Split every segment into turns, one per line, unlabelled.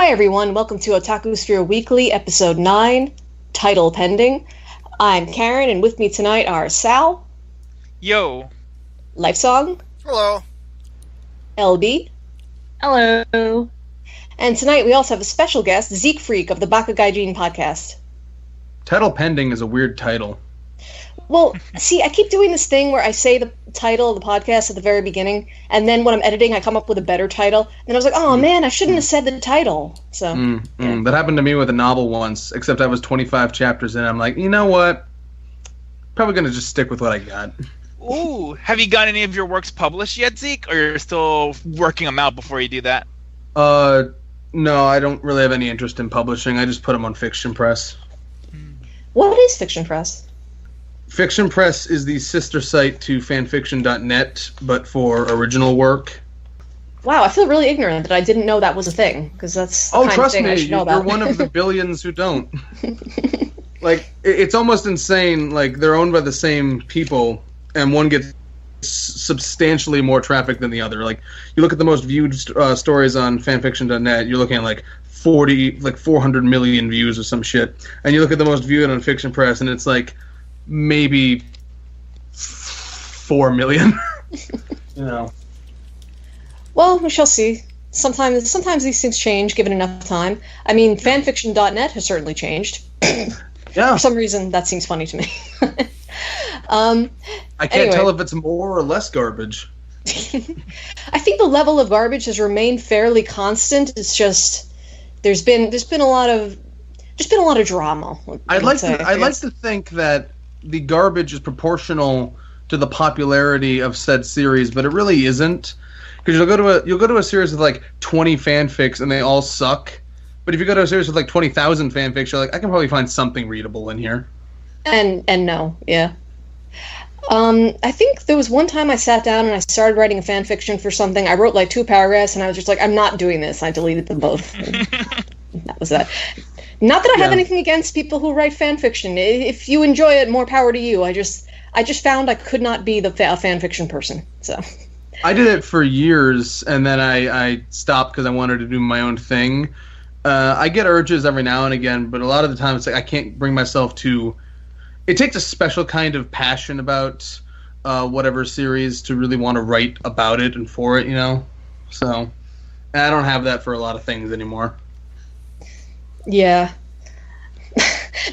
Hi everyone, welcome to Otakusphere Weekly, episode 9, title pending. I'm Karen, and with me tonight are Sal.
Yo.
Lifesong.
Hello.
LB.
Hello.
And tonight we also have a special guest, Zeke Freek of the Baka Gaijin podcast.
Title pending is a weird title.
Well, see, I keep doing this thing where I say the title of the podcast at the very beginning, and then when I'm editing, I come up with a better title. And I was like, oh man, I shouldn't have said the title. So yeah.
That happened to me with a novel once, except I was 25 chapters in. I'm like, you know what? Probably going to just stick with what I got.
Ooh, have you got any of your works published yet, Zeke? Or you're still working them out before you do that?
No, I don't really have any interest in publishing. I just put them on Fiction Press.
What is Fiction Press?
Fiction Press is the sister site to fanfiction.net, but for original work.
Wow, I feel really ignorant that I didn't know that was a thing, because that's the kind
trust
of thing
me,
I should know about.
You're one of the billions who don't. Like, it's almost insane. Like, they're owned by the same people, and one gets substantially more traffic than the other. Like, you look at the most viewed stories on fanfiction.net, you're looking at like 400 million views or some shit. And you look at the most viewed on Fiction Press, and it's like maybe 4 million. You know.
Well, we shall see. Sometimes these things change given enough time. I mean, fanfiction.net has certainly changed.
Yeah.
For some reason, that seems funny to me.
I can't
anyway.
tell if it's more or less garbage.
I think the level of garbage has remained fairly constant. It's just there's been a lot of drama.
I'd like to think that the garbage is proportional to the popularity of said series, but it really isn't. Because you'll go to a series with like 20 fanfics and they all suck. But if you go to a series with like 20,000 fanfics, you're like, I can probably find something readable in here.
And no, yeah. I think there was one time I sat down and I started writing a fan fiction for something. I wrote like 2 paragraphs and I was just like, I'm not doing this. I deleted them both. That was that. Not that I have anything against people who write fan fiction. If you enjoy it, more power to you. I just found I could not be a fan fiction person. So
I did it for years, and then I stopped because I wanted to do my own thing. I get urges every now and again, but a lot of the time it's like I can't bring myself to. It takes a special kind of passion about whatever series to really want to write about it and for it, you know? So, I don't have that for a lot of things anymore.
Yeah.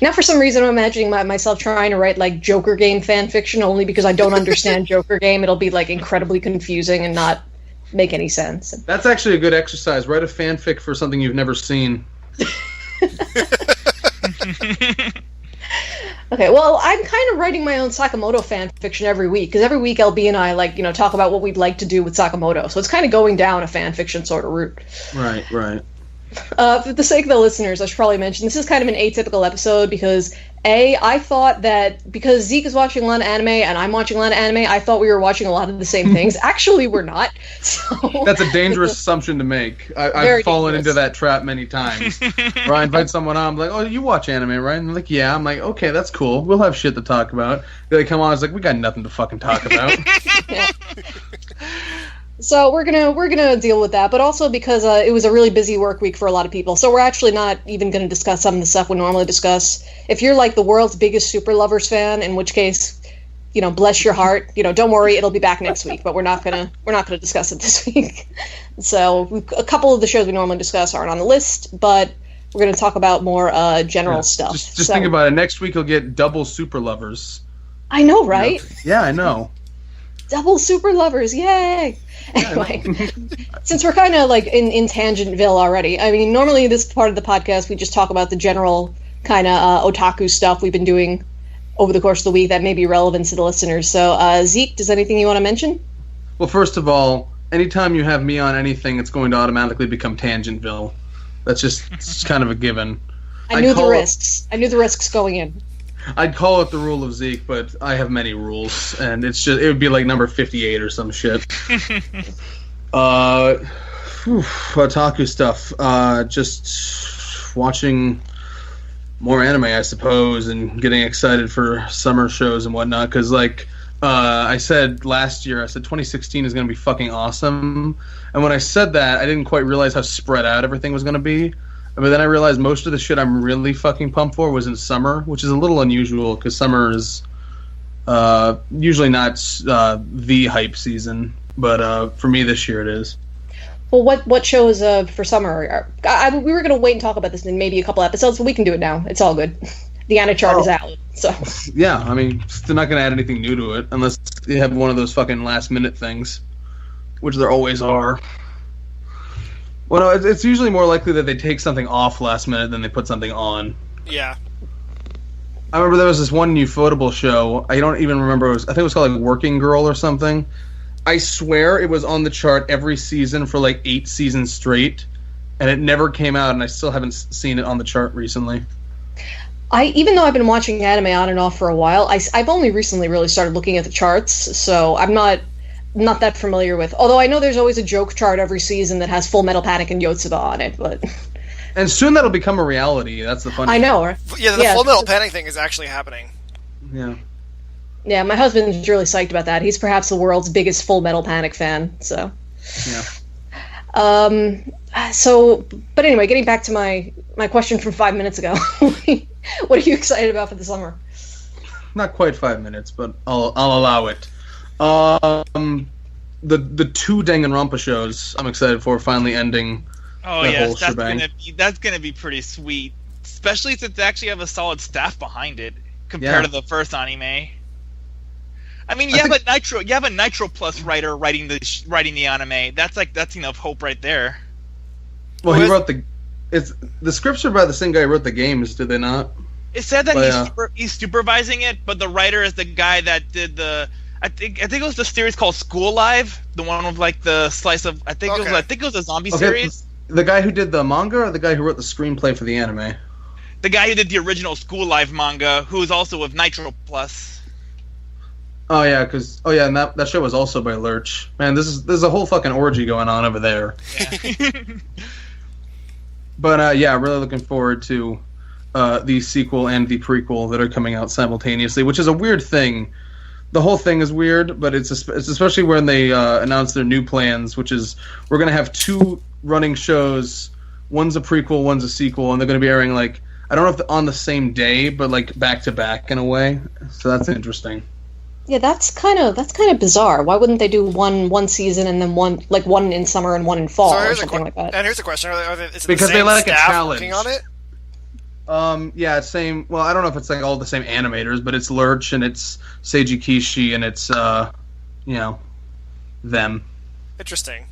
Now for some reason I'm imagining myself trying to write like Joker game fan fiction only because I don't understand Joker game. It'll be like incredibly confusing and not make any sense.
That's actually a good exercise. Write a fanfic for something you've never seen.
Okay, well, I'm kind of writing my own Sakamoto fan fiction every week, because every week LB and I talk about what we'd like to do with Sakamoto, so it's kind of going down a fan fiction sort of route.
Right.
For the sake of the listeners, I should probably mention this is kind of an atypical episode because I thought that because Zeke is watching a lot of anime and I'm watching a lot of anime, I thought we were watching a lot of the same things. Actually, we're not. So
that's a dangerous assumption to make. I've fallen into that trap many times. Where I invite someone on, I'm like, "Oh, you watch anime, right?" And they're like, "Yeah." I'm like, "Okay, that's cool. We'll have shit to talk about." They come on, I was like, "We got nothing to fucking talk about."
Yeah. So we're gonna deal with that, but also because it was a really busy work week for a lot of people, so we're actually not even gonna discuss some of the stuff we normally discuss. If you're like the world's biggest Super Lovers fan, in which case, bless your heart, don't worry, it'll be back next week. But we're not gonna discuss it this week. So a couple of the shows we normally discuss aren't on the list, but we're gonna talk about more general stuff.
Just think about it. Next week you'll get double Super Lovers.
I know, right?
Yeah, I know.
Double Super Lovers, yay! Anyway, since we're kind of like in Tangentville already, I mean, normally this part of the podcast we just talk about the general kind of otaku stuff we've been doing over the course of the week that may be relevant to the listeners. So, Zeke, does anything you want to mention?
Well, first of all, anytime you have me on anything, it's going to automatically become Tangentville. That's just it's kind of a given.
I knew the risks going in.
I'd call it the rule of Zeke, but I have many rules, and it would be like number 58 or some shit. Otaku stuff. Just watching more anime, I suppose, and getting excited for summer shows and whatnot, because like I said last year, I said 2016 is going to be fucking awesome. And when I said that, I didn't quite realize how spread out everything was going to be. But then I realized most of the shit I'm really fucking pumped for was in summer, which is a little unusual because summer is usually not the hype season. But for me this year it is.
Well, what shows for summer? We were going to wait and talk about this in maybe a couple episodes, but we can do it now. It's all good. The Anna chart is out, so.
Yeah, I mean, they're not going to add anything new to it unless you have one of those fucking last-minute things, which there always are. Well, no, it's usually more likely that they take something off last minute than they put something on.
Yeah.
I remember there was this one Ufotable show. I don't even remember. I think it was called like Working Girl or something. I swear it was on the chart every season for like 8 seasons straight, and it never came out, and I still haven't seen it on the chart recently.
Even though I've been watching anime on and off for a while, I've only recently really started looking at the charts, so I'm not that familiar with. Although I know there's always a joke chart every season that has Full Metal Panic and Yotsuba on it, but.
And soon that'll become a reality. That's the funny.
I know, right?
Yeah, the Full Metal Panic thing is actually happening.
Yeah.
Yeah, my husband's really psyched about that. He's perhaps the world's biggest Full Metal Panic fan, so.
Yeah.
But anyway, getting back to my question from 5 minutes ago. What are you excited about for the summer?
Not quite 5 minutes, but I'll allow it. The 2 Danganronpa shows I'm excited for finally ending.
Oh yes, that's gonna be pretty sweet, especially since they actually have a solid staff behind it compared to the first anime. I mean, you have a Nitro Plus writer writing the anime. That's enough hope right there.
Well, he wrote the scripts are by the same guy who wrote the games, did they not?
It said that he's supervising it, but the writer is the guy that did the. I think it was the series called School Live, the one with like the slice of. I think it was a zombie series.
The guy who did the manga, or the guy who wrote the screenplay for the anime?
The guy who did the original School Live manga, who is also with Nitro Plus.
Oh yeah, and that show was also by Lurch. Man, there's a whole fucking orgy going on over there.
Yeah.
But really looking forward to the sequel and the prequel that are coming out simultaneously, which is a weird thing. The whole thing is weird, but it's especially when they announce their new plans, which is we're going to have 2 running shows. One's a prequel, one's a sequel, and they're going to be airing like I don't know if they're on the same day, but like back to back in a way. So that's interesting.
Yeah, that's kind of bizarre. Why wouldn't they do one season and then one in summer and one in fall or something like that?
And here's the question: is it
because
the same
they like a
staff
challenge
working on it?
Yeah, same. Well, I don't know if it's like all the same animators, but it's Lurch and it's Seiji Kishi and it's them.
Interesting.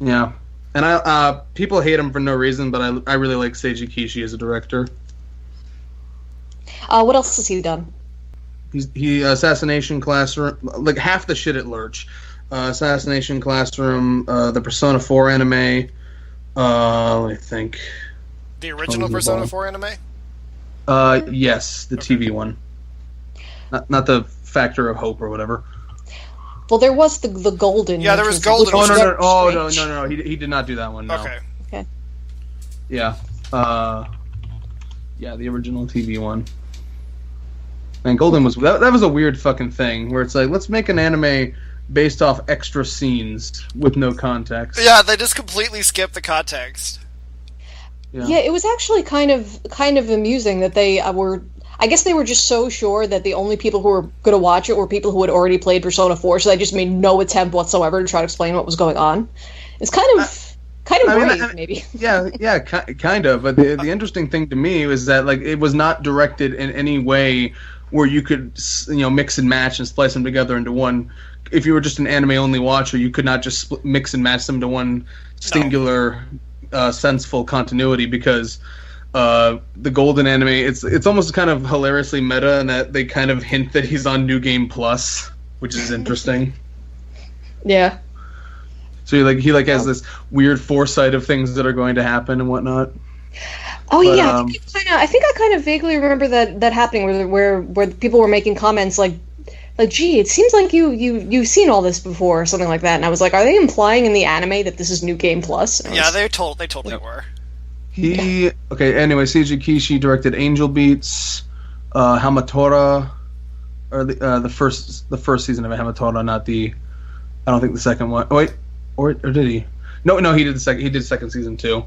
Yeah, and people hate him for no reason, but I really like Seiji Kishi as a director.
What else has he done?
He Assassination Classroom, like half the shit at Lurch. Assassination Classroom, the Persona 4 anime. Let me think.
The original Persona 4 anime?
Yes, the TV one. Not the Factor of Hope or whatever.
Well, there was the Golden.
Yeah, there was Golden.
No. He did not do that one. No.
Okay.
Yeah. The original TV one. And Golden was that was a weird fucking thing where it's like, let's make an anime based off extra scenes with no context.
Yeah, they just completely skipped the context.
Yeah, it was actually kind of amusing that they were. I guess they were just so sure that the only people who were going to watch it were people who had already played Persona 4, so they just made no attempt whatsoever to try to explain what was going on. It's kind of brave, maybe.
Yeah, kind of. But the interesting thing to me was that like it was not directed in any way where you could mix and match and splice them together into one. If you were just an anime only watcher, you could not just mix and match them into one singular senseful continuity because the Golden anime it's almost kind of hilariously meta in that they kind of hint that he's on New Game Plus, which is interesting.
Yeah.
So he has this weird foresight of things that are going to happen and whatnot.
Oh, but, yeah, I think I kind of vaguely remember that happening where people were making comments like, gee, it seems like you've seen all this before or something like that. And I was like, are they implying in the anime that this is New Game Plus?
Yeah, they totally were.
Anyway, Seiji Kishi directed Angel Beats, Hamatora, or the first season of Hamatora, not the. I don't think the second one. Oh, wait, or did he? No, he did the second. He did second season too.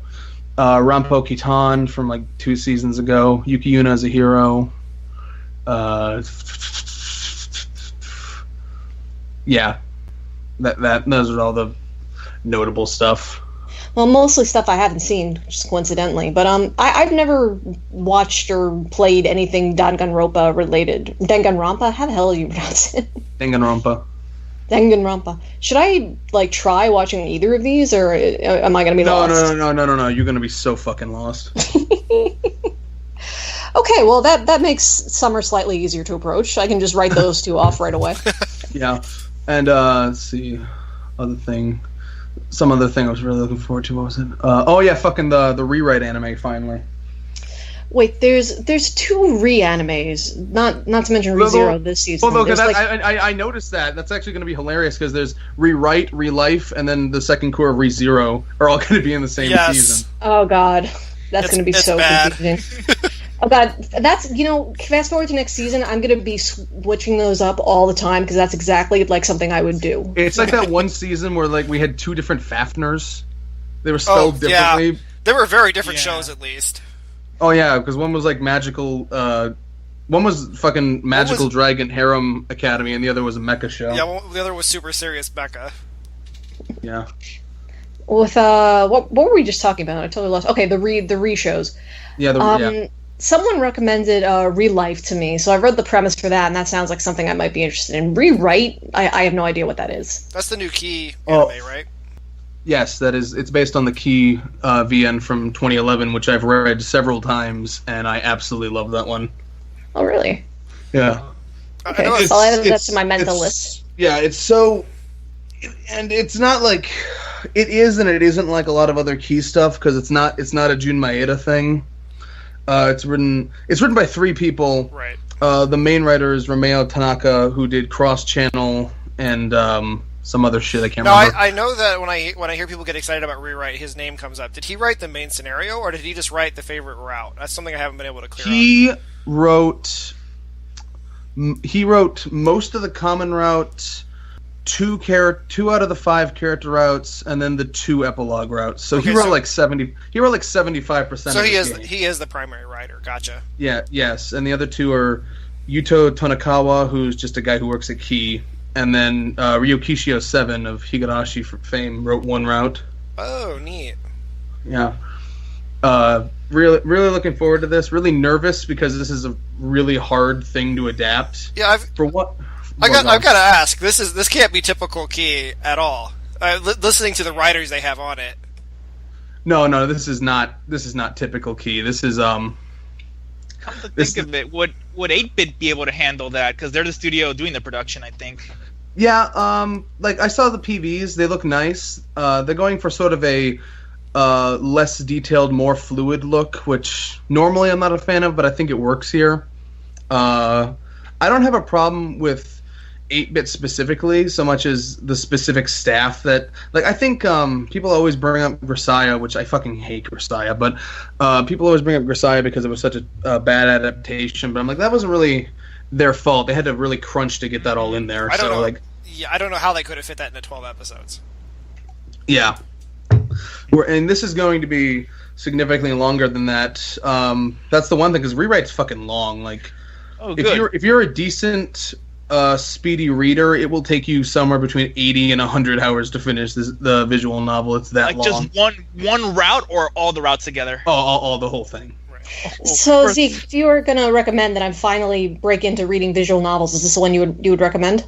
Rampo Kitan from like 2 seasons ago. Yuki Yuna as a hero. Yeah, that those are all the notable stuff.
Well, mostly stuff I haven't seen, just coincidentally. But I've never watched or played anything Danganronpa related. Danganronpa? How the hell do you pronounce it?
Danganronpa.
Danganronpa. Should I like try watching either of these, or am I going to be lost?
No. You're going to be so fucking lost.
Okay, well that makes summer slightly easier to approach. I can just write those two off right away.
Yeah, and let's see, some other thing I was really looking forward to. What was it? Fucking the rewrite anime finally.
Wait, there's 2 reanimes, not to mention ReZero this season.
Well, because I noticed that. That's actually going to be hilarious because there's Rewrite, Relife, and then the second core of ReZero are all going to be in the same season.
Oh god, that's going to be so
bad.
confusing. Oh god, that's, fast forward to next season, I'm going to be switching those up all the time because that's exactly like something I would do.
It's like that one season where like we had 2 different Fafners. They were spelled differently.
Yeah. They were very different shows at least.
Oh yeah, because one was like magical. One was fucking Magical Dragon Harem Academy, and the other was a mecha show.
Yeah, the other was Super Serious Mecha.
Yeah.
With what were we just talking about? I totally lost. Okay, the re shows.
Yeah.
Someone recommended Relife to me, so I read the premise for that, and that sounds like something I might be interested in. Rewrite, I have no idea what that is.
That's the new Key anime, right?
Yes, that is. It's based on the Key VN from 2011, which I've read several times, and I absolutely love that one.
Oh, really?
Yeah.
Okay, so I'll add that to my mental list.
Yeah, it's so... And it's not like... It is and it isn't like a lot of other Key stuff, because it's not a Jun Maeda thing. It's written by 3 people.
Right.
The main writer is Romeo Tanaka, who did Cross Channel and some other shit I can't remember.
I know that when I hear people get excited about Rewrite, his name comes up. Did he write the main scenario, or did he just write the favorite route? That's something I haven't been able to clear up.
He wrote most of the common route, 2 out of the 5 character routes, and then the 2 epilogue routes. So he wrote like 70. He wrote like 75%. So
he is the primary writer. Gotcha.
Yeah. Yes, and the other 2 are Yuto Tonakawa, who's just a guy who works at Key, and then Ryukishio 7 of Higurashi fame wrote 1 route.
Oh, neat.
Yeah. Really looking forward to this. Really nervous because this is a really hard thing to adapt.
Yeah.
For what?
I've got to ask. This can't be typical Key at all. Listening to the writers they have on it.
No, this is not typical Key. This is
Come to think of it, would 8-Bit be able to handle that? Because they're the studio doing the production, I think.
Yeah, like I saw the PVs. They look nice. They're going for sort of a less detailed, more fluid look, which normally I'm not a fan of, but I think it works here. I don't have a problem with 8-Bit specifically, so much as the specific staff that... Like, I think people always bring up Grisaya, which I fucking hate Grisaya, but people always bring up Grisaya because it was such a bad adaptation, but I'm like, that wasn't really their fault. They had to really crunch to get that all in there.
I don't know. I don't know how they could have fit that into 12 episodes.
Yeah. And this is going to be significantly longer than that. That's the one thing, because Rewrite's fucking long. Like, if you're a decent... speedy reader, it will take you somewhere between 80 and 100 hours to finish the visual novel. It's that long.
Just one route, or all the routes together?
Oh, all the whole thing.
Right.
So, Zeke, if you were going to recommend that I finally break into reading visual novels, is this the one you would recommend?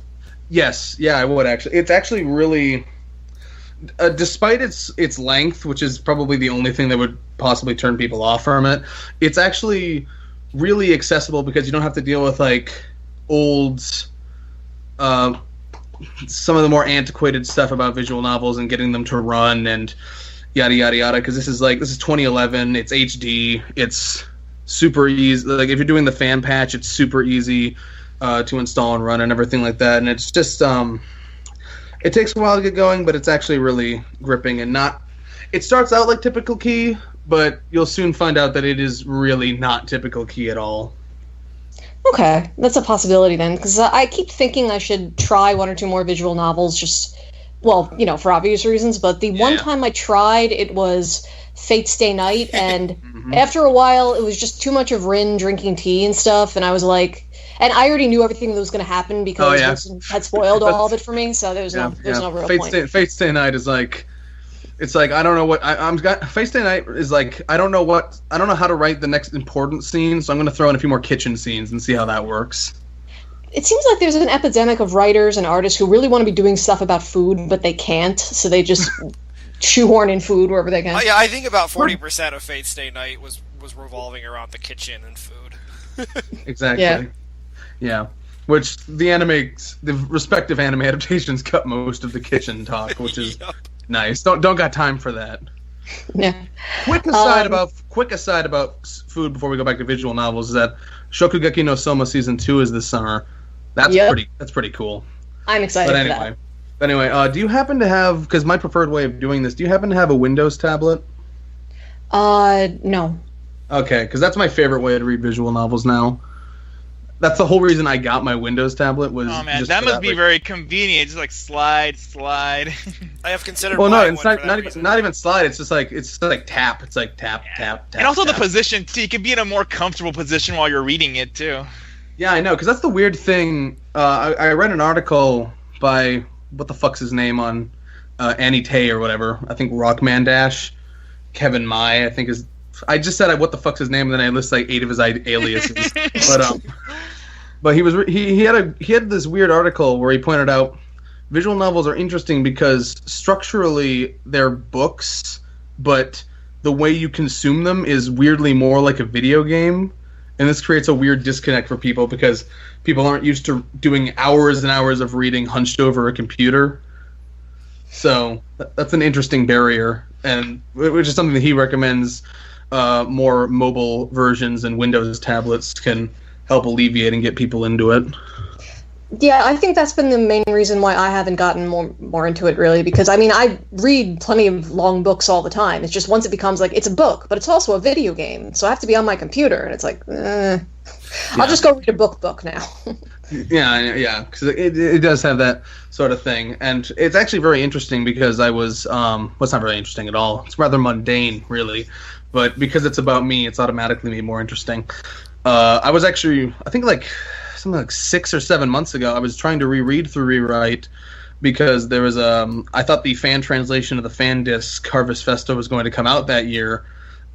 Yes, yeah, I would actually. It's actually really, despite its length, which is probably the only thing that would possibly turn people off from it, it's actually really accessible because you don't have to deal with like old. Some of the more antiquated stuff about visual novels and getting them to run and yada yada yada, because this is 2011, it's HD, it's super easy. Like if you're doing the fan patch, it's super easy to install and run and everything like that, and it's just it takes a while to get going, but it's actually really gripping and not. It starts out like typical Key, but you'll soon find out that it is really not typical Key at all.
Okay, that's a possibility then, because I keep thinking I should try one or two more visual novels, just, well, for obvious reasons, but the one time I tried, it was Fate Stay Night, and after a while, it was just too much of Rin drinking tea and stuff, and I was like, and I already knew everything that was going to happen because Wilson had spoiled all of it for me, so there was no real point.
Fate Stay Night is like, it's like, I don't know what Fate Stay Night is like, I don't know how to write the next important scene, so I'm going to throw in a few more kitchen scenes and see how that works.
It seems like there's an epidemic of writers and artists who really want to be doing stuff about food, but they can't, so they just shoehorn in food wherever they can.
Yeah, I think about 40% of Fate Stay Night was revolving around the kitchen and food.
Exactly. Yeah. Which the respective anime adaptations cut most of the kitchen talk, which is nice. Don't got time for that.
Yeah.
Quick aside about food before we go back to visual novels is that Shokugeki no Soma season 2 is this summer. That's pretty cool.
I'm excited for that.
But anyway, do you happen to have, because my preferred way of doing this, do you happen to have a Windows tablet?
No.
Okay, because that's my favorite way to read visual novels now. That's the whole reason I got my Windows tablet was.
Oh man, that must be very convenient. Just like slide.
I have considered.
Well, no, it's not even slide. It's just like tap. It's like tap.
And also the position too. You can be in a more comfortable position while you're reading it too.
Yeah, I know, because that's the weird thing. I read an article by what the fuck's his name on Annie Tay or whatever. I think Rockman Dash, Kevin Mai. I think is. I just said what the fuck's his name, and then I listed like 8 of his aliases. But he had this weird article where he pointed out visual novels are interesting because structurally they're books, but the way you consume them is weirdly more like a video game, and this creates a weird disconnect for people because people aren't used to doing hours and hours of reading hunched over a computer. So that's an interesting barrier, and which is something that he recommends. More mobile versions and Windows tablets can help alleviate and get people into it.
Yeah, I think that's been the main reason why I haven't gotten more into it, really, because, I mean, I read plenty of long books all the time. It's just once it becomes, like, it's a book, but it's also a video game, so I have to be on my computer, and it's like, I'll just go read a book now. Yeah, because it does have that sort of thing, and it's actually very interesting because I was, well, it's not very interesting at all. It's rather mundane, really. But because it's about me, it's automatically made more interesting. I was actually, I think something like 6 or 7 months ago, I was trying to reread through Rewrite because there was I thought the fan translation of the fan disc Harvest Festa was going to come out that year.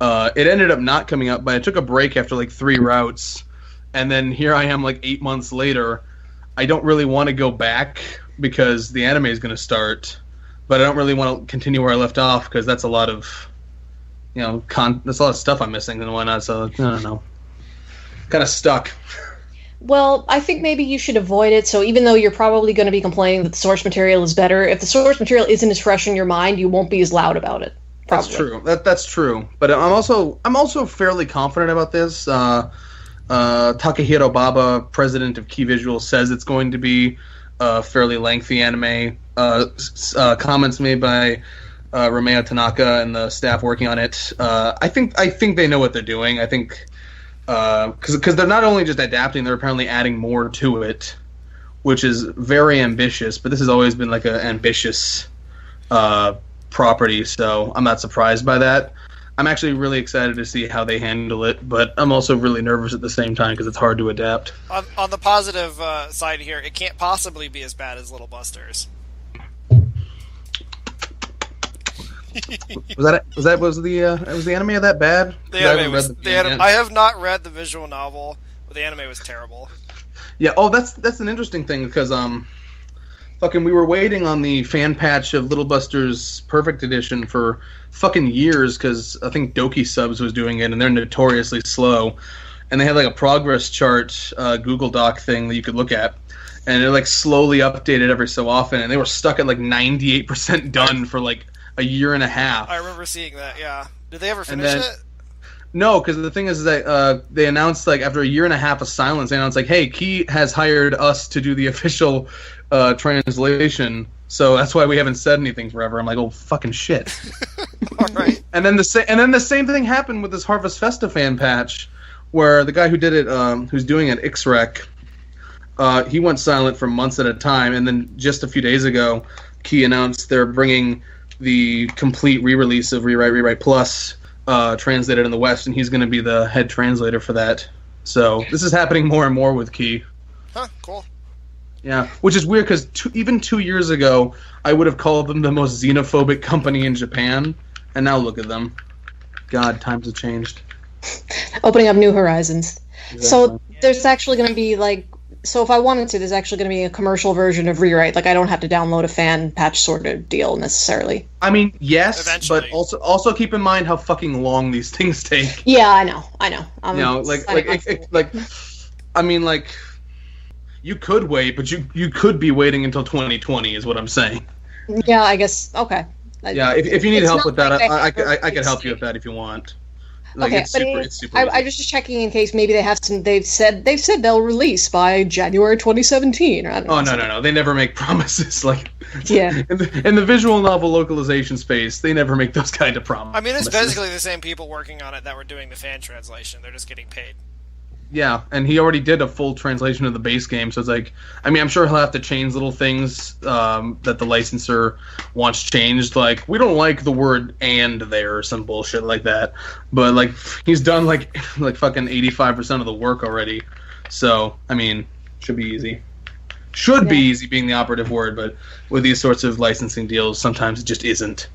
It ended up not coming out, but I took a break after like 3 routes, and then here I am like 8 months later. I don't really want to go back because the anime is going to start, but I don't really want to continue where I left off because that's a lot of there's a lot of stuff I'm missing and whatnot, so I don't know. Kind of stuck. Well, I think maybe you should avoid it, so even though you're probably going to be complaining that the source material is better, if the source material isn't as fresh in your mind, you won't be as loud about it. Probably.
That's true. That's true. But I'm also fairly confident about this. Takahiro Baba, president of Key Visual, says it's going to be a fairly lengthy anime. Comments made by Romeo Tanaka and the staff working on it. I think they know what they're doing. I think because they're not only just adapting, they're apparently adding more to it, which is very ambitious. But this has always been like an ambitious property, so I'm not surprised by that. I'm actually really excited to see how they handle it, but I'm also really nervous at the same time because it's hard to adapt.
On the positive side here, it can't possibly be as bad as Little Busters.
Was the anime that bad?
I have not read the visual novel, but the anime was terrible.
Yeah. Oh, that's an interesting thing because we were waiting on the fan patch of Little Busters Perfect Edition for fucking years because I think Doki Subs was doing it and they're notoriously slow, and they had like a progress chart Google Doc thing that you could look at. And it like slowly updated every so often, and they were stuck at like 98% done for like a year and a half.
I remember seeing that. Yeah. Did they ever finish it?
No, because the thing is that they announced like after a year and a half of silence, they announced like, "Hey, Key has hired us to do the official translation, so that's why we haven't said anything forever." I'm like, "Oh, fucking shit!"
All right.
And then the same thing happened with this Harvest Festa fan patch, where the guy who did it, who's doing it, Ixrec, he went silent for months at a time, and then just a few days ago, Key announced they're bringing the complete re-release of Rewrite Plus translated in the West, and he's going to be the head translator for that. So this is happening more and more with Key.
Huh, cool.
Yeah, which is weird because even 2 years ago, I would have called them the most xenophobic company in Japan, and now look at them. God, times have changed.
Opening up new horizons.
Exactly.
So there's actually going to be so if I wanted to, there's actually going to be a commercial version of Rewrite. Like I don't have to download a fan patch sort of deal necessarily.
I mean, yes,
Eventually.
but also keep in mind how fucking long these things take.
Yeah, I know.
You could wait, but you could be waiting until 2020, is what I'm saying.
Yeah, I guess. Okay.
Yeah, if you need help with that, I could help you with that if you want. It's super
I was just checking in case maybe they have some. They've said they'll release by January 2017. Or I don't know.
Oh no! They never make promises.
Yeah.
In the visual novel localization space, they never make those kind of promises.
I mean, it's basically the same people working on it that were doing the fan translation. They're just getting paid.
Yeah, and he already did a full translation of the base game, so it's I'm sure he'll have to change little things that the licensor wants changed. We don't like the word "and" there or some bullshit like that. But he's done fucking 85% of the work already. So should be easy. Should be easy being the operative word, but with these sorts of licensing deals, sometimes it just isn't.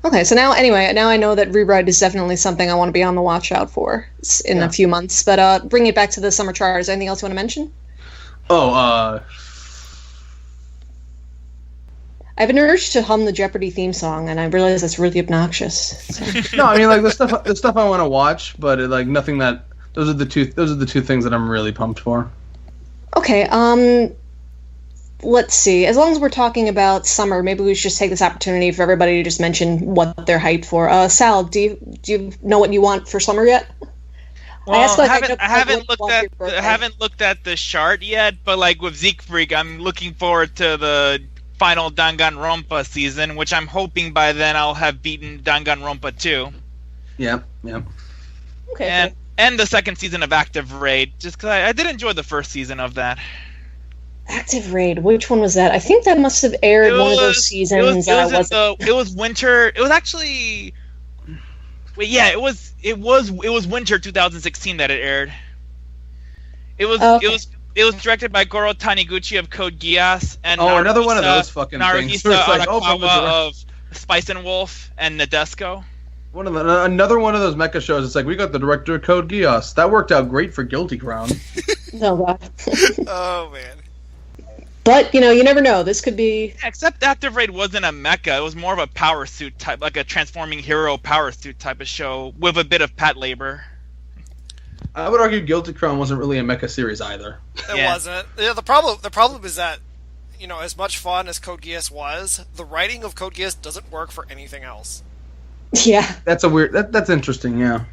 Okay, so now I know that Rewrite is definitely something I want to be on the watch out for in a few months. But bring it back to the summer charters. Anything else you want to mention?
I
have an urge to hum the Jeopardy theme song, and I realize that's really obnoxious. So.
No, the stuff I want to watch, but nothing that. Those are the two things that I'm really pumped for.
Okay, let's see. As long as we're talking about summer, maybe we should just take this opportunity for everybody to just mention what they're hyped for. Sal, do you know what you want for summer yet?
Well, I haven't looked at the chart yet, but with Zeke Freek, I'm looking forward to the final Danganronpa season, which I'm hoping by then I'll have beaten Danganronpa 2.
Yeah.
Okay.
And the second season of Active Raid, just because I did enjoy the first season of that.
Active Raid, which one was that? I think that must have aired one of those seasons.
It was winter. It was actually. Wait, yeah, it was winter 2016 that it aired. It was directed by Goro Taniguchi of Code Geass and
another one of those fucking things.
Arakawa of Spice and Wolf and Nadesco.
Another one of those mecha shows. It's we got the director of Code Geass. That worked out great for Guilty Crown.
Oh god.
Oh man.
But, you never know. This could be...
Except Active Raid wasn't a mecha. It was more of a power suit type, like a transforming hero power suit type of show with a bit of pat labor.
I would argue Guilty Crown wasn't really a mecha series either.
It wasn't. Yeah, the problem is that, as much fun as Code Geass was, the writing of Code Geass doesn't work for anything else.
Yeah.
That's that's interesting, yeah.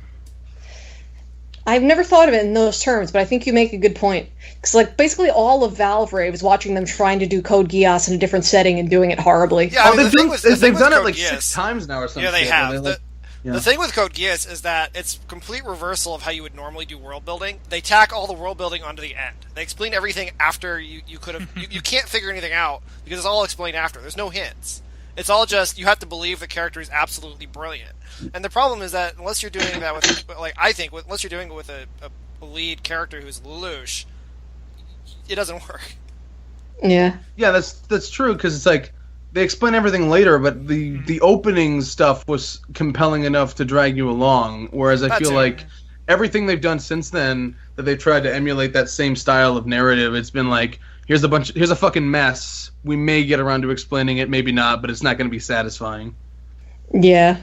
I've never thought of it in those terms, but I think you make a good point. Because, basically all of Valve Ray was watching them trying to do Code Geass in a different setting and doing it horribly.
Yeah,
they've done it 6 times now or something.
Yeah, they have. The thing with Code Geass is that it's complete reversal of how you would normally do world building. They tack all the world building onto the end. They explain everything after you could have... you can't figure anything out, because it's all explained after. There's no hints. It's all just, you have to believe the character is absolutely brilliant. And the problem is that unless you're doing that with, unless you're doing it with a lead character who's Lelouch, it doesn't work.
Yeah.
Yeah, that's true, because it's they explain everything later, but the opening stuff was compelling enough to drag you along, whereas I feel like everything they've done since then, that they've tried to emulate that same style of narrative, it's been here's a fucking mess. We may get around to explaining it, maybe not, but it's not going to be satisfying.
Yeah.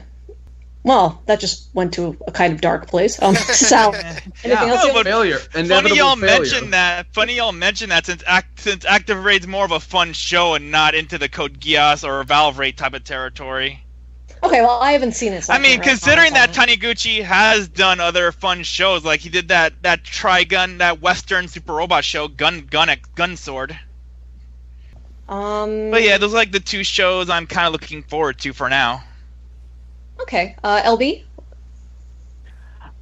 Well, that just went to a kind of dark place. Sal, anything else?
Failure.
Funny y'all mentioned that since Active Raid's more of a fun show and not into the Code Geass or Valve Raid type of territory.
Okay, well, I haven't seen it. So
considering that Taniguchi has done other fun shows, like he did that Trigun, that Western Super Robot show, Gun Sword. But yeah, those are the two shows I'm kind of looking forward to for now.
Okay, LB?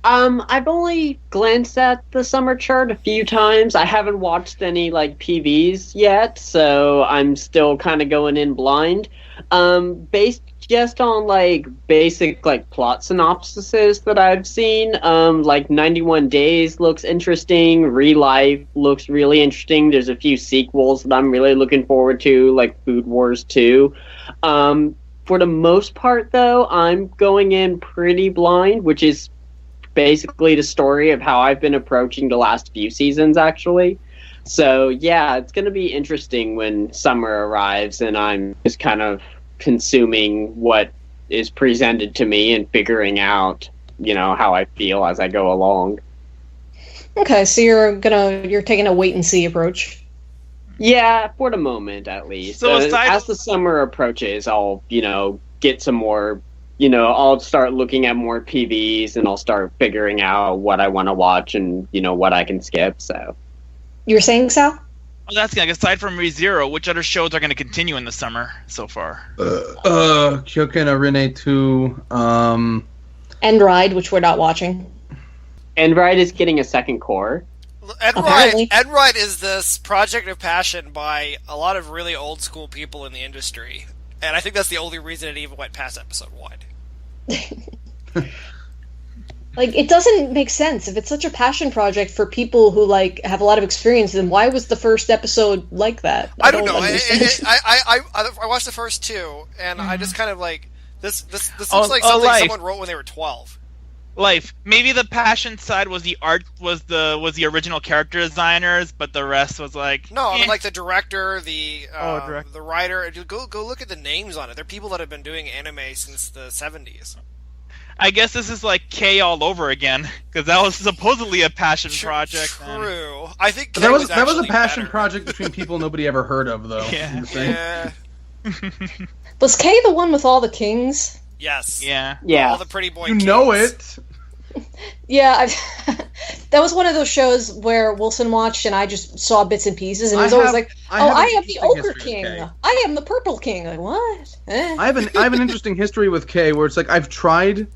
I've only glanced at the summer chart a few times. I haven't watched any, PVs yet, so I'm still kind of going in blind. Based just on, basic, plot synopsises that I've seen, 91 Days looks interesting, Relife looks really interesting, there's a few sequels that I'm really looking forward to, like Food Wars 2. For the most part, though, I'm going in pretty blind, which is basically the story of how I've been approaching the last few seasons, actually. So, yeah, it's going to be interesting when summer arrives and I'm just kind of consuming what is presented to me and figuring out, how I feel as I go along.
Okay, so you're taking a wait-and-see approach.
Yeah, for the moment, at least.
So
as the summer approaches, I'll, get some more... I'll start looking at more PVs and I'll start figuring out what I want to watch and, what I can skip, so.
You were saying, Sal?
I was asking, aside from ReZero, which other shows are going to continue in the summer so far?
Kyoken Arene 2,
End Ride, which we're not watching.
End Ride is getting a second core.
End Ride is this project of passion by a lot of really old school people in the industry. And I think that's the only reason it even went past episode 1.
It doesn't make sense. If it's such a passion project for people who, have a lot of experience, then why was the first episode like that?
I don't know. I watched the first 2, and I just kind of this looks like something someone wrote when they were 12.
Life. Maybe the passion side was the art, was the original character designers, but the rest was
No, I mean, the director, the writer. Go look at the names on it. They're people that have been doing anime since the 70s.
I guess this is like K all over again, because that was supposedly a passion project.
True. I think
that was a passion project between people nobody ever heard of, though.
Yeah.
Was K the one with all the kings?
Yes.
Yeah.
All the pretty boy kings.
You know it.
Yeah, that was one of those shows where Wilson watched and I just saw bits and pieces, and he was always like, I am the Ochre King. I am the Purple King. Like, what?
I have an interesting history with K, where it's I've tried,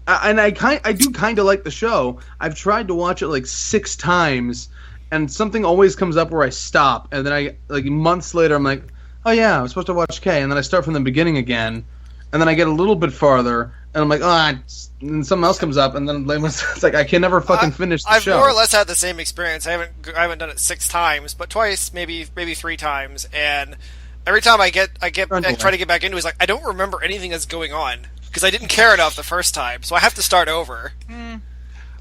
and I do kind of like the show. I've tried to watch it 6 times, and something always comes up where I stop, and then months later I'm like, oh yeah, I was supposed to watch K, and then I start from the beginning again, and then I get a little bit farther, and I'm like, and something else comes up, and then it's I can never fucking finish the show.
I've more or less had the same experience. I haven't done it 6 times, but twice, maybe 3 times, and every time I try to get back into it, it's I don't remember anything that's going on because I didn't care enough the first time, so I have to start over.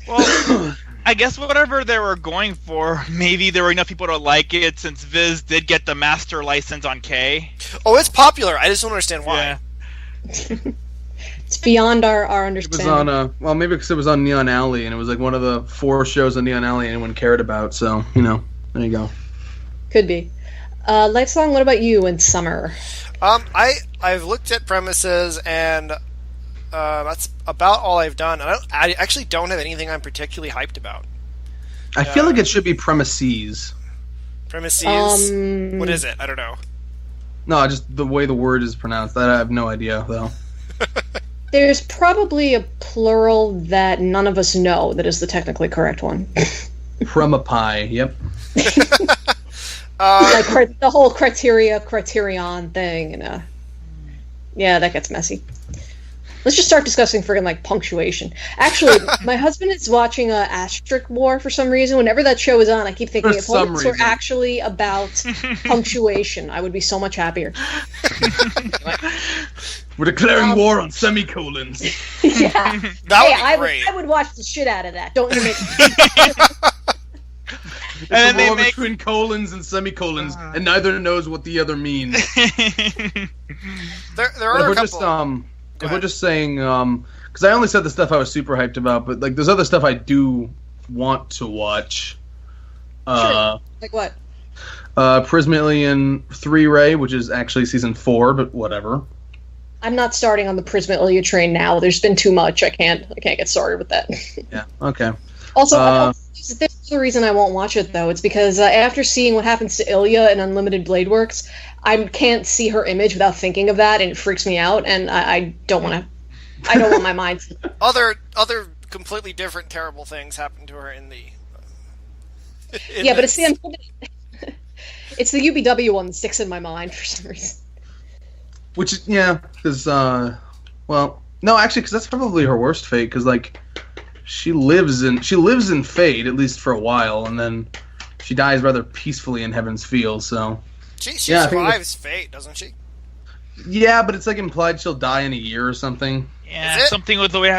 Well, I guess whatever they were going for, maybe there were enough people to like it, since Viz did get the master license on K.
Oh, it's popular. I just don't understand why.
Yeah.
It's beyond our understanding.
It was on, maybe because it was on Neon Alley, and it was one of the 4 shows on Neon Alley anyone cared about, so, there you go.
Could be. Lifesong, what about you in summer?
I've looked at premises, and that's about all I've done. I actually don't have anything I'm particularly hyped about.
I feel like it should be Premises.
Premises? What is it? I don't know.
No, just the way the word is pronounced. I have no idea, though.
There's probably a plural that none of us know that is the technically correct one.
Premapi, yep.
The whole criterion thing, and yeah, that gets messy. Let's just start discussing friggin' punctuation. Actually, my husband is watching Asterisk War for some reason. Whenever that show is on, I keep thinking if poets were actually about punctuation, I would be so much happier.
We're declaring war on semicolons.
Yeah.
That would be great.
I would watch the shit out of that. Don't you make
It's and a war between colons and semicolons, and neither knows what the other means.
There are a couple...
If we're just saying, because I only said the stuff I was super hyped about, but there's other stuff I do want to watch.
Sure. Like what?
Prismailian 3-Ray, which is actually season 4, but whatever.
I'm not starting on the Prismailian train now. There's been too much. I can't get started with that.
Yeah. Okay.
Also, there's the reason I won't watch it though. It's because after seeing what happens to Ilya in Unlimited Blade Works, I can't see her image without thinking of that, and it freaks me out. And I don't want to. I don't want my mind.
Other completely different terrible things happen to her in the.
Yeah, but it's the it's the UBW one that sticks in my mind for some reason.
Which is, yeah, because well, no, actually, because that's probably her worst fate. Because like, she lives in Fate at least for a while, and then she dies rather peacefully in Heaven's Feel. So
she survives Fate, doesn't she?
Yeah, but it's like implied she'll die in a year or something.
Yeah, something with the way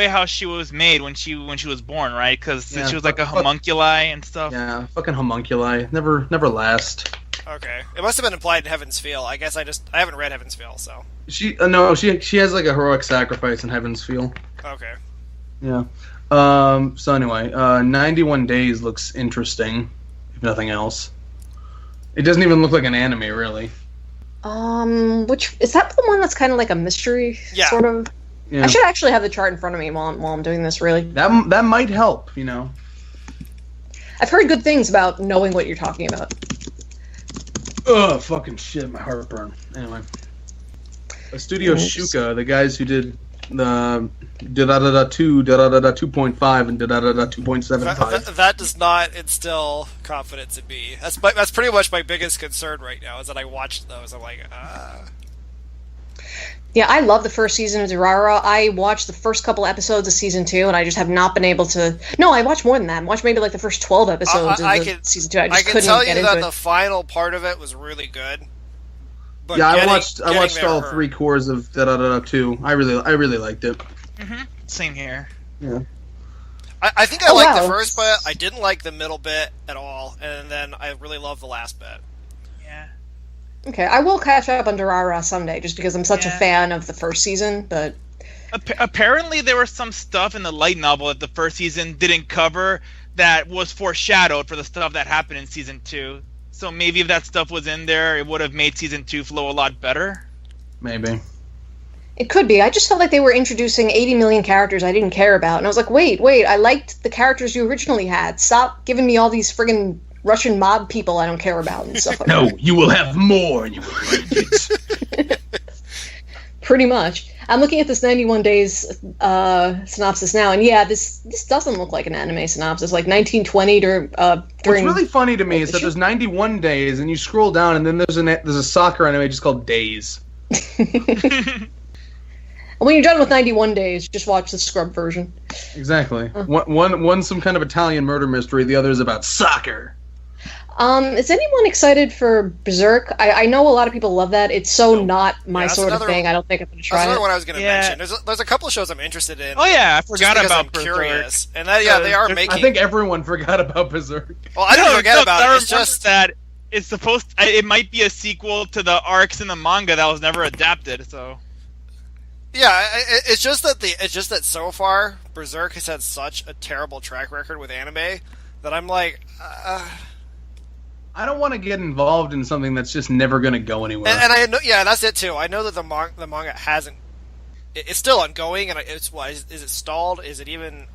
how she was made when she was born, right? Because she was like a homunculi and stuff.
Yeah, fucking homunculi never last.
Okay, it must have been implied in Heaven's Feel. I guess I haven't read Heaven's Feel, so.
She has like a heroic sacrifice in Heaven's Feel.
Okay.
Yeah. So anyway, 91 Days looks interesting, if nothing else. It doesn't even look like an anime, really.
Which is that the one that's kind of like a mystery, sort of? Yeah. I should actually have the chart in front of me while I'm doing this. Really,
that might help. You know,
I've heard good things about knowing what you're talking about.
Ugh, fucking shit, my heartburn. Anyway, Studio Shuka, the guys who did the 2.5 and 2.75.
That does not instill confidence in me. That's pretty much my biggest concern right now, is that I watched those. I'm like,
Yeah, I love the first season of Durara. I watched the first couple episodes of season 2, and I just have not been able to. No, I watched more than that. I watched maybe like the first 12 episodes of season 2. I just couldn't
tell
get
you
into
that
it.
the final part of it was really good. But
yeah, I watched all 3 cores of 2. I really liked it.
Mm-hmm. Same here.
Yeah.
I think I liked the first bit. I didn't like the middle bit at all, and then I really loved the last bit.
Yeah.
Okay, I will catch up on Durara someday, just because I'm such a fan of the first season. But
apparently, there was some stuff in the light novel that the first season didn't cover that was foreshadowed for the stuff that happened in season 2. So maybe if that stuff was in there, it would have made season 2 flow a lot better.
Maybe.
It could be. I just felt like they were introducing 80 million characters I didn't care about. And I was like, wait, I liked the characters you originally had. Stop giving me all these friggin' Russian mob people I don't care about and stuff like that.
No, you will have more and you will like it.
Pretty much. I'm looking at this 91 Days synopsis now, and yeah, this doesn't look like an anime synopsis. Like 1920 during. What's
really funny to me is that there's 91 days, and you scroll down, and then there's a soccer anime just called Days.
When you're done with 91 Days, just watch the scrub version.
Exactly. One's some kind of Italian murder mystery. The other is about soccer.
Is anyone excited for Berserk? I know a lot of people love that. It's so not my sort of thing. I don't think I'm going to try it.
That's another one I was going to mention. There's a couple of shows I'm interested in.
Oh yeah, I forgot about
I'm
Berserk.
Curious. And they are making.
I think everyone forgot about Berserk.
Well, I didn't forget about it. It's just
that it's supposed. It might be a sequel to the arcs in the manga that was never adapted. So.
Yeah, it's just that so far Berserk has had such a terrible track record with anime that I'm like.
I don't want to get involved in something that's just never going to go anywhere.
And I know, yeah, that's it too. I know that the manga hasn't. It's still ongoing, and is it stalled? Is it even?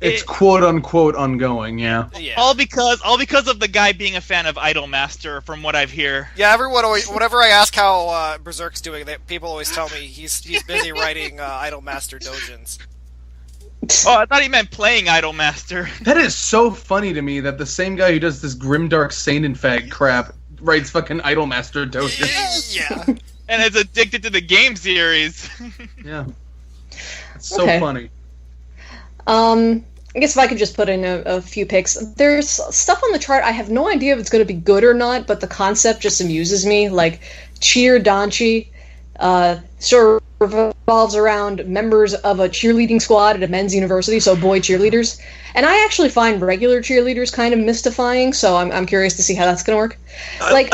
It's quote unquote ongoing, yeah.
All because of the guy being a fan of Idolmaster, from what I've heard.
Yeah, everyone always. Whenever I ask how Berserk's doing, people always tell me he's busy writing Idolmaster doujins.
Oh, I thought he meant playing Idolmaster.
That is so funny to me that the same guy who does this grimdark seinen fag crap writes fucking Idolmaster doujins.
Yeah.
And is addicted to the game series.
Yeah. It's so funny.
I guess if I could just put in a few picks. There's stuff on the chart, I have no idea if it's going to be good or not, but the concept just amuses me. Like, Cheer Danchi sort of revolves around members of a cheerleading squad at a men's university, so boy cheerleaders. And I actually find regular cheerleaders kind of mystifying, so I'm curious to see how that's going to work. Like...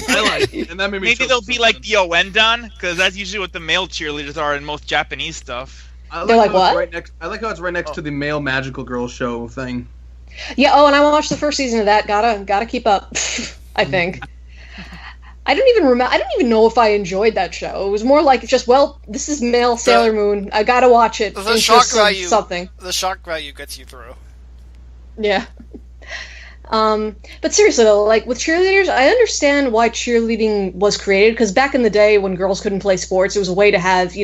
I like it, and that made me
maybe they'll be like the Oendan, because that's usually what the male cheerleaders are in most Japanese stuff.
They're like what?
I like how it's right next to the male magical girl show thing.
Yeah. Oh, and I watched the first season of that. Gotta keep up. I think. I don't even know if I enjoyed that show. It was more like just, well, this is male Sailor Moon. I gotta watch it.
The shock value. Something. The shock value gets you through.
Yeah. But seriously though, like with cheerleaders, I understand why cheerleading was created, because back in the day when girls couldn't play sports, it was a way to have,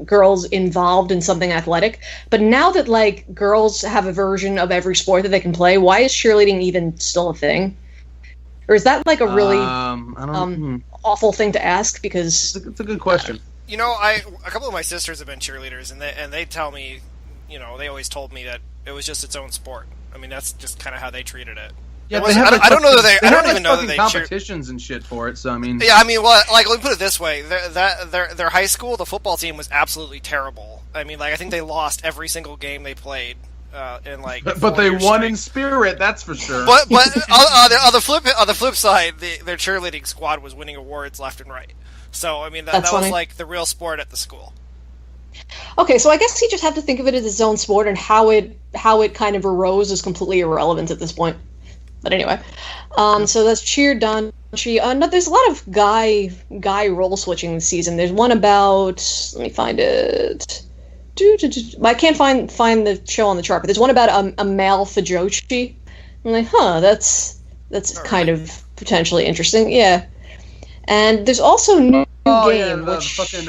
girls involved in something athletic. But now that like girls have a version of every sport that they can play, why is cheerleading even still a thing? Or is that like a really awful thing to ask? Because
it's a good question.
A couple of my sisters have been cheerleaders, and they tell me, they always told me that it was just its own sport. I mean, that's just kind of how they treated it.
Yeah,
I don't know that they. I don't even know that they
competitions and shit for it. So I mean,
yeah, I mean, well, like let me put it this way: their high school, the football team was absolutely terrible. I mean, like I think they lost every single game they played.
But they won in spirit, that's for sure.
But on the flip side, their cheerleading squad was winning awards left and right. So I mean, that was like the real sport at the school.
Okay, so I guess you just have to think of it as its own sport, and how it kind of arose is completely irrelevant at this point. But anyway, so that's Cheer Danchi. There's a lot of guy role switching this season. There's one about, let me find it. I can't find the show on the chart, but there's one about a male Fujoshi. I'm like, that's kind of potentially interesting. Yeah, and there's also new game, which
fucking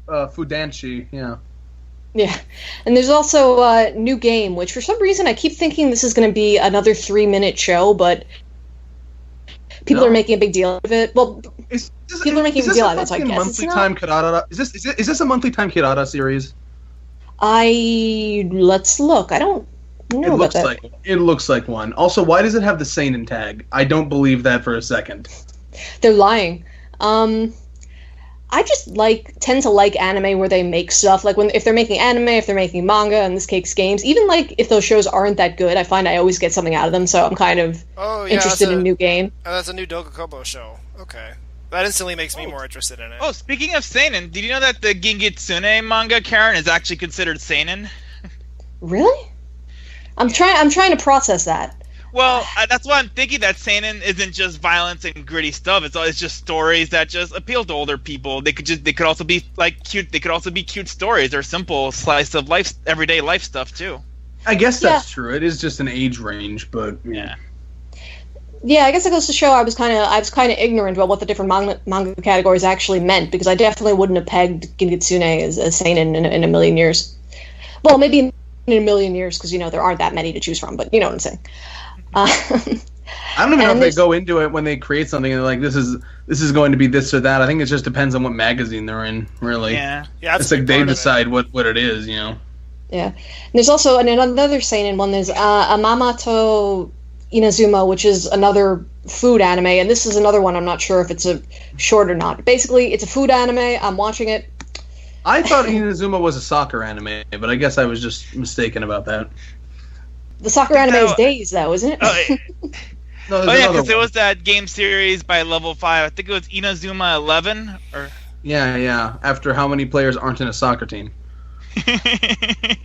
Fudanchi, yeah.
Yeah, and there's also a new game, which for some reason I keep thinking this is going to be another 3-minute show, but people are making a big deal of it. Well, people are making a big deal out of it, so I guess it's not.
Is this a monthly time Kirara series?
Let's look. I don't know about that.
It looks like one. Also, why does it have the seinen tag? I don't believe that for a second.
They're lying. I just tend to like anime where they make stuff. Like if they're making anime, if they're making manga, in this case games, even like if those shows aren't that good, I find I always get something out of them, so I'm kind of interested in a new game.
Oh, that's a new Dogakobo show. Okay. That instantly makes me more interested in it.
Oh, speaking of seinen, did you know that the Gingitsune manga, Karen, is actually considered seinen?
Really? I'm trying to process that.
Well, that's why I'm thinking that seinen isn't just violence and gritty stuff. It's just stories that just appeal to older people. They could also be like cute. They could also be cute stories or simple slice of life, everyday life stuff too.
I guess that's true. It is just an age range, but
yeah.
Yeah, I guess it goes to show I was kind of ignorant about what the different manga categories actually meant, because I definitely wouldn't have pegged Gingitsune as seinen in a million years. Well, maybe in a million years, because there aren't that many to choose from. But you know what I'm saying.
I don't even know if they go into it when they create something and they're like, this is going to be this or that. I think it just depends on what magazine they're in, really.
Yeah.
It's like they decide what it is,
Yeah. And there's also another seinen one. There's Amamato Inazuma, which is another food anime, and this is another one I'm not sure if it's a short or not. Basically, it's a food anime. I'm watching it.
I thought Inazuma was a soccer anime, but I guess I was just mistaken about that.
The soccer anime is Days, though, isn't it?
Because it was that game series by Level 5. I think it was Inazuma 11.
Yeah. After how many players aren't in a soccer team?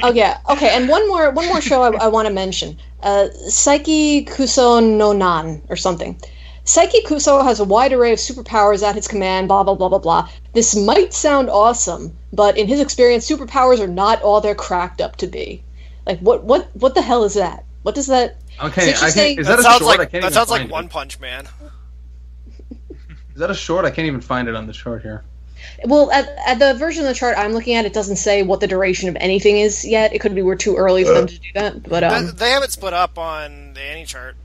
Oh yeah. Okay, and one more show I want to mention. Saiki Kuso no Nan or something. Saiki Kuso has a wide array of superpowers at his command. Blah blah blah blah blah. This might sound awesome, but in his experience, superpowers are not all they're cracked up to be. Like what the hell is that? What does that?
Okay, is that a short?
That sounds like One Punch Man.
Is that a short? I can't even find it on the chart here.
Well, at the version of the chart I'm looking at, it doesn't say what the duration of anything is yet. It could be we're too early for them to do that. But
they have it split up on the Annie chart.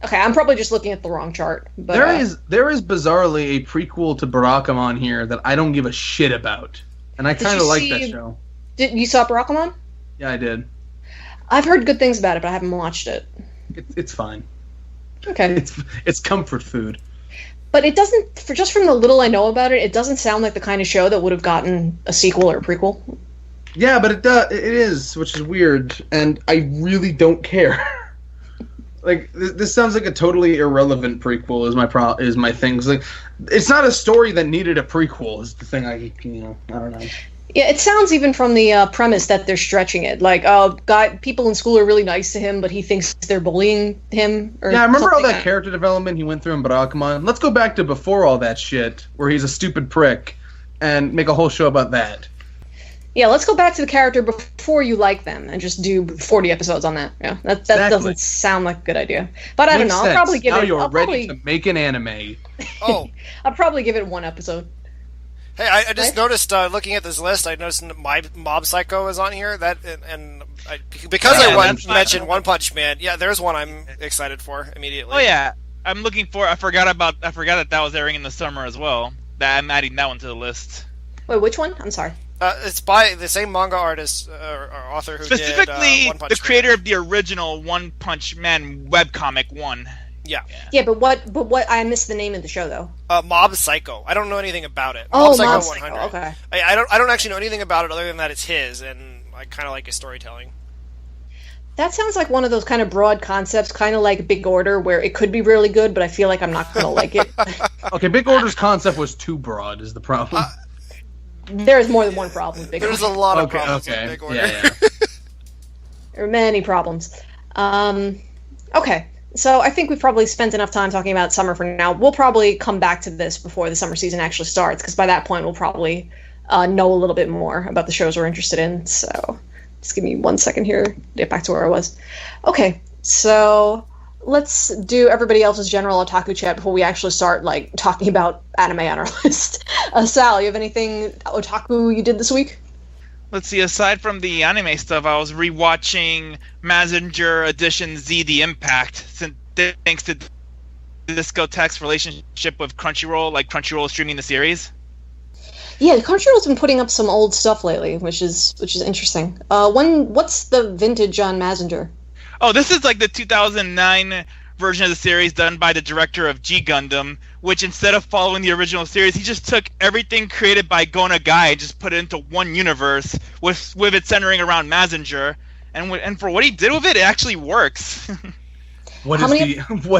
Okay, I'm probably just looking at the wrong chart. But,
there is bizarrely a prequel to Barakamon here that I don't give a shit about, and I kind of like that show.
You saw Barakamon?
Yeah, I did.
I've heard good things about it, but I haven't watched it.
It's fine.
Okay.
It's comfort food.
But it doesn't, just from the little I know about it, it doesn't sound like the kind of show that would have gotten a sequel or a prequel.
Yeah, but it is, which is weird, and I really don't care. Like, this sounds like a totally irrelevant prequel is my thing. Like, it's not a story that needed a prequel is the thing I don't know.
Yeah, it sounds even from the premise that they're stretching it. Like, people in school are really nice to him, but he thinks they're bullying him.
I remember all that character development he went through in Barakamon. Let's go back to before all that shit, where he's a stupid prick, and make a whole show about that.
Yeah, let's go back to the character before you like them and just do 40 episodes on that. Yeah, that doesn't sound like a good idea. But I don't know. I'll probably give
now
it.
You're ready to make an anime.
Oh,
I'll probably give it one episode.
Hey, I just noticed looking at this list. I noticed my Mob Psycho is on here. Because I mentioned One Punch Man. Yeah, there's one I'm excited for immediately.
Oh yeah, I'm looking for. I forgot that was airing in the summer as well. That I'm adding that one to the list.
Wait, which one? I'm sorry.
It's by the same manga artist or author who
specifically
did One Punch
the creator of the original One Punch Man webcomic one.
Yeah,
but what? I missed the name of the show though.
Mob Psycho. I don't know anything about it.
Oh,
Mob
Psycho 100. Okay.
I don't actually know anything about it other than that it's his, and I kind of like his storytelling.
That sounds like one of those kind of broad concepts, kind of like Big Order, where it could be really good, but I feel like I'm not going to like it.
Okay, Big Order's concept was too broad, is the problem.
There's more than one problem with Big Order.
There's a lot of problems with Big Order.
Yeah.
There are many problems. Okay, so I think we've probably spent enough time talking about summer for now. We'll probably come back to this before the summer season actually starts, because by that point we'll probably know a little bit more about the shows we're interested in. So just give me 1 second here to get back to where I was. Okay, so let's do everybody else's general otaku chat before we actually start talking about anime on our list. Sal, you have anything otaku you did this week?
Let's see, aside from the anime stuff, I was rewatching Mazinger Edition Z The Impact, thanks to Discotheque's relationship with Crunchyroll, like Crunchyroll streaming the series.
Yeah, Crunchyroll's been putting up some old stuff lately, which is interesting. What's the vintage on Mazinger?
Oh, this is like the 2009 version of the series done by the director of G Gundam, which instead of following the original series, he just took everything created by Go Nagai and just put it into one universe with it centering around Mazinger. And for what he did with it, it actually works.
What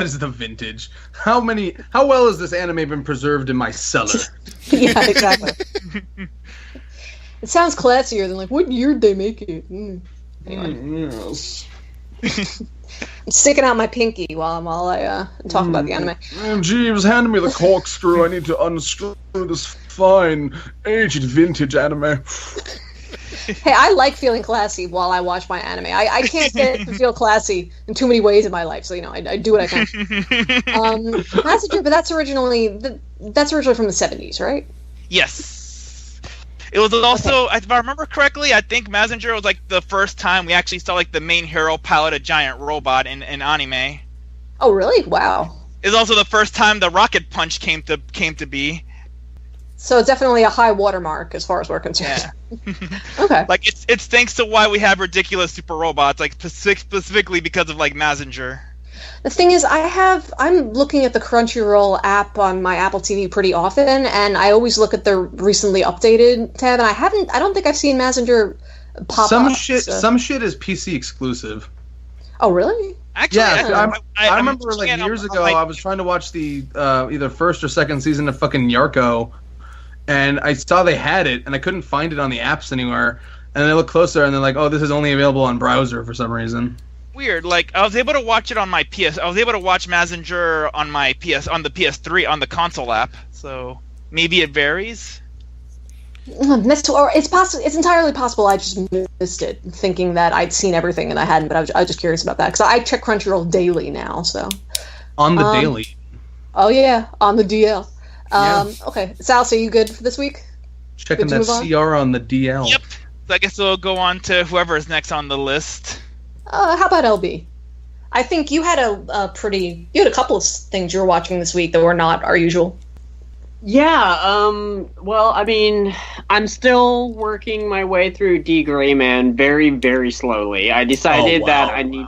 is the vintage? How well has this anime been preserved in my cellar?
Yeah, exactly. It sounds classier than what year did they make it? Anyway.
Yes.
I'm sticking out my pinky while I talk about the anime.
Jeeves, hand me the corkscrew. I need to unscrew this fine, aged vintage anime.
Hey, I like feeling classy while I watch my anime. I can't get to feel classy in too many ways in my life, so I do what I can. Mazinger, but that's originally from the 70s, right?
Yes. It was also, if I remember correctly, I think Mazinger was the first time we actually saw the main hero pilot a giant robot in anime.
Oh, really? Wow.
It's also the first time the rocket punch came to be.
So it's definitely a high watermark as far as we're concerned.
Yeah.
Okay.
It's thanks to why we have ridiculous super robots, specifically because of Mazinger.
The thing is, I'm looking at the Crunchyroll app on my Apple TV pretty often, and I always look at the recently updated tab, and I don't think I've seen Mazinger pop up.
Some shit is PC exclusive.
Oh, really?
Actually,
yeah, I remember years ago I was trying to watch the either first or second season of fucking Yarko, and I saw they had it, and I couldn't find it on the apps anywhere. And then I looked closer, and they're like, "Oh, this is only available on browser for some reason."
Weird. I was able to watch it on my PS. I was able to watch Mazinger on my on the PS3 on the console app. So maybe it varies.
It's possible. It's entirely possible I just missed it, thinking that I'd seen everything and I hadn't. But I was just curious about that because I check Crunchyroll daily now. So
on the daily.
Oh yeah, on the DL. Okay, Sal, so you good for this week?
Checking that CR on the DL.
Yep. So I guess we'll go on to whoever is next on the list.
How about LB? I think you had a couple of things you were watching this week that were not our usual.
Yeah, well, I mean, I'm still working my way through D. Gray Man very, very slowly. I decided that I need...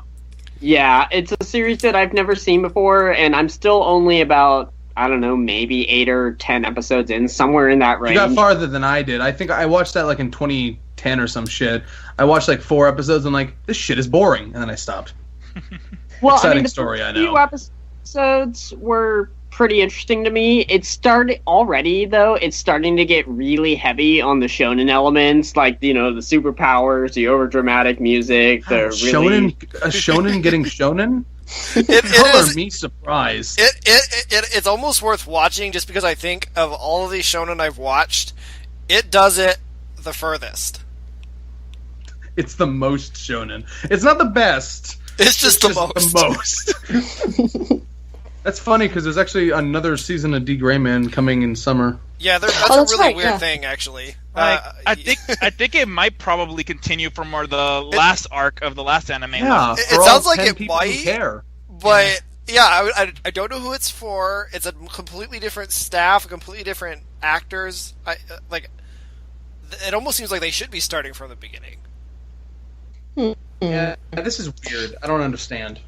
Yeah, it's a series that I've never seen before, and I'm still only about, I don't know, maybe 8 or 10 episodes in, somewhere in that range.
You got farther than I did. I think I watched that in 2010 or some shit. I watched 4 episodes and this shit is boring, and then I stopped.
Well,
Exciting story, I know.
Few episodes were pretty interesting to me. It's starting to get really heavy on the shonen elements, the superpowers, the overdramatic music, the
shonen getting shonen.
It
me surprised.
It's almost worth watching just because I think of all of these shonen I've watched, it does it the furthest.
It's the most shonen. It's not the best.
It's just the most.
That's funny because there's actually another season of D. Gray Man coming in summer.
Yeah, that's a really weird thing, actually.
I think it might probably continue for more the last arc of the last anime.
Yeah,
it sounds like it might.
Care.
But yeah, I don't know who it's for. It's a completely different staff, completely different actors. It almost seems like they should be starting from the beginning.
Yeah, this is weird. I don't understand.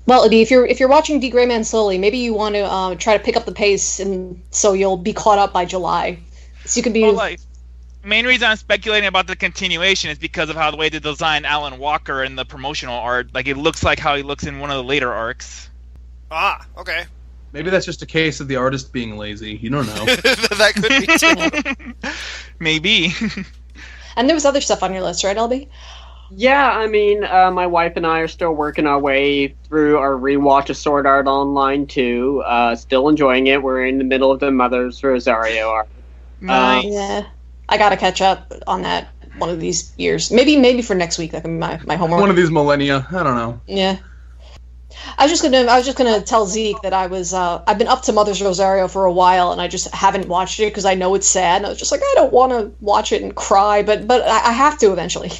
Well, if you're watching D. Gray Man slowly, maybe you want to try to pick up the pace, and so you'll be caught up by July. So you can be.
Well, main reason I'm speculating about the continuation is because of how the way they designed Alan Walker in the promotional art. Like, it looks like how he looks in one of the later arcs.
Ah, okay.
Maybe that's just a case of the artist being lazy. You don't know.
That could be too.
Maybe.
And there was other stuff on your list, right, LB?
Yeah, I mean, my wife and I are still working our way through our rewatch of Sword Art Online 2. Still enjoying it. We're in the middle of the Mother's Rosario arc.
Nice.
Yeah, I gotta catch up on that one of these years. Maybe for next week. That can be my homework.
One of these millennia. I don't know.
Yeah. I was just gonna tell Zeke that I've been up to Mother's Rosario for a while, and I just haven't watched it because I know it's sad. And I was just like, I don't want to watch it and cry, but I have to eventually.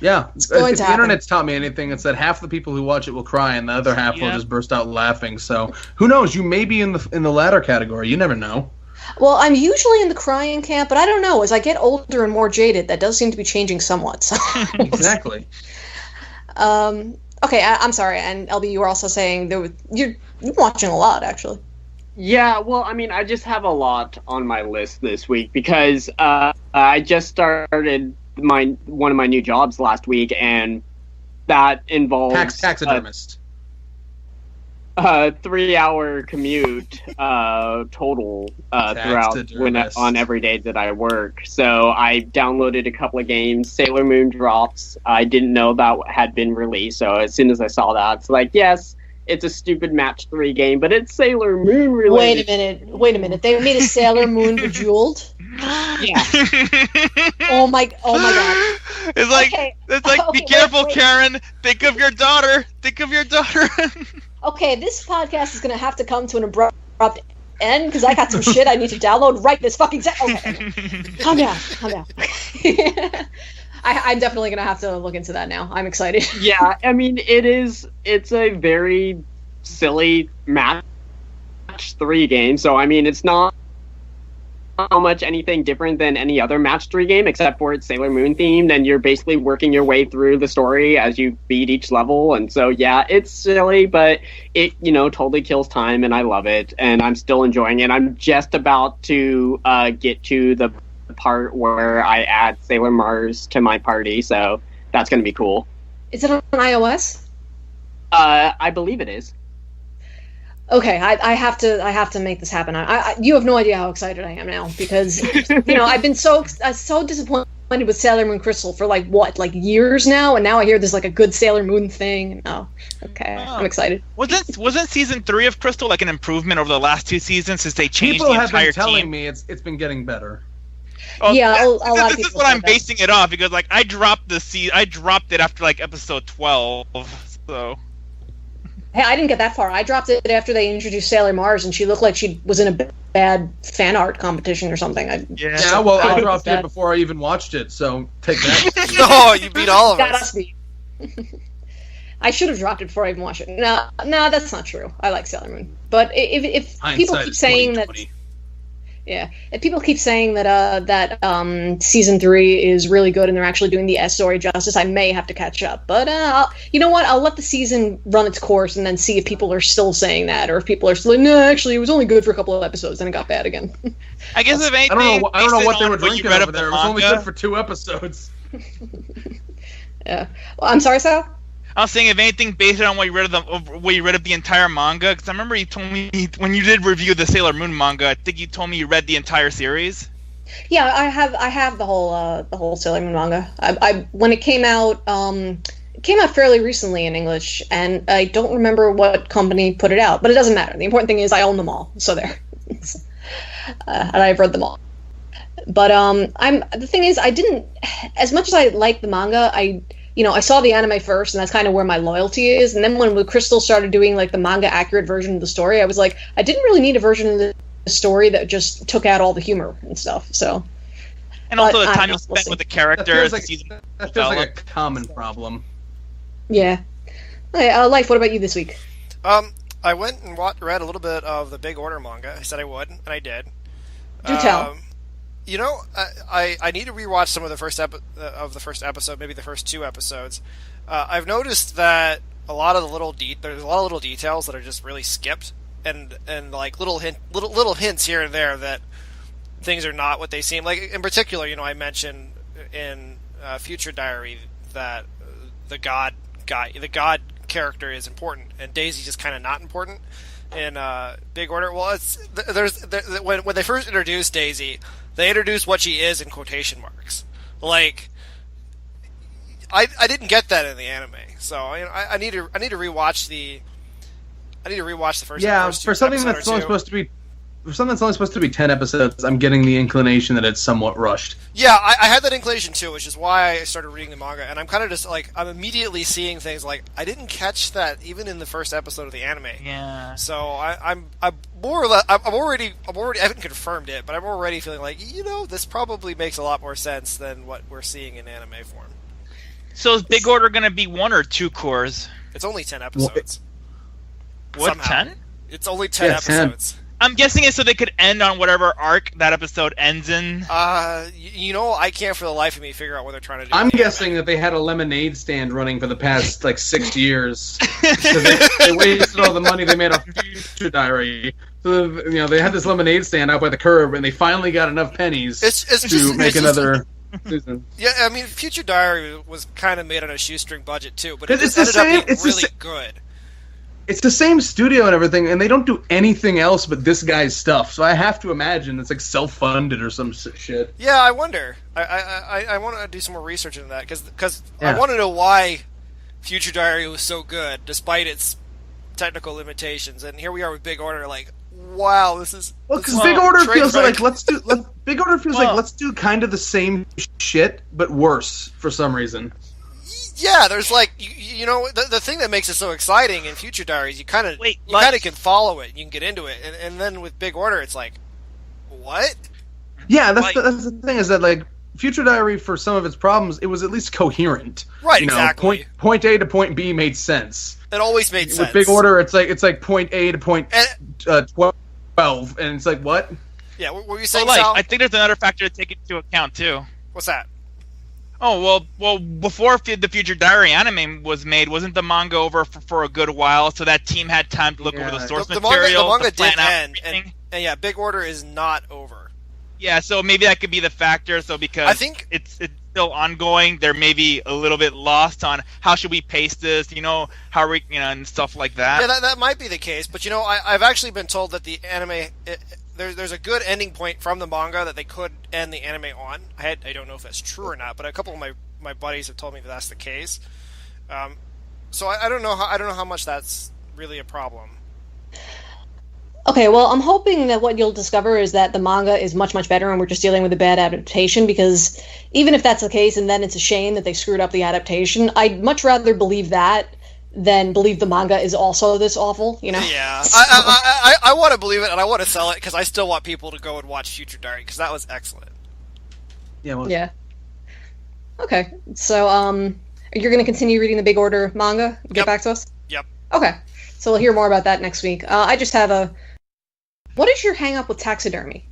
Yeah,
it's going
if
to
the
happen.
internet's taught me anything, it's that half the people who watch it will cry, and the other half will just burst out laughing. So who knows? You may be in the latter category. You never know.
Well, I'm usually in the crying camp, but I don't know. As I get older and more jaded, that does seem to be changing somewhat. So.
Exactly.
Okay, I'm sorry. And LB, you were also saying you're watching a lot, actually.
Yeah, well, I mean, I just have a lot on my list this week because I just started one of my new jobs last week, and that involves
taxidermist.
3-hour commute total throughout on every day that I work. So I downloaded a couple of games. Sailor Moon drops. I didn't know that had been released, so as soon as I saw that, it's like, yes, it's a stupid match 3 game, but it's Sailor Moon related.
Wait a minute. They made a Sailor Moon Bejeweled? Yeah. Oh my god.
It's like, be careful, Karen. Think of your daughter. Okay,
this podcast is going to have to come to an abrupt end because I got some shit I need to download right this fucking second. Okay. Calm down. I'm definitely going to have to look into that now. I'm excited.
Yeah, I mean, it's a very silly match 3 game, so I mean, it's not much anything different than any other match 3 game, except for it's Sailor Moon themed, and you're basically working your way through the story as you beat each level. And so, yeah, it's silly, but it, totally kills time, and I love it, and I'm still enjoying it. I'm just about to get to the part where I add Sailor Mars to my party, so that's going to be cool.
Is it on iOS?
I believe it is.
Okay, I have to make this happen. You have no idea how excited I am now because I've been so disappointed with Sailor Moon Crystal for like years now, and now I hear there's like a good Sailor Moon thing. Oh, okay, I'm excited.
Wasn't season 3 of Crystal like an improvement over the last 2 seasons since they changed
the
entire team?
People have been telling me it's been getting better.
Oh,
yeah,
this is what I'm basing it off because I dropped it after like episode 12, so.
Hey, I didn't get that far. I dropped it after they introduced Sailor Mars, and she looked like she was in a bad fan art competition or something.
I dropped it before I even watched it, so take that.
No, you beat all of us.
I should have dropped it before I even watched it. No, that's not true. I like Sailor Moon. But if people keep saying that... Yeah, if people keep saying that season 3 is really good and they're actually doing the S story justice, I may have to catch up. But you know what? I'll let the season run its course and then see if people are still saying that, or if people are still like, no, actually, it was only good for a couple of episodes and it got bad again.
I guess if anything,
I don't know what they were drinking over there. It was only good for 2 episodes.
Yeah. Well, I'm sorry, Sal?
I was saying, if anything, based on what you read of the entire manga, because I remember you told me when you did review the Sailor Moon manga, I think you told me you read the entire series.
Yeah, I have the whole Sailor Moon manga. I when it came out fairly recently in English, and I don't remember what company put it out, but it doesn't matter. The important thing is I own them all, so there. And I've read them all. But the thing is, I didn't, as much as I like the manga, I saw the anime first, and that's kind of where my loyalty is. And then when Crystal started doing like the manga accurate version of the story, I was like, I didn't really need a version of the story that just took out all the humor and stuff. So,
and also the time you spent with the characters.
That feels like a common problem.
Yeah. Okay, Life, what about you this week?
I went and read a little bit of the Big Order manga. I said I would, and I did.
Do tell.
I need to rewatch some of the first episode, maybe the first 2 episodes. I've noticed that there's a lot of little details that are just really skipped, and like little hints here and there that things are not what they seem. Like in particular, I mentioned in Future Diary that the god character is important, and Daisy's just kind of not important in Big Order. Well, when they first introduced Daisy, they introduced what she is in quotation marks. Like, I didn't get that in the anime, so I need to rewatch the first.
Yeah, for something that's only supposed to be 10 episodes, I'm getting the inclination that it's somewhat rushed.
Yeah, I had that inclination too, which is why I started reading the manga, and I'm kind of just like, I'm immediately seeing things like, I didn't catch that even in the first episode of the anime.
Yeah.
So I'm more or less, I haven't confirmed it, but I'm already feeling like, this probably makes a lot more sense than what we're seeing in anime form.
So is Big Order going to be 1 or 2 cores?
It's only 10 episodes.
What,
Somehow.
10?
It's only 10 episodes.
10.
I'm guessing it's so they could end on whatever arc that episode ends in.
I can't for the life of me figure out what they're trying to do.
I'm guessing that they had a lemonade stand running for the past 6 years. So they wasted all the money they made off Future Diary. So they had this lemonade stand out by the curb, and they finally got enough pennies to make another season.
Yeah, I mean, Future Diary was kind of made on a shoestring budget too, but it ended up being really good.
It's the same studio and everything, and they don't do anything else but this guy's stuff. So I have to imagine it's like self-funded or some shit.
Yeah, I wonder. I want to do some more research into that because I want to know why Future Diary was so good despite its technical limitations. And here we are with Big Order, like, wow, this is
because Big Order feels like let's do kind of the same shit but worse for some reason.
Yeah, there's like the thing that makes it so exciting in Future Diaries, you kind of can follow it, you can get into it, and then with Big Order, it's like, what?
Yeah, that's the thing is that like Future Diary, for some of its problems, it was at least coherent.
Right, exactly.
Point A to point B made sense.
It always made sense.
With Big Order, it's like point A to point 12, and it's like what?
Yeah, what were you saying,
Sal?
Sal?
I think there's another factor to take into account too.
What's that?
Oh, well, before the Future Diary anime was made, wasn't the manga over for a good while, so that team had time to look over the source material,
the manga
plan
did
out
end,
everything.
And yeah, Big Order is not over.
Yeah, so maybe that could be the factor, so because
I think
it's still ongoing, they're maybe a little bit lost on how should we pace this, how are we, and stuff like that.
Yeah, that might be the case, but I've actually been told that the anime... There's a good ending point from the manga that they could end the anime on. I don't know if that's true or not, but a couple of my buddies have told me that that's the case. So I don't know how much that's really a problem.
Okay, well, I'm hoping that what you'll discover is that the manga is much, much better and we're just dealing with a bad adaptation, because even if that's the case and then it's a shame that they screwed up the adaptation, I'd much rather believe that than believe the manga is also this awful,
Yeah, I want to believe it, and I want to sell it, because I still want people to go and watch Future Diary, because that was excellent.
Yeah. Okay, so you're going to continue reading the Big Order manga? Get back to us?
Yep.
Okay, so we'll hear more about that next week. I just have what is your hang-up with taxidermy?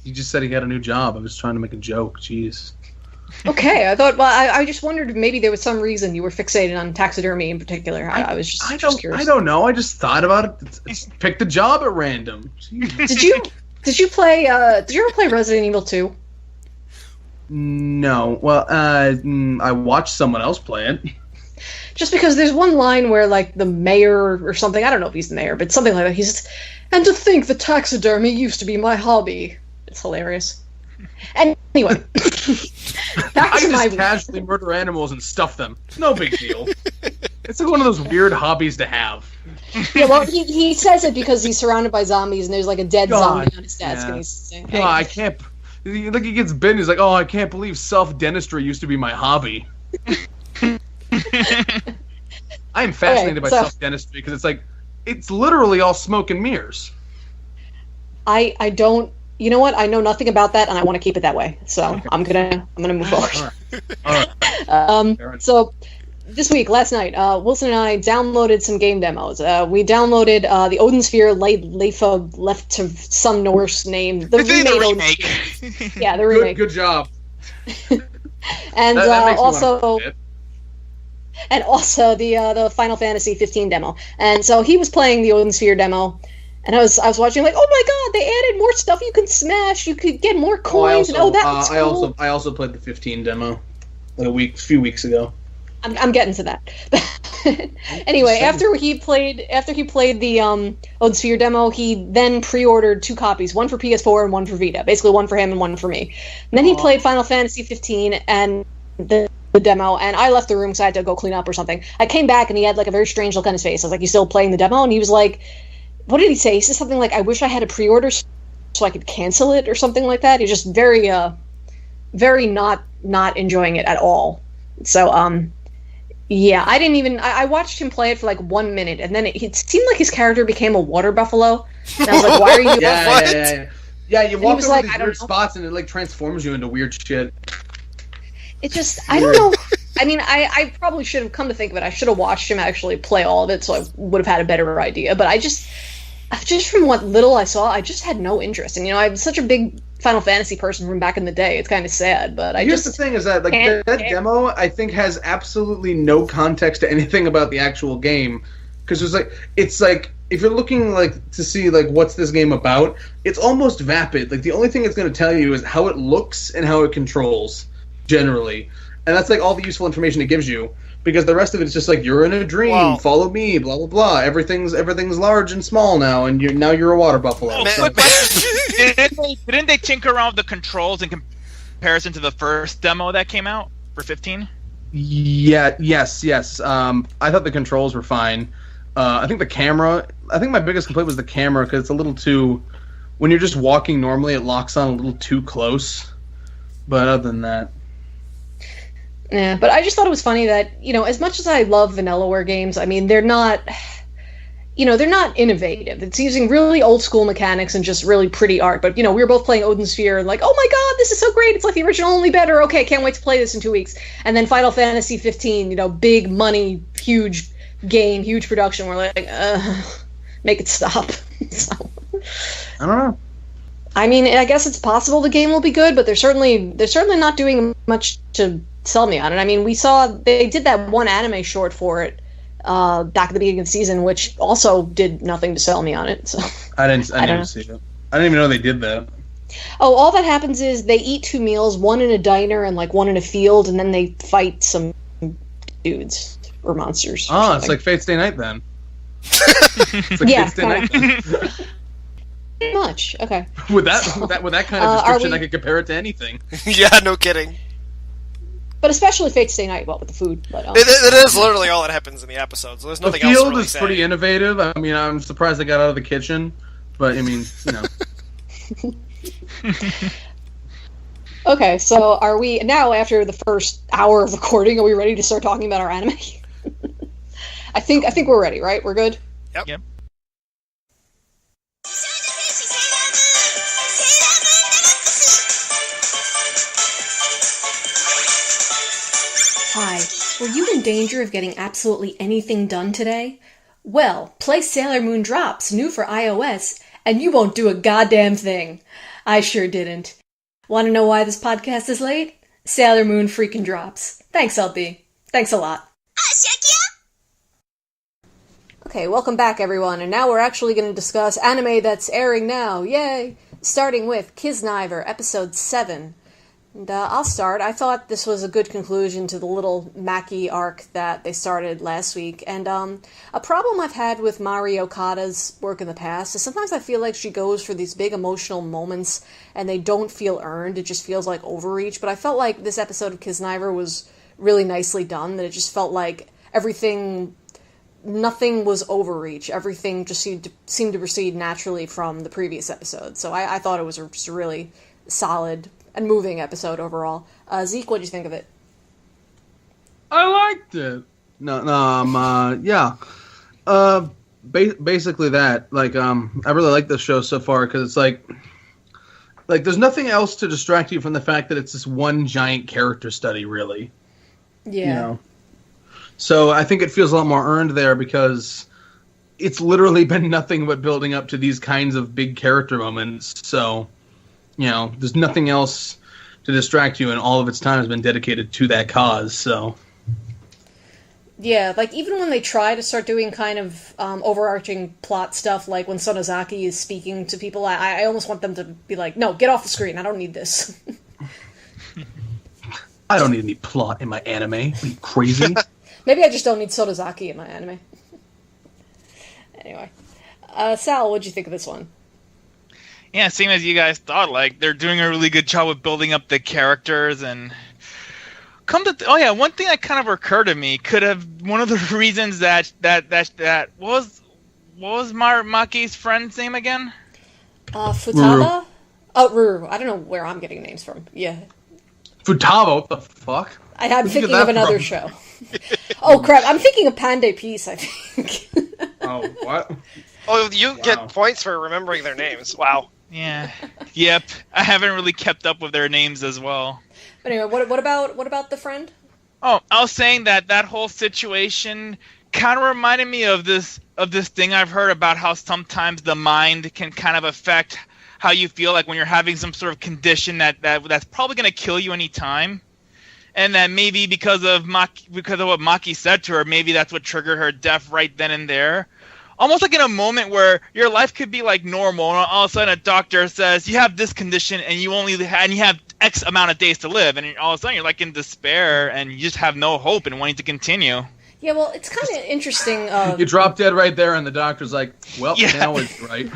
You just said he got a new job. I was trying to make a joke. Jeez.
Okay, I thought. Well, I just wondered if maybe there was some reason you were fixated on taxidermy in particular. I was just curious.
I don't know. I just thought about it. Picked a job at random.
Did you play? Did you ever play Resident Evil 2?
No. Well, I watched someone else play it.
Just because there's one line where like the mayor or something. I don't know if he's the mayor, but something like that. He's and to think the taxidermy used to be my hobby. It's hilarious. Anyway,
I just casually murder animals and stuff them. No big deal. It's like one of those weird hobbies to have.
Yeah, well, he says it because he's surrounded by zombies and there's like a dead zombie on his desk, and he's saying, hey.
I can't. Like he gets bitten. He's like, "Oh, I can't believe self-dentistry used to be my hobby." I am fascinated by self-dentistry because it's like, it's literally all smoke and mirrors.
I don't. You know what? I know nothing about that, and I want to keep it that way. So okay. I'm gonna move forward. All right. So this week, last night, Wilson and I downloaded some game demos. We downloaded the Odin Sphere left to some Norse name. The remake. Yeah, the remake.
Good job.
And also the Final Fantasy 15 demo. And so he was playing the Odin Sphere demo. And I was watching, like, oh my god, they added more stuff you can smash, you could get more coins, that was cool.
I also played the 15 demo a few weeks ago.
I'm getting to that. Anyway, after he played the Odin Sphere demo, he then pre-ordered 2 copies, one for PS4 and one for Vita, basically one for him and one for me. And then he played Final Fantasy 15 and the demo, and I left the room because I had to go clean up or something. I came back and he had like a very strange look on his face. I was like, "You still playing the demo?" And he was like, what did he say? He said something like, "I wish I had a pre-order so I could cancel it," or something like that. He's just very not enjoying it at all. So, yeah, I watched him play it for like 1 minute, and then it seemed like his character became a water buffalo. And I was like, why are you...
Yeah, you walk over these weird spots, and it like transforms you into weird shit.
It just, I don't know. I mean, I probably should have, come to think of it, I should have watched him actually play all of it, so I would have had a better idea. But I just from what little I saw, I just had no interest. And, I'm such a big Final Fantasy person from back in the day. It's kind of sad, but
Here's the thing is that, like, that demo, I think, has absolutely no context to anything about the actual game. Because it's like, if you're looking, like, to see, like, what's this game about, it's almost vapid. Like, the only thing it's going to tell you is how it looks and how it controls, generally. And that's, like, all the useful information it gives you. Because the rest of it is just like, you're in a dream, follow me, blah, blah, blah. Everything's large and small now, and you're a water buffalo.
Didn't they tinker around with the controls in comparison to the first demo that came out for 15?
Yeah, yes. I thought the controls were fine. I think my biggest complaint was the camera, because it's a little too... When you're just walking normally, it locks on a little too close. But other than that...
Yeah, but I just thought it was funny that, as much as I love Vanillaware games, I mean, they're not innovative. It's using really old school mechanics and just really pretty art. But, we were both playing Odin Sphere and like, oh my god, this is so great. It's like the original, only better. Okay, can't wait to play this in 2 weeks. And then Final Fantasy 15, big money, huge game, huge production. We're like, make it stop. So,
I don't know.
I mean, I guess it's possible the game will be good, but they're certainly not doing much to sell me on it. I mean, we saw they did that one anime short for it back at the beginning of the season, which also did nothing to sell me on it. So
I didn't see it. I didn't even know they did that.
Oh, all that happens is they eat 2 meals, one in a diner and like one in a field, and then they fight some dudes or monsters.
Oh, it's like Fate Stay Night then. It's like
yeah,
Fate Stay Night then.
Much. Okay.
With that kind of description, I could compare it to anything.
Yeah, no kidding.
But especially Fate Stay Night, with the food. But
it is literally all that happens in the episode, so there's nothing else to really say.
The field is pretty innovative. I mean, I'm surprised they got out of the kitchen, but I mean,
Okay, so are we now, after the first hour of recording, are we ready to start talking about our anime? I think we're ready, right? We're good?
Yep.
Hi, were you in danger of getting absolutely anything done today? Well, play Sailor Moon Drops, new for iOS, and you won't do a goddamn thing. I sure didn't. Want to know why this podcast is late? Sailor Moon freaking drops. Thanks, LB. Thanks a lot.
Okay, welcome back, everyone, and now we're actually going to discuss anime that's airing now. Yay! Starting with Kiznaiver, Episode 7. And I'll start. I thought this was a good conclusion to the little Maki arc that they started last week. And a problem I've had with Mari Okada's work in the past is sometimes I feel like she goes for these big emotional moments and they don't feel earned. It just feels like overreach. But I felt like this episode of Kiznaiver was really nicely done, that it just felt like nothing was overreach. Everything just seemed to proceed naturally from the previous episode. So I thought it was just a really solid and moving episode overall. Zeke, what did you think of it?
I liked it. Yeah. Basically that. Like, I really like this show so far because it's like there's nothing else to distract you from the fact that it's this one giant character study, really.
Yeah.
You know? So I think it feels a lot more earned there because it's literally been nothing but building up to these kinds of big character moments. So, you know, there's nothing else to distract you, and all of its time has been dedicated to that cause, so...
Yeah, like, even when they try to start doing kind of overarching plot stuff, like when Sonozaki is speaking to people, I almost want them to be like, no, get off the screen, I don't need this.
I don't need any plot in my anime. Are you crazy?
Maybe I just don't need Sonozaki in my anime. Anyway. Sal, what'd you think of this one?
Yeah, same as you guys thought. Like, they're doing a really good job of building up the characters and... one thing that kind of occurred to me could have one of the reasons that was Maki's friend's name again?
Futaba? Oh, Ruru. I don't know where I'm getting names from. Yeah.
Futaba, what the fuck?
I'm thinking of another show. Oh, crap. I'm thinking of Pande Peace, I think.
Oh, what?
Oh, you get points for remembering their names. Wow.
Yeah. Yep. I haven't really kept up with their names as well.
But anyway, what about the friend?
Oh, I was saying that whole situation kind of reminded me of this thing I've heard about how sometimes the mind can kind of affect how you feel, like when you're having some sort of condition that's probably going to kill you any time. And that maybe because of what Maki said to her, maybe that's what triggered her death right then and there. Almost like in a moment where your life could be like normal, and all of a sudden a doctor says you have this condition and you have X amount of days to live, and all of a sudden you're like in despair and you just have no hope and wanting to continue.
Yeah, well, it's kind of interesting.
You drop dead right there, and the doctor's like, "Well, now it's right."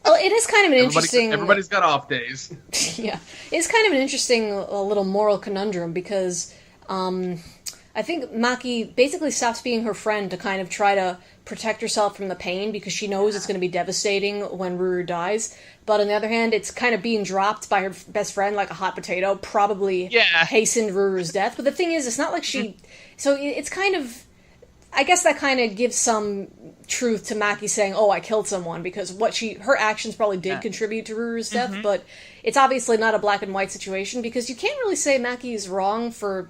Well, it is kind of an interesting.
Everybody's got off days.
Yeah, it's kind of an interesting little moral conundrum because I think Maki basically stops being her friend to kind of try to protect herself from the pain because she knows it's going to be devastating when Ruru dies. But on the other hand, it's kind of being dropped by her best friend like a hot potato, probably hastened Ruru's death. But the thing is, it's not like she... So it's kind of... I guess that kind of gives some truth to Maki saying, oh, I killed someone, because her actions probably did contribute to Ruru's death, but it's obviously not a black and white situation because you can't really say Maki is wrong for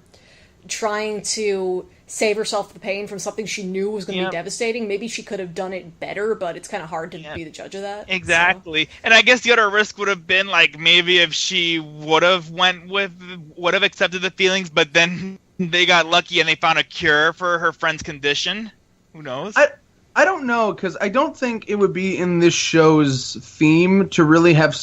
trying to save herself the pain from something she knew was going to be devastating. Maybe she could have done it better, but it's kind of hard to be the judge of that.
Exactly. So. And I guess the other risk would have been, like, maybe if she would have accepted the feelings, but then they got lucky and they found a cure for her friend's condition. Who knows?
I don't know, because I don't think it would be in this show's theme to really have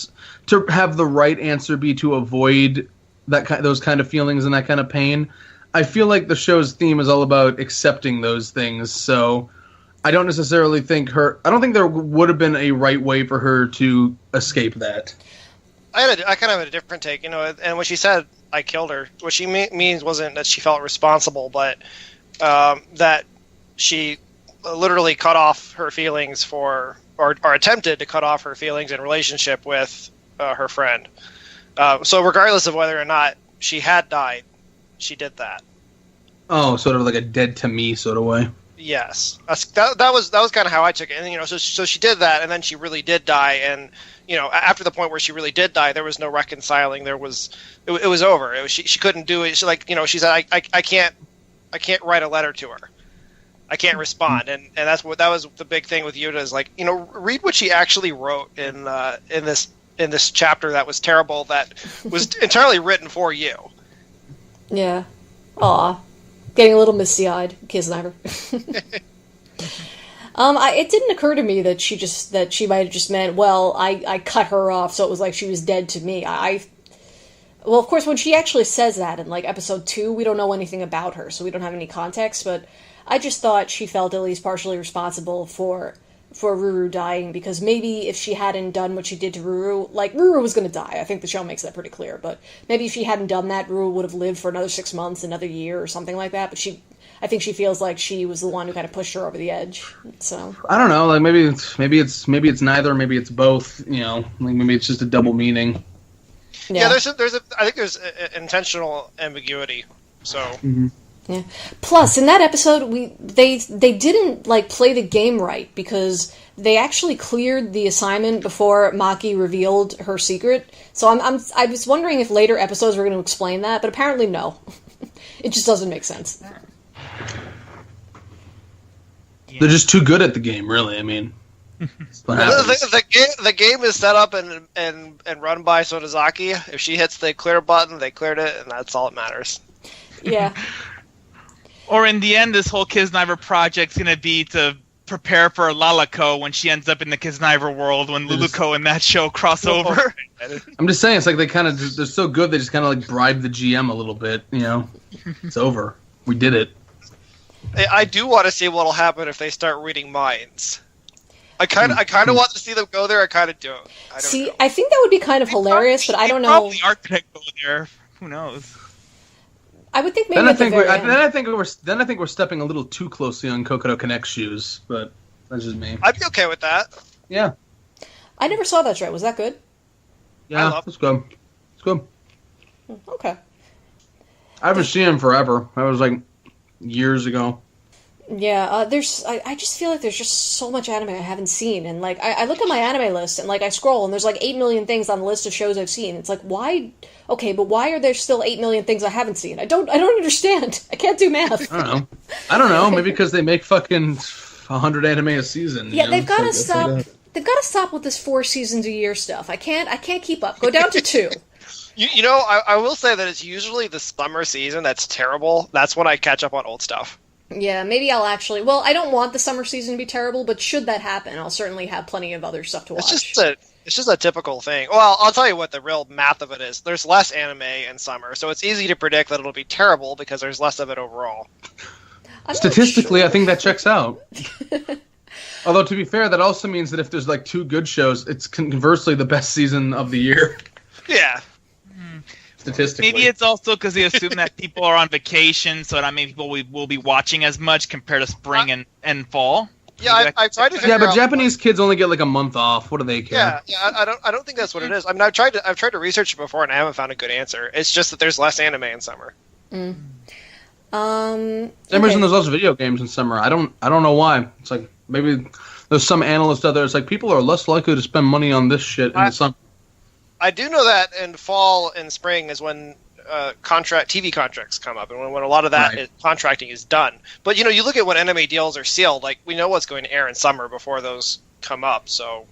the right answer be to avoid those kind of feelings and that kind of pain. I feel like the show's theme is all about accepting those things, so I don't necessarily think I don't think there would have been a right way for her to escape that.
I kind of had a different take, and when she said, I killed her, what she means wasn't that she felt responsible, but that she literally cut off her feelings or attempted to cut off her feelings in relationship with her friend. So regardless of whether or not she had died, she did that.
Oh, sort of like a dead to me sort of way.
Yes, that was kind of how I took it. And so she did that, and then she really did die. And after the point where she really did die, there was no reconciling. It was over. She couldn't do it. She said, I can't write a letter to her. I can't respond. And that was the big thing with Yuta is like, read what she actually wrote in this chapter that was terrible, that was entirely written for you.
Yeah. Aw. Getting a little misty-eyed, Kiznaiver. It didn't occur to me that she might have just meant, well, I cut her off, so it was like she was dead to me. Well, of course, when she actually says that in, like, episode 2, we don't know anything about her, so we don't have any context, but I just thought she felt at least partially responsible for Ruru dying, because maybe if she hadn't done what she did to Ruru, like, Ruru was going to die. I think the show makes that pretty clear, but maybe if she hadn't done that, Ruru would have lived for another 6 months, another year, or something like that, but
I think she feels like she was the one who kind of pushed her over the edge. So
I don't know. Like maybe it's neither. Maybe it's both. You know, like maybe it's just a double meaning.
Yeah, I think there's intentional ambiguity. So. Mm-hmm.
Yeah. Plus, in that episode, they didn't like play the game right because they actually cleared the assignment before Maki revealed her secret. So I was wondering if later episodes were going to explain that, but apparently no. It just doesn't make sense.
They're just too good at the game, really. I mean,
the game is set up and run by Sonozaki. If she hits the clear button, they cleared it, and that's all that matters.
Yeah.
Or in the end, this whole Kiznaiver project's going to be to prepare for Luluco when she ends up in the Kiznaiver world when Luluco and that show cross over.
I'm just saying, it's like they're so good, they just kind of like bribe the GM a little bit, you know? It's over. We did it.
I do want to see what'll happen if they start reading minds. I kind of want to see them go there. I kind of don't. I
think that would be kind of hilarious, but I don't know.
Probably are going to go there. Who knows?
I would think maybe.
Then I think we're stepping a little too closely on Kokoro Connect's shoes, but that's just me.
I'd be okay with that.
Yeah.
I never saw that show. Was that good?
Yeah, it's good. It's good.
Okay.
I haven't seen him forever. That was like years ago.
Yeah, I just feel like there's just so much anime I haven't seen, and like I look at my anime list and like I scroll and there's like 8 million things on the list of shows I've seen. It's like why? Okay, but why are there still 8 million things I haven't seen? I don't understand. I can't do math.
I don't know. Maybe because they make fucking 100 anime a season.
Yeah, they've got to stop. They've got to stop with this 4 seasons a year stuff. I can't keep up. Go down to 2.
You know, I will say that it's usually the summer season that's terrible. That's when I catch up on old stuff.
Yeah, maybe I'll actually... Well, I don't want the summer season to be terrible, but should that happen, I'll certainly have plenty of other stuff to watch.
It's just a typical thing. Well, I'll tell you what the real math of it is. There's less anime in summer, so it's easy to predict that it'll be terrible because there's less of it overall.
Statistically, I think that checks out. Although, to be fair, that also means that if there's like 2 good shows, it's conversely the best season of the year.
Yeah.
Statistically.
Maybe it's also because they assume that people are on vacation, so not many people will be watching as much compared to spring and fall.
Yeah, I tried to figure out...
Yeah, but Japanese kids only get like a month off. What do they care?
Yeah, I don't think that's what it is. I mean, I've tried to research it before, and I haven't found a good answer. It's just that there's less anime in summer.
Same reason there's less video games in summer. I don't know why. It's like maybe there's some analyst out there. It's like people are less likely to spend money on this shit in the summer.
I do know that in fall and spring is when TV contracts come up, and when a lot of that contracting is done. But you know, you look at when anime deals are sealed. Like we know what's going to air in summer before those come up. So,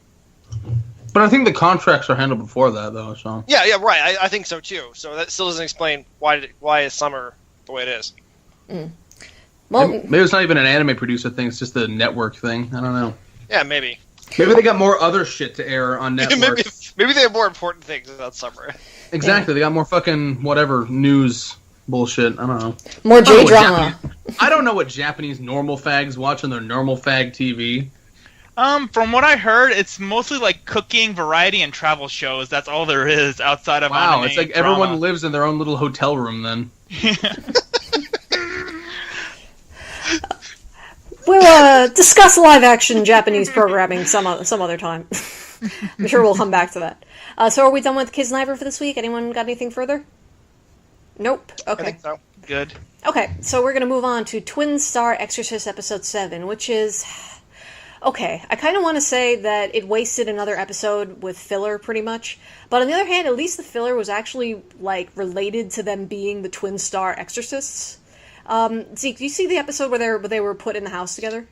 but I think the contracts are handled before that, though. So
yeah, right. I think so too. So that still doesn't explain why is summer the way it is.
Well,
maybe it's not even an anime producer thing. It's just a network thing. I don't know.
Yeah, maybe.
Maybe they got more other shit to air on networks.
maybe they have more important things about summer.
Exactly. They got more fucking whatever news bullshit. I don't know.
More J-drama.
I don't know what Japanese normal fags watch on their normal fag TV.
From what I heard, it's mostly like cooking, variety, and travel shows. That's all there is outside of anime. Wow,
it's like everyone lives in their own little hotel room then.
We'll discuss live-action Japanese programming some other time. I'm sure we'll come back to that. So are we done with Kiznaiver for this week? Anyone got anything further? Nope. Okay.
I think so.
Good.
Okay, so we're going to move on to Twin Star Exorcist Episode 7, which is... Okay, I kind of want to say that it wasted another episode with filler, pretty much. But on the other hand, at least the filler was actually, like, related to them being the Twin Star Exorcists. Zeke, do you see the episode where they were put in the house together?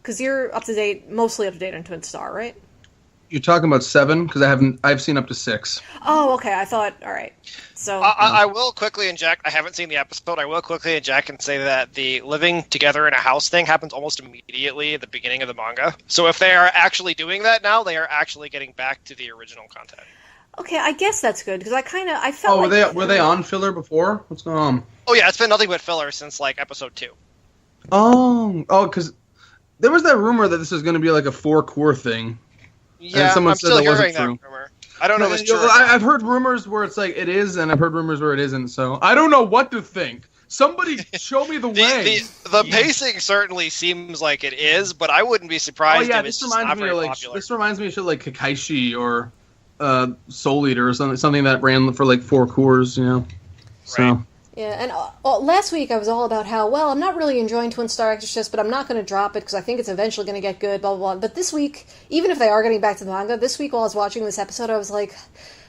Because you're mostly up to date on Twin Star, right?
You're talking about 7? Because I've seen up to 6.
Oh, okay. I thought, all right. So
I will quickly inject. I haven't seen the episode. I will quickly inject and say that the living together in a house thing happens almost immediately at the beginning of the manga. So if they are actually doing that now, they are actually getting back to the original content.
Okay, I guess that's good because I felt.
Oh, were they on filler before? What's going on?
Oh yeah, it's been nothing but filler since like episode 2.
Oh, because there was that rumor that this is going to be like a 4-core thing.
Yeah,
someone
I'm
said
still
that
hearing
wasn't
that
true.
rumor. I don't know if it's true.
I've heard rumors where it's like it is, and I've heard rumors where it isn't. So I don't know what to think. Somebody show me the way.
The pacing certainly seems like it is, but I wouldn't be surprised if it's just not very popular.
This reminds me of shit like Kakaishi or Soul Eater or something that ran for like 4 cours, you know. So.
Right.
Yeah, and last week I was all about how, well, I'm not really enjoying Twin Star Exorcist, but I'm not going to drop it because I think it's eventually going to get good, blah, blah, blah. But this week, even if they are getting back to the manga, this week while I was watching this episode, I was like,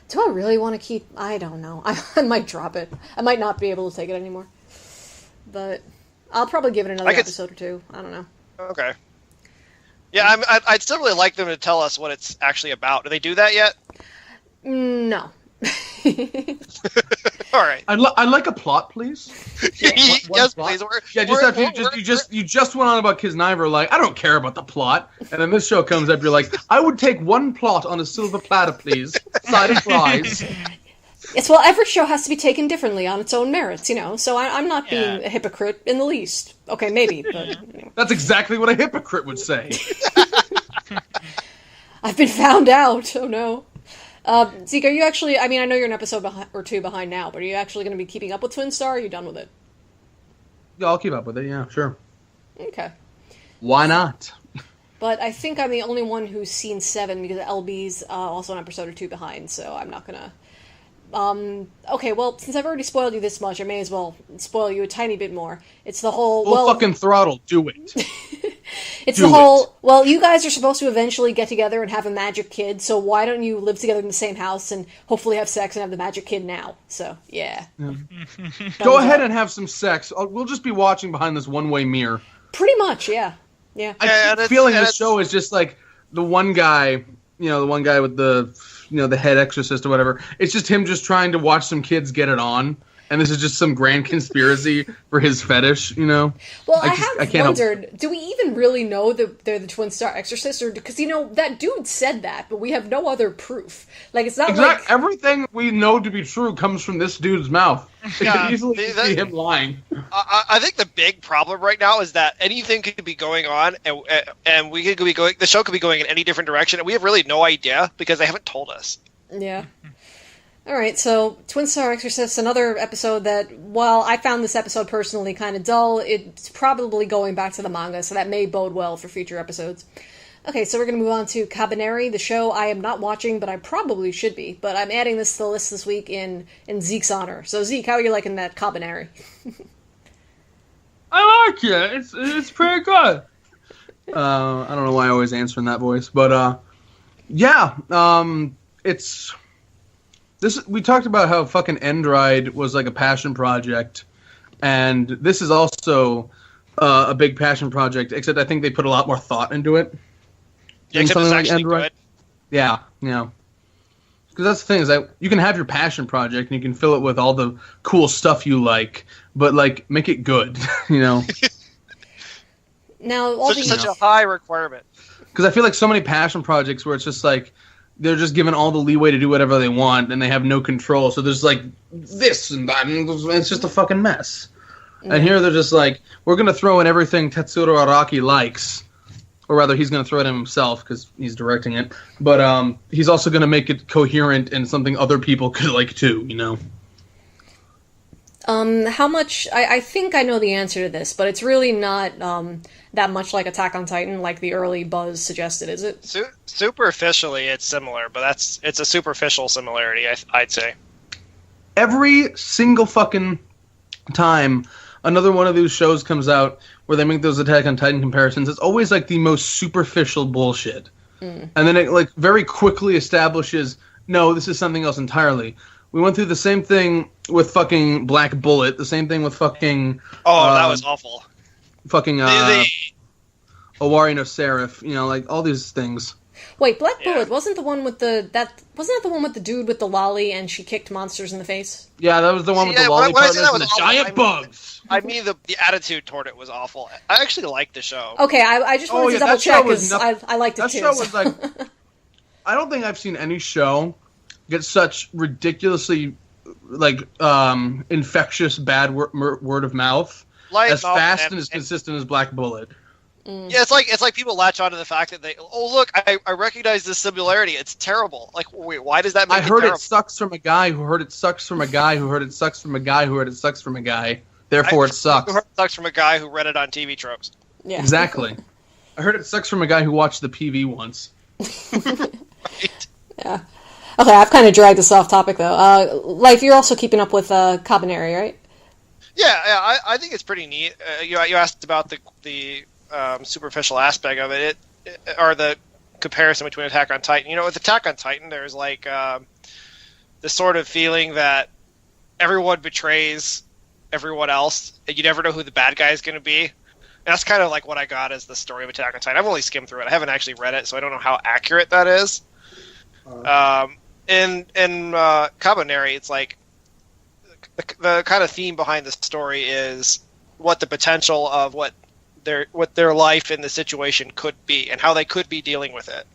do I really want to keep... I don't know. I might drop it. I might not be able to take it anymore. But I'll probably give it another episode or two. I don't know.
Okay. Yeah, I'd still really like them to tell us what it's actually about. Do they do that yet?
No.
All right.
I'd like a plot, please.
Yes, please.
You just went on about Kiznaiver, like, I don't care about the plot, and then this show comes up, you're like, I would take one plot on a silver platter, please. Side of fries.
Yes, well, every show has to be taken differently on its own merits, you know, so I'm not being a hypocrite in the least. Okay, maybe, but... Anyway.
That's exactly what a hypocrite would say.
I've been found out. Oh, no. Zeke, are you actually... I mean, I know you're an episode or two behind now, but are you actually going to be keeping up with Twin Star, or are you done with it?
Yeah, I'll keep up with it, yeah, sure.
Okay.
Why not?
But I think I'm the only one who's seen 7, because LB's also an episode or 2 behind, so I'm not going to... okay, well, since I've already spoiled you this much, I may as well spoil you a tiny bit more. It's the whole...
Full fucking throttle, do it.
It's the whole, well, you guys are supposed to eventually get together and have a magic kid, so why don't you live together in the same house and hopefully have sex and have the magic kid now? So, yeah.
Go ahead and have some sex. We'll just be watching behind this one-way mirror.
Pretty much, yeah. Yeah.
I keep feeling this show is just like the one guy, you know, the one guy with the, you know, the head exorcist or whatever. It's just him just trying to watch some kids get it on. And this is just some grand conspiracy for his fetish, you know?
Well, I have wondered, do we even really know that they're the Twin Star Exorcists? Or because, you know, that dude said that, but we have no other proof. Like, it's not like...
Everything we know to be true comes from this dude's mouth. You can easily see him lying.
I think the big problem right now is that anything could be going on, and we could be going... The show could be going in any different direction, and we have really no idea because they haven't told us.
Yeah. Alright, so Twin Star Exorcist, another episode that, while I found this episode personally kind of dull, it's probably going back to the manga, so that may bode well for future episodes. Okay, so we're going to move on to Kabaneri, the show I am not watching, but I probably should be, but I'm adding this to the list this week in Zeke's honor. So Zeke, how are you liking that Kabaneri?
I like it. It's pretty good. I don't know why I always answer in that voice, but yeah, it's... we talked about how fucking Endride was like a passion project, and this is also a big passion project, except I think they put a lot more thought into it.
Yeah, except it's actually good.
Yeah. Because that's the thing, is that you can have your passion project, and you can fill it with all the cool stuff you like, but, like, make it good, you know?
Now, all
such a high requirement.
Because I feel like so many passion projects where it's just like, they're just given all the leeway to do whatever they want, and they have no control. So there's like this and that, and it's just a fucking mess. Yeah. And here they're just like, we're going to throw in everything Tetsuro Araki likes. Or rather, he's going to throw it in himself because he's directing it. But he's also going to make it coherent and something other people could like too, you know?
How much... I think I know the answer to this, but it's really not that much like Attack on Titan, like the early buzz suggested, is it?
Superficially, it's similar, but it's a superficial similarity, I'd say.
Every single fucking time another one of these shows comes out where they make those Attack on Titan comparisons, it's always like the most superficial bullshit. And then it like very quickly establishes, no, this is something else entirely. We went through the same thing with fucking Black Bullet, the same thing with fucking...
that was awful.
Fucking, Owari no Seraph, you know, like, all these things.
Wait, Black Bullet wasn't the one with wasn't that the one with the dude with the lolly and she kicked monsters in the face?
Yeah, that was the one with the lolly partners and the giant bugs.
I mean, the attitude toward it was awful. I actually liked the show.
Okay, I just wanted to double check because I liked it too.
That show was like... I don't think I've seen any show get such ridiculously, like, infectious bad word of mouth as fast and as consistent as Black Bullet.
Yeah, it's like people latch on to the fact that look, I recognize this similarity. It's terrible. Like, wait, why does that make it terrible?
I heard it sucks from a guy who heard it sucks from a guy who heard it sucks from a guy who heard it sucks from a guy. Therefore, it sucks.
It sucks from a guy who read it on TV Tropes.
Yeah.
Exactly. I heard it sucks from a guy who watched the PV once.
Right.
Yeah. Okay, I've kind of dragged this off topic, though. Life, you're also keeping up with Kabaneri, right?
Yeah, I think it's pretty neat. You asked about the superficial aspect of it, or the comparison between Attack on Titan. With Attack on Titan, there's like this sort of feeling that everyone betrays everyone else, and you never know who the bad guy is going to be. And that's kind of like what I got as the story of Attack on Titan. I've only skimmed through it. I haven't actually read it, so I don't know how accurate that is. In Kabaneri, it's like the kind of theme behind the story is what the potential of what their life in the situation could be, and how they could be dealing with it.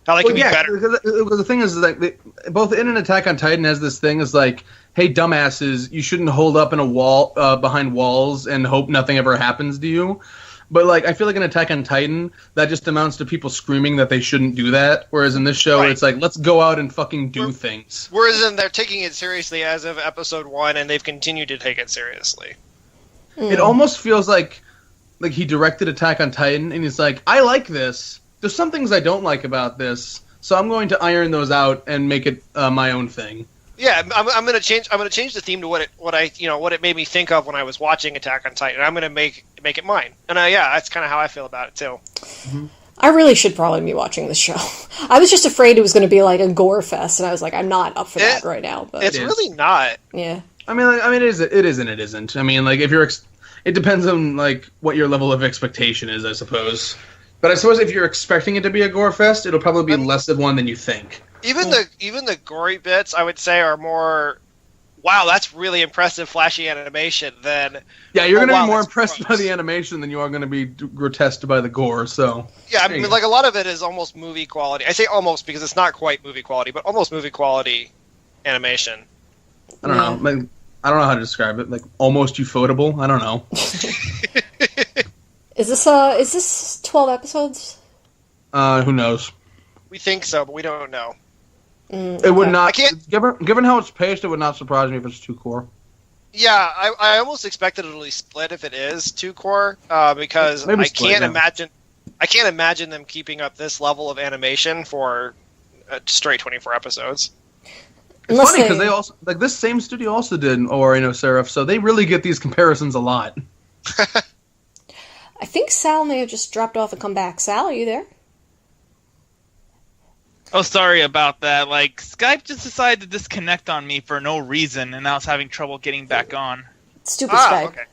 How they could be better.
Because the thing is, like, both in and Attack on Titan has this thing is like, hey, dumbasses, you shouldn't hold up in a wall behind walls and hope nothing ever happens to you. But like, I feel like in Attack on Titan, that just amounts to people screaming that they shouldn't do that. Whereas in this show, It's like, let's go out and fucking do things.
Whereas they're taking it seriously as of episode 1, and they've continued to take it seriously.
It almost feels like he directed Attack on Titan, and he's like, I like this. There's some things I don't like about this, so I'm going to iron those out and make it my own thing.
Yeah, I'm going to change the theme to what it made me think of when I was watching Attack on Titan. I'm going to make it mine, and that's kind of how I feel about it too.
Mm-hmm.
I really should probably be watching this show. I was just afraid it was going to be like a gore fest, and I was like, I'm not up for that right now. But
it's really not.
Yeah.
I mean, it is and it isn't. I mean, like, if you're, it depends on like what your level of expectation is, I suppose. But I suppose if you're expecting it to be a gore fest, it'll probably be less of one than you think.
Even the gory bits, I would say, are more, wow, that's really impressive, flashy animation than...
Yeah, you're going to be more impressed by the animation than you are going to be grotesqued by the gore, so...
Yeah, I mean, like, a lot of it is almost movie quality. I say almost because it's not quite movie quality, but almost movie quality animation.
I don't know. Like, I don't know how to describe it. Like, almost ufotable? I don't know.
Is this 12 episodes?
Who knows?
We think so, but we don't know.
It would not. Given how it's paced, it would not surprise me if it's 2 core.
Yeah, I almost expect it'll be split if it is 2 core, because I can't imagine them keeping up this level of animation for straight 24 episodes.
It's funny because they also this same studio also did Ocarina of Seraph, so they really get these comparisons a lot.
I think Sal may have just dropped off and come back. Sal, are you there?
Oh, sorry about that. Like, Skype just decided to disconnect on me for no reason, and I was having trouble getting back on.
Stupid Skype. Okay.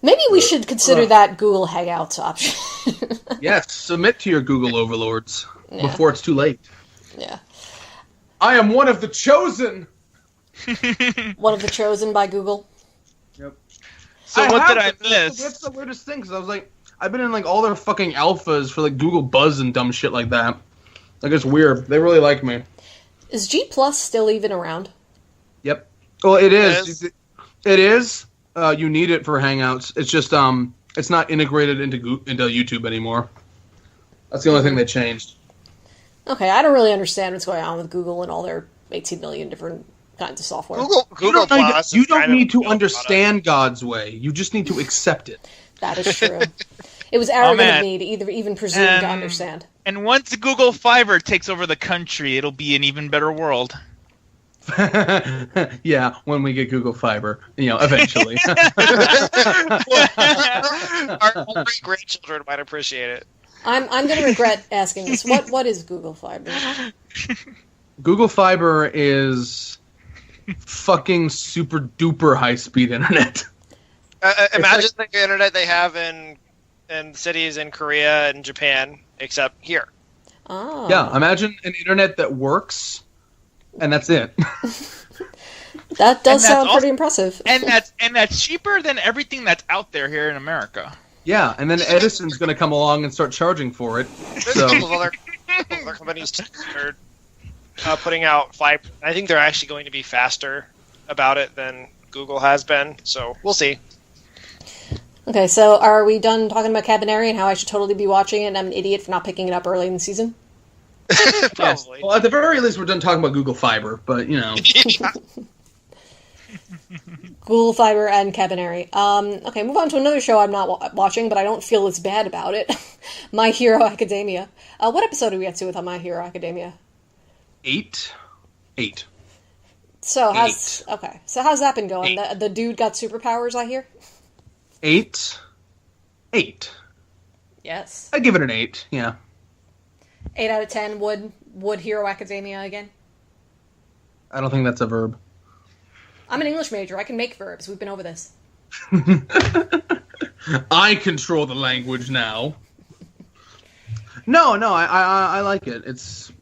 Maybe we should consider that Google Hangouts option.
Yes, submit to your Google overlords before it's too late.
Yeah.
I am one of the chosen!
One of the chosen by Google?
Yep.
So what did I miss?
That's the weirdest thing, because I was like, I've been in like all their fucking alphas for like Google Buzz and dumb shit like that. Like, it's weird. They really like me.
Is G Plus still even around?
Yep. Well, it is. It is. You need it for Hangouts. It's just it's not integrated into YouTube anymore. That's the only thing they changed.
Okay, I don't really understand what's going on with Google and all their 18 million different kinds of software.
Google Plus.
You don't need to understand God's way. You just need to accept it.
That is true. It was arrogant of me to even presume to understand.
And once Google Fiber takes over the country, it'll be an even better world.
Yeah, when we get Google Fiber, eventually.
Our great-grandchildren might appreciate it.
I'm going to regret asking this. What is Google Fiber?
Google Fiber is fucking super duper high speed internet.
Imagine the internet they have in cities in Korea and Japan, except here.
Oh.
Yeah, imagine an internet that works, and that's it.
That does sound pretty impressive.
And that's cheaper than everything that's out there here in America.
Yeah, and then Edison's going to come along and start charging for it.
There's a couple of other companies that are putting out fiber. I think they're actually going to be faster about it than Google has been, so we'll see.
Okay, so are we done talking about Kabaneri and how I should totally be watching it and I'm an idiot for not picking it up early in the season?
Probably.
Yes. Well, at the very least, we're done talking about Google Fiber, but,
Yeah.
Ghoul Fiber and Kabaneri. Okay, move on to another show I'm not watching, but I don't feel as bad about it. My Hero Academia. What episode do we get to with My Hero Academia?
8.
So how's that been going? The dude got superpowers, I hear?
8.
Yes.
I'd give it an 8, yeah.
8 out of 10 would Hero Academia again?
I don't think that's a verb.
I'm an English major. I can make verbs. We've been over this.
I control the language now. No, I like it. It's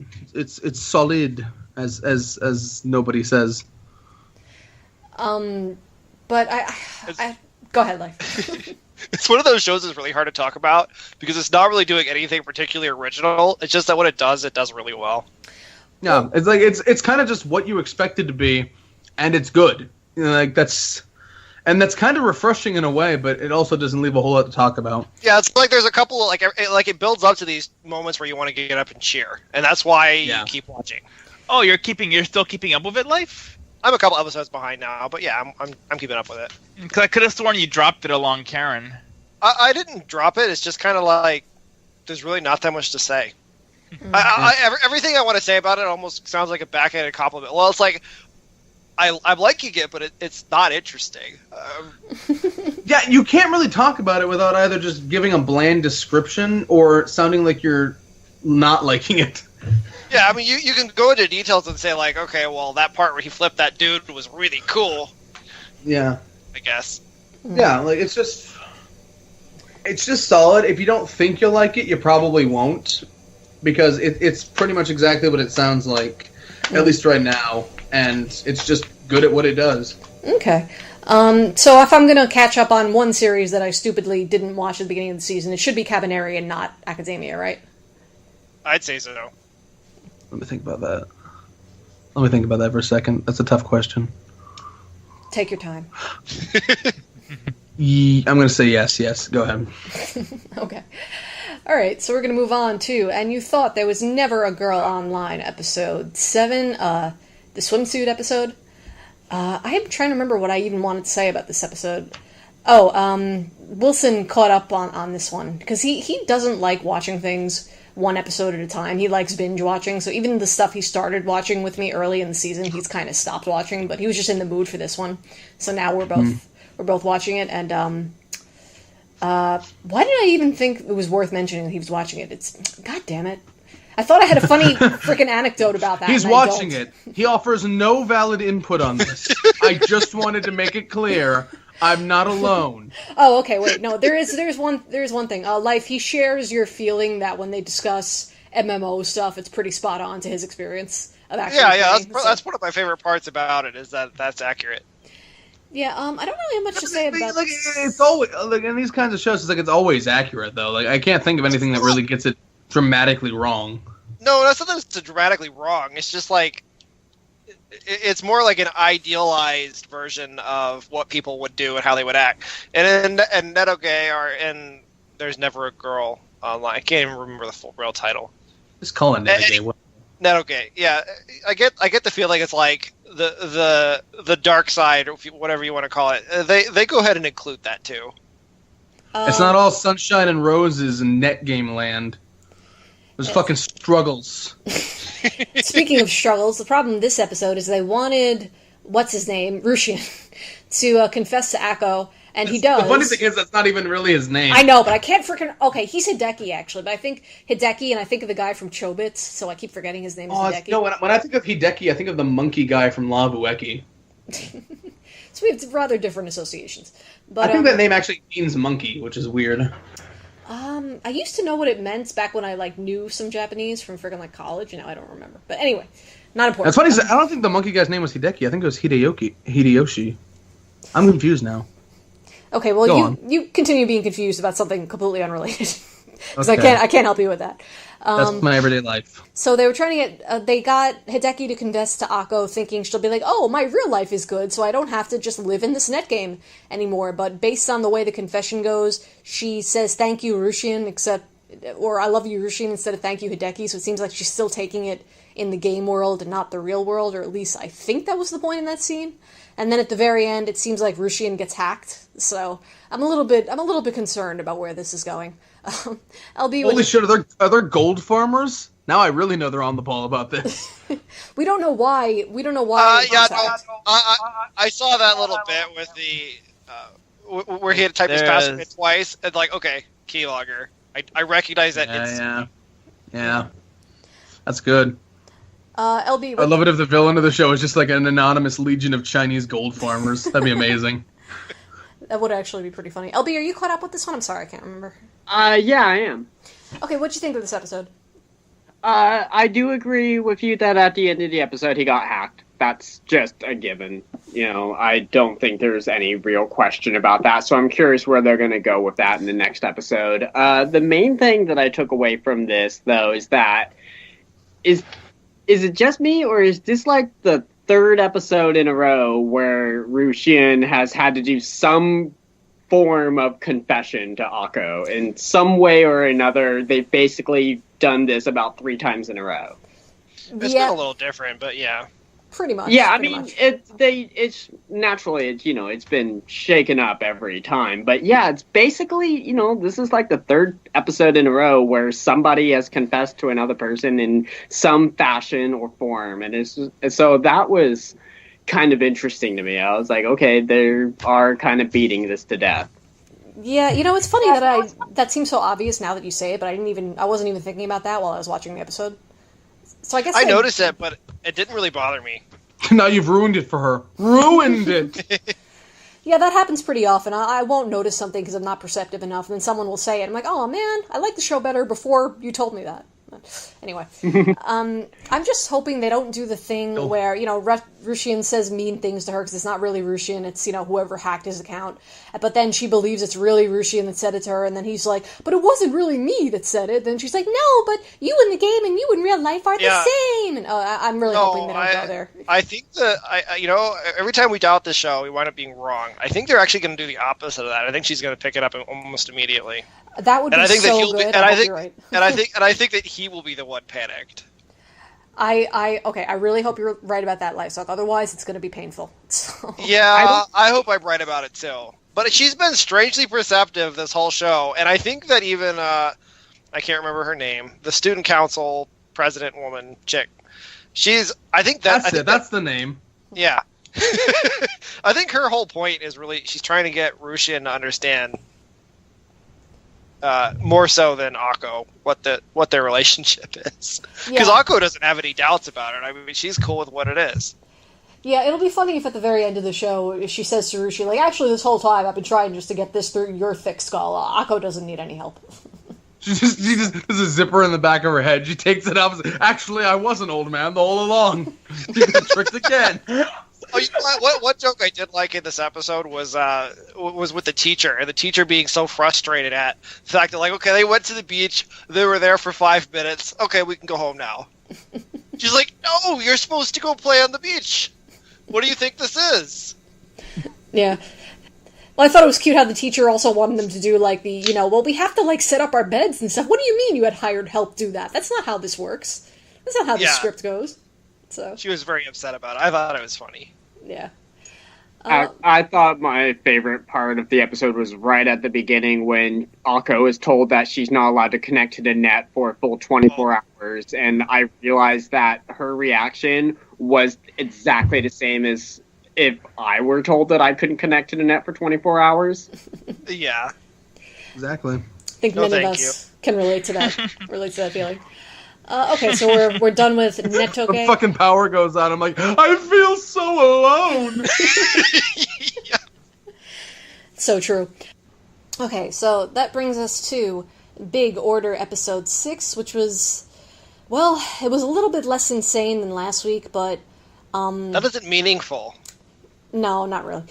solid, as nobody says.
But I go ahead, Life.
It's one of those shows that's really hard to talk about because it's not really doing anything particularly original. It's just that what it does really well.
Yeah, it's like it's kind of just what you expect it to be, and it's good. You know, like that's kind of refreshing in a way, but it also doesn't leave a whole lot to talk about.
Yeah, it's like there's a couple of like it builds up to these moments where you want to get up and cheer, and that's why you keep watching.
Oh, you're still keeping up with it, Life?
I'm a couple episodes behind now, but yeah, I'm keeping up with it.
Because I could have sworn you dropped it along Karen.
I didn't drop it. It's just kind of like there's really not that much to say. Everything I want to say about it almost sounds like a backhanded compliment. Well, it's like I'm liking it, but it's not interesting.
Yeah, you can't really talk about it without either just giving a bland description or sounding like you're not liking it.
Yeah, I mean, you can go into details and say, like, okay, well, that part where he flipped that dude was really cool.
Yeah.
I guess.
Yeah, like, it's just solid. If you don't think you'll like it, you probably won't. Because it's pretty much exactly what it sounds like, at least right now. And it's just good at what it does.
Okay. So if I'm going to catch up on one series that I stupidly didn't watch at the beginning of the season, it should be Kabaneri and not Academia, right?
I'd say so.
Let me think about that. For a second. That's a tough question.
Take your time.
I'm going to say yes. Go ahead.
Okay. All right, so we're going to move on to And You Thought There Was Never a Girl Online, episode 7, the swimsuit episode. I am trying to remember what I even wanted to say about this episode. Wilson caught up on this one, because he doesn't like watching things one episode at a time. He likes binge watching, so even the stuff he started watching with me early in the season, he's kind of stopped watching, but he was just in the mood for this one. So now we're both watching it, and why did I even think it was worth mentioning that he was watching it? God damn it. I thought I had a funny freaking anecdote about that.
He's watching it. He offers no valid input on this. I just wanted to make it clear I'm not alone.
Oh, okay, wait. No, there's one thing. Life, he shares your feeling that when they discuss MMO stuff, it's pretty spot on to his experience of actually playing.
That's one of my favorite parts about it, is that that's accurate.
Yeah, I don't really have much to say about
like, it's always like in these kinds of shows, it's like it's always accurate though. Like I can't think of anything that really gets it dramatically wrong.
No, that's not that it's dramatically wrong. It's just like it's more like an idealized version of what people would do and how they would act. And Netoge and There's Never a Girl Online. I can't even remember the full real title.
Just call it Netoge.
Netoge, yeah. I get the feeling it's like the dark side, or whatever you want to call it. They go ahead and include that too.
It's not all sunshine and roses in net game land. There's fucking struggles.
Speaking of struggles, the problem this episode is they wanted Rushian, to confess to Akko, and he does.
The funny thing is that's not even really his name.
I know, but I can't freaking... Okay, he's Hideki, actually, but I think Hideki, and I think of the guy from Chobits, so I keep forgetting his name is Hideki.
No, when I think of Hideki, I think of the monkey guy from Labueki.
So we have rather different associations. But,
I think that name actually means monkey, which is weird.
I used to know what it meant back when I knew some Japanese from freaking college, and now I don't remember. But anyway, not important.
That's funny. I don't think the monkey guy's name was Hideki. I think it was Hideyoshi. I'm confused now.
Okay, well you continue being confused about something completely unrelated. Because okay. I can't help you with that.
That's my everyday life.
So they were trying to get... they got Hideki to confess to Akko, thinking she'll be like, oh, my real life is good, so I don't have to just live in this net game anymore. But based on the way the confession goes, she says thank you, Rushian, except
or I love you, Rushin, instead of thank you, Hideki, so it seems like she's still taking it in the game world and not the real world, or at least I think that was the point in that scene. And then at the very end, it seems like Rushin gets hacked, so I'm a little bit concerned about where this is going. LB,
holy shit, are there gold farmers? Now I really know they're on the ball about this.
We don't know why.
I saw that little bit with the where he had to type his password twice, and like, okay, keylogger. I recognize that.
Yeah, that's good.
LB,
I love it if the villain of the show is just like an anonymous legion of Chinese gold farmers. That'd be amazing.
That would actually be pretty funny. LB, are you caught up with this one? I'm sorry, I can't remember.
Yeah, I am.
Okay, what'd you think of this episode?
I do agree with you that at the end of the episode he got hacked. That's just a given. I don't think there's any real question about that, so I'm curious where they're going to go with that in the next episode. The main thing that I took away from this, though, is that is it just me, or is this like the third episode in a row where Rushin has had to do some form of confession to Akko? In some way or another, they've basically done this about 3 times in a row.
It's been a little different, but yeah.
Pretty much.
Yeah, I mean, it's been shaken up every time. But yeah, it's basically, this is like the third episode in a row where somebody has confessed to another person in some fashion or form. And so that was kind of interesting to me. I was like, okay, they are kind of beating this to death.
Yeah, it's funny that seems so obvious now that you say it, but I wasn't even thinking about that while I was watching the episode. So I guess
I noticed it, but it didn't really bother me.
Now you've ruined it for her. Ruined it!
Yeah, that happens pretty often. I won't notice something because I'm not perceptive enough, and then someone will say it. I'm like, oh man, I like the show better before you told me that. Anyway, I'm just hoping they don't do the thing where, Rushin says mean things to her because it's not really Rushin, it's, whoever hacked his account. But then she believes it's really Rushin that said it to her, and then he's like, but it wasn't really me that said it. Then she's like, no, but you in the game and you in real life are the same. And I'm really hoping they don't go there.
I think that, every time we doubt this show, we wind up being wrong. I think they're actually going to do the opposite of that. I think she's going to pick it up almost immediately.
That would be so good.
I think that he will be the one panicked.
I really hope you're right about that, Lifesong. Otherwise, it's going to be painful. So,
yeah, I hope I'm right about it too. But she's been strangely perceptive this whole show, and I think that even I can't remember her name, the student council president woman chick. That's
the name.
Yeah, I think her whole point is really she's trying to get Rushin to understand. More so than Akko, what their relationship is. Because Akko doesn't have any doubts about it. I mean, she's cool with what it is.
Yeah, it'll be funny if at the very end of the show, she says to Rushi, like, actually, this whole time I've been trying just to get this through your thick skull. Akko doesn't need any help.
She just there's a zipper in the back of her head. She takes it off. Actually, I was an old man all along. She got tricked again.
Oh, you know what joke I did like in this episode was with the teacher, and the teacher being so frustrated at the fact that, like, okay, they went to the beach, they were there for 5 minutes, okay, we can go home now. She's like, no, you're supposed to go play on the beach. What do you think this is?
Yeah. Well, I thought it was cute how the teacher also wanted them to do, like, we have to, like, set up our beds and stuff. What do you mean you had hired help do that? That's not how this works. That's not how the script goes. So
she was very upset about it. I thought it was funny.
Yeah.
I thought my favorite part of the episode was right at the beginning when Akko is told that she's not allowed to connect to the net for a full 24 hours, and I realized that her reaction was exactly the same as if I were told that I couldn't connect to the net for 24 hours.
Yeah.
Exactly.
I think many of us can relate to that feeling. Okay, so we're done with Netoge.
The fucking power goes out. I'm like, I feel so alone.
Yeah.
So true. Okay, so that brings us to Big Order Episode 6, which was, well, it was a little bit less insane than last week, but...
that isn't meaningful.
No, not really.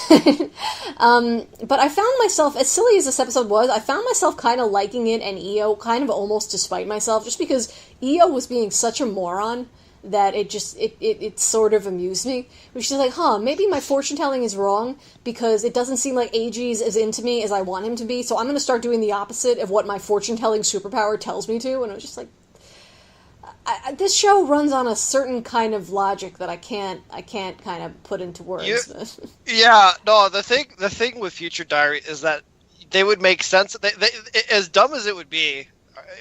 But I found myself, as silly as this episode was, I found myself kind of liking it and EO kind of almost despite myself, just because EO was being such a moron that it sort of amused me. Which is like, maybe my fortune telling is wrong because it doesn't seem like AG's as into me as I want him to be, so I'm going to start doing the opposite of what my fortune telling superpower tells me to. And it was just like, this show runs on a certain kind of logic that I can't kind of put into words.
The thing with Future Diary is that they would make sense. They as dumb as it would be,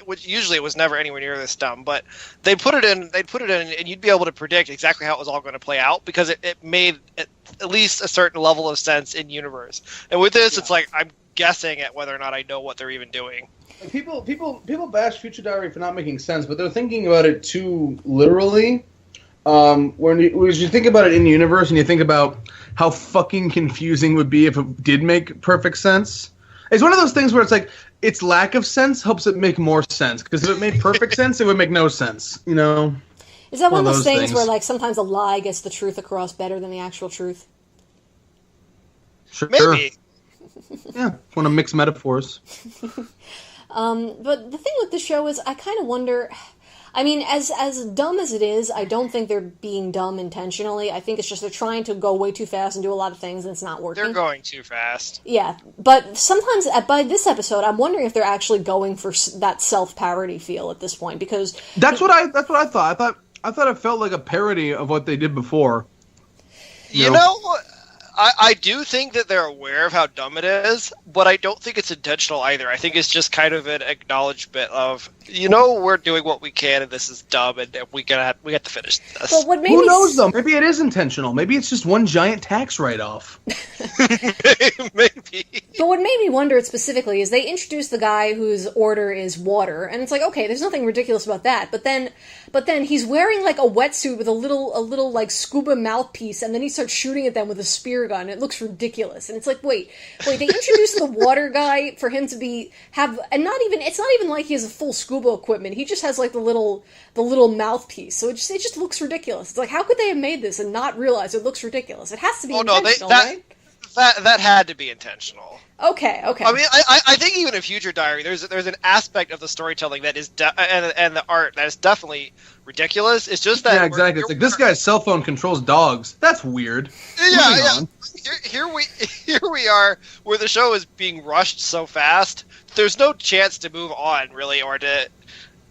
which usually it was never anywhere near this dumb, but they'd put it in, and you'd be able to predict exactly how it was all going to play out because it made at least a certain level of sense in universe. And with this, it's like I'm guessing at whether or not I know what they're even doing.
People bash Future Diary for not making sense, but they're thinking about it too literally. When you think about it in universe, and you think about how fucking confusing it would be if it did make perfect sense. It's one of those things where it's like its lack of sense helps it make more sense. Because if it made perfect sense, it would make no sense. You know?
Is that one of those things where like sometimes a lie gets the truth across better than the actual truth?
Sure.
Maybe.
Yeah, one of mixed metaphors.
But the thing with the show is, I kind of wonder. I mean, as dumb as it is, I don't think they're being dumb intentionally. I think it's just they're trying to go way too fast and do a lot of things, and it's not working.
They're going too fast.
Yeah, but sometimes by this episode, I'm wondering if they're actually going for that self-parody feel at this point because
that's what I thought. I thought it felt like a parody of what they did before.
You know I do think that they're aware of how dumb it is, but I don't think it's intentional either. I think it's just kind of an acknowledgement of, we're doing what we can, and this is dumb, and we have to finish this.
But what
who knows, though? Maybe it is intentional. Maybe it's just one giant tax write-off.
Maybe.
But what made me wonder it specifically is they introduced the guy whose order is water, and it's like, okay, there's nothing ridiculous about that. But then he's wearing like a wetsuit with a little like scuba mouthpiece, and then he starts shooting at them with a spear gun. It looks ridiculous, and it's like, wait, they introduced the water guy for him to it's not even like he has a full scuba equipment. He just has like the little mouthpiece, so it just looks ridiculous. It's like, how could they have made this and not realize it looks ridiculous? It has to be intentional, right?
That had to be intentional.
Okay.
I mean, I think even in Future Diary, there's an aspect of the storytelling that is and the art that is definitely ridiculous. It's just that
exactly. It's like this guy's cell phone controls dogs. That's weird.
Yeah. Here we are, where the show is being rushed so fast. There's no chance to move on, really, or to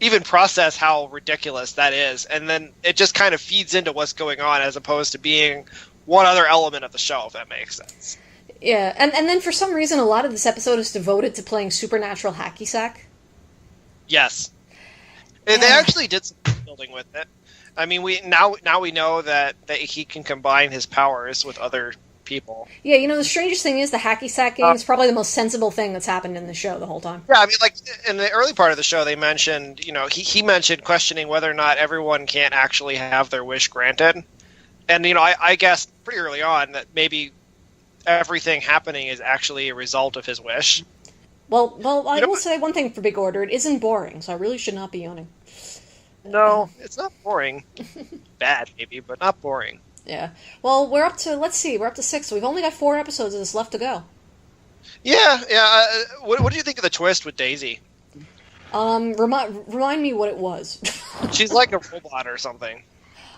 even process how ridiculous that is, and then it just kind of feeds into what's going on, as opposed to being one other element of the show, if that makes sense.
Yeah, and then for some reason, a lot of this episode is devoted to playing supernatural hacky sack.
Yes, and they actually did some building with it. I mean, we now know that he can combine his powers with other people.
Yeah, the strangest thing is the hacky sack game is probably the most sensible thing that's happened in the show the whole time.
Yeah, I mean, like in the early part of the show, they mentioned, he mentioned questioning whether or not everyone can't actually have their wish granted. And, I guessed pretty early on that maybe everything happening is actually a result of his wish.
Well, I will say one thing for Big Order. It isn't boring, so I really should not be yawning.
No, it's not boring. Bad, maybe, but not boring.
Yeah. Well, we're up to 6. So we've only got 4 episodes of this left to go.
Yeah. What do you think of the twist with Daisy?
Remind me what it was.
She's like a robot or something.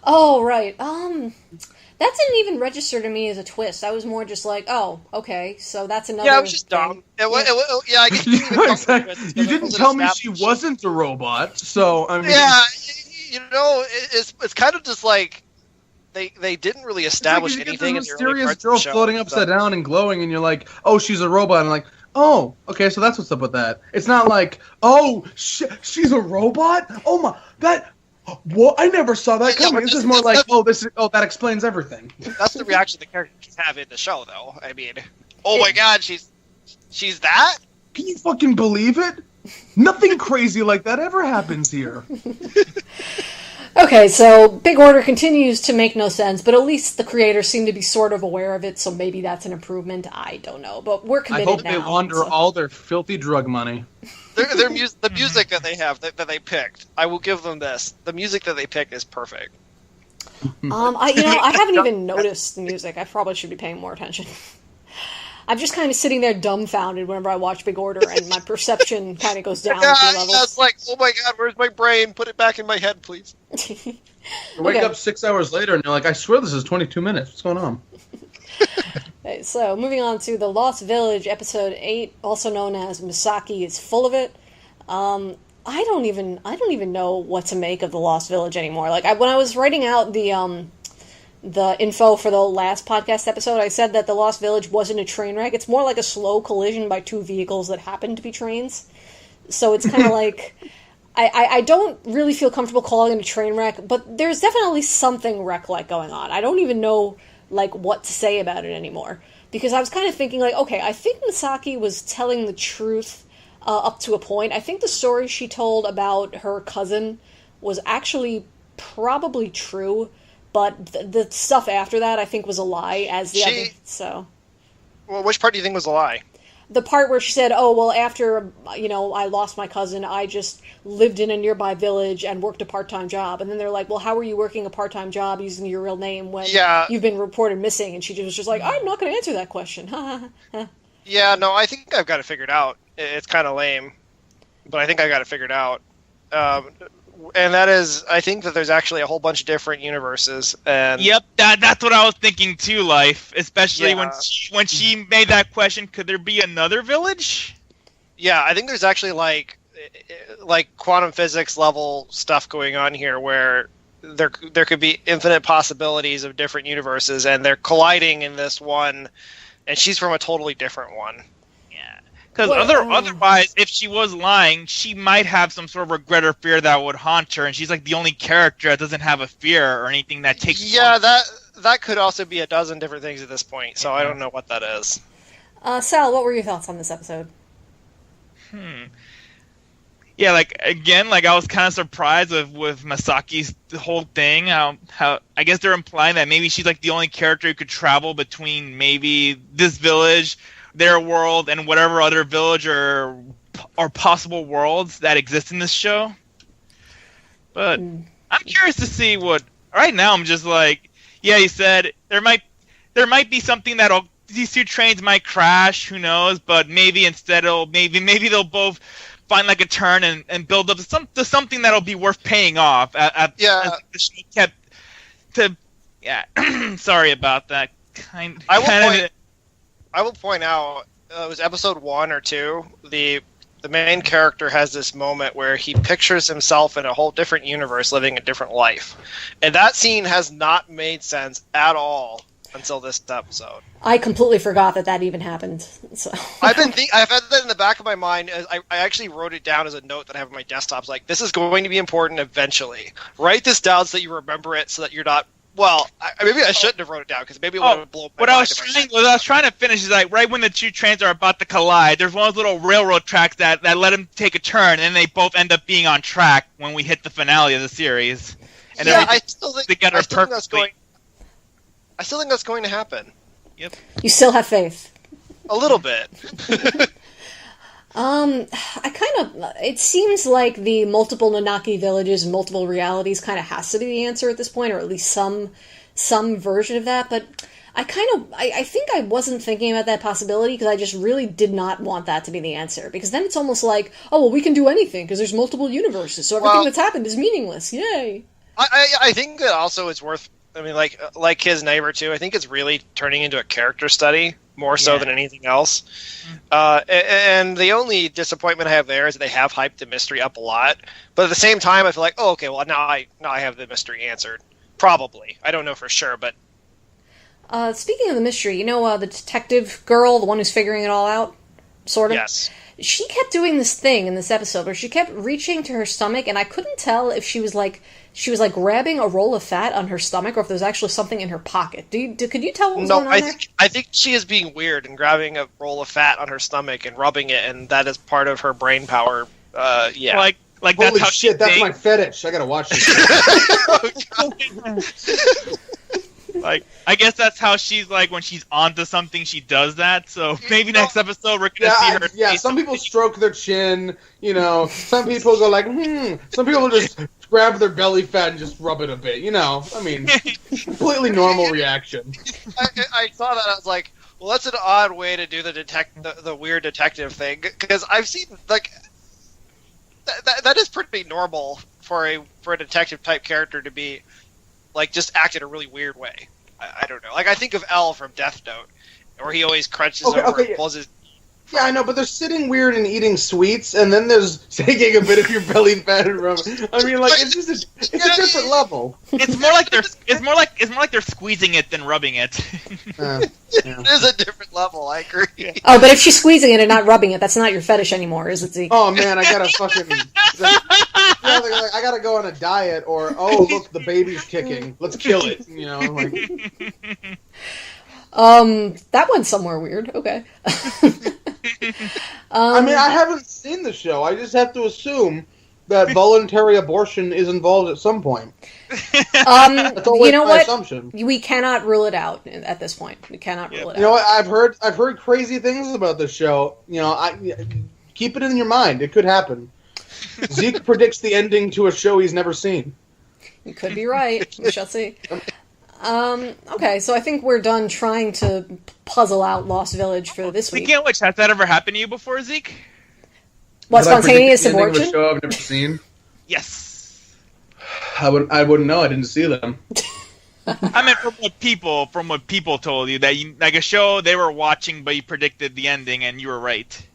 Oh, right. That didn't even register to me as a twist. I was more just like, oh, okay, so that's another.
Yeah, it was just dumb. I guess
you didn't tell me she wasn't a robot, so I mean.
Yeah, it's kind of just like they didn't really establish anything.
It's like you get this mysterious girl floating upside down and glowing, and you're like, oh, she's a robot, and like, oh, okay, so that's what's up with that. It's not like, oh, she's a robot. Oh my, that. What? I never saw that coming. This is more like, that explains everything.
That's the reaction the characters have in the show, though. I mean, oh my god, she's that?
Can you fucking believe it? Nothing crazy like that ever happens here.
Okay, so Big Order continues to make no sense, but at least the creators seem to be sort of aware of it, so maybe that's an improvement. I don't know, but we're committed now.
I hope they launder all their filthy drug money.
The music that they have, that they picked, I will give them this. The music that they picked is perfect.
I haven't even noticed the music. I probably should be paying more attention. I'm just kind of sitting there dumbfounded whenever I watch Big Order, and my perception kind of goes down a few levels.
Yeah, it's like, oh my god, where's my brain? Put it back in my head, please.
You wake up 6 hours later, and you're like, I swear this is 22 minutes. What's going on?
Okay, so, moving on to The Lost Village, Episode 8, also known as Misaki is Full of It. I don't even know what to make of The Lost Village anymore. Like, when I was writing out the info for the last podcast episode, I said that The Lost Village wasn't a train wreck. It's more like a slow collision by two vehicles that happen to be trains. So it's kind of like... I don't really feel comfortable calling it a train wreck, but there's definitely something wreck-like going on. I don't even know, like, what to say about it anymore. Because I was kind of thinking, like, okay, I think Misaki was telling the truth up to a point. I think the story she told about her cousin was actually probably true, but the stuff after that I think was a lie, as the other, so...
Well, which part do you think was a lie?
The part where she said, oh, well, after, I lost my cousin, I just lived in a nearby village and worked a part-time job. And then they're like, well, how are you working a part-time job using your real name when you've been reported missing? And she was just like, I'm not going to answer that question.
Yeah, no, I think I've got it figured out. It's kind of lame, but I think I got it figured out. And that is, I think that there's actually a whole bunch of different universes. And
yep, that's what I was thinking too, Life. Especially when she made that question, could there be another village?
Yeah, I think there's actually like quantum physics level stuff going on here, where there could be infinite possibilities of different universes, and they're colliding in this one, and she's from a totally different one.
Because otherwise, if she was lying, she might have some sort of regret or fear that would haunt her, and she's like the only character that doesn't have a fear or anything that takes...
Yeah, that could also be a dozen different things at this point, so I don't know what that is.
Sal, what were your thoughts on this episode?
Yeah, I was kind of surprised with Masaki's whole thing, how I guess they're implying that maybe she's like the only character who could travel between maybe this village, their world, and whatever other village or possible worlds that exist in this show. But I'm curious to see what... Right now, I'm just like, yeah, he said there might be something that'll... These two trains might crash, who knows, but maybe instead maybe they'll both find like a turn and build up to something that'll be worth paying off. The show kept to... Yeah, sorry about that.
I will point out, it was episode 1 or 2, the main character has this moment where he pictures himself in a whole different universe living a different life. And that scene has not made sense at all until this episode.
I completely forgot that even happened. So.
I've had that in the back of my mind. I actually wrote it down as a note that I have on my desktop. Like, this is going to be important eventually. Write this down so that you remember it, so that you're not... Well, maybe I shouldn't have wrote it down, because maybe it would have blown my mind.
What I was trying to finish is, like, right when the two trains are about to collide, there's one of those little railroad tracks that let them take a turn, and then they both end up being on track when we hit the finale of the series. And
I still think that's going to happen.
Yep.
You still have faith.
A little bit.
It seems like the multiple Nanaki villages and multiple realities kind of has to be the answer at this point, or at least some version of that, but I think I wasn't thinking about that possibility, because I just really did not want that to be the answer, because then it's almost like, oh, well, we can do anything, because there's multiple universes, so everything that's happened is meaningless, yay!
I think that also it's worth, I mean, like Kiznaiver too, I think it's really turning into a character study, more so than anything else. And the only disappointment I have there is that they have hyped the mystery up a lot. But at the same time, I feel like, oh, okay, well, now I have the mystery answered. Probably. I don't know for sure, but...
Speaking of the mystery, the detective girl, the one who's figuring it all out? Sort of?
Yes.
She kept doing this thing in this episode where she kept reaching to her stomach, and I couldn't tell if she was grabbing a roll of fat on her stomach, or if there was actually something in her pocket. Could you tell what was going on there?
I think she is being weird and grabbing a roll of fat on her stomach and rubbing it, and that is part of her brain power. Yeah.
Like holy that's how shit, that's my fetish. I gotta watch this.
Like, I guess that's how she's like when she's onto something, she does that. So maybe next episode we're gonna see her.
Yeah, some people stroke their chin. Some people go like, Some people just grab their belly fat and just rub it a bit. I mean, completely normal reaction.
I saw that. I was like, Well, that's an odd way to do the weird detective thing, because I've seen like that is pretty normal for a detective type character to be like just act in a really weird way. I don't know. Like I think of L from Death Note, where he always crunches over and pulls his.
Yeah, I know, but there's sitting weird and eating sweets, and then there's taking a bit of your belly fat and rubbing. I mean, like it's just a different level.
It's more like they're squeezing it than rubbing it.
It is a different level. I agree.
Oh, but if she's squeezing it and not rubbing it, that's not your fetish anymore, is it, Zeke?
Oh man, I gotta fucking. I gotta go on a diet, or oh look, the baby's kicking. Let's kill it. You know, like.
That went somewhere weird. Okay.
I mean, I haven't seen the show. I just have to assume that voluntary abortion is involved at some point. That's always
you know
my
what?
assumption.
We cannot rule it out at this point. We cannot rule it out.
You know what? I've heard crazy things about this show. You know, keep it in your mind. It could happen. Zeke predicts the ending to a show he's never seen.
You could be right. We shall see. Okay, so I think we're done trying to puzzle out Lost Village for this week.
Speaking of which, has that ever happened to you before, Zeke?
What, spontaneous abortion?
Of a show I've never seen?
Yes.
I wouldn't know. I didn't see them.
I meant from what people told you, that you, like a show they were watching, but you predicted the ending and you were right.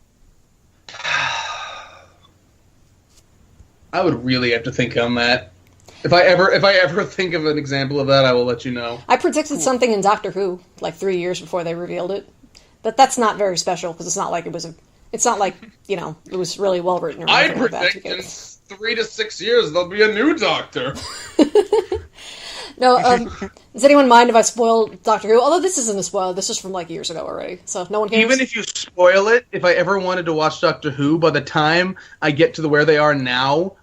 I would really have to think on that. If I ever think of an example of that, I will let you know.
I predicted something in Doctor Who like 3 years before they revealed it, but that's not very special because it's not like it was it was really well written. Or
I predict in 3 to 6 years there'll be a new Doctor.
No, does anyone mind if I spoil Doctor Who? Although this isn't a spoiler, this is from like years ago already, so no one cares.
Even if you spoil it, if I ever wanted to watch Doctor Who, by the time I get to where they are now.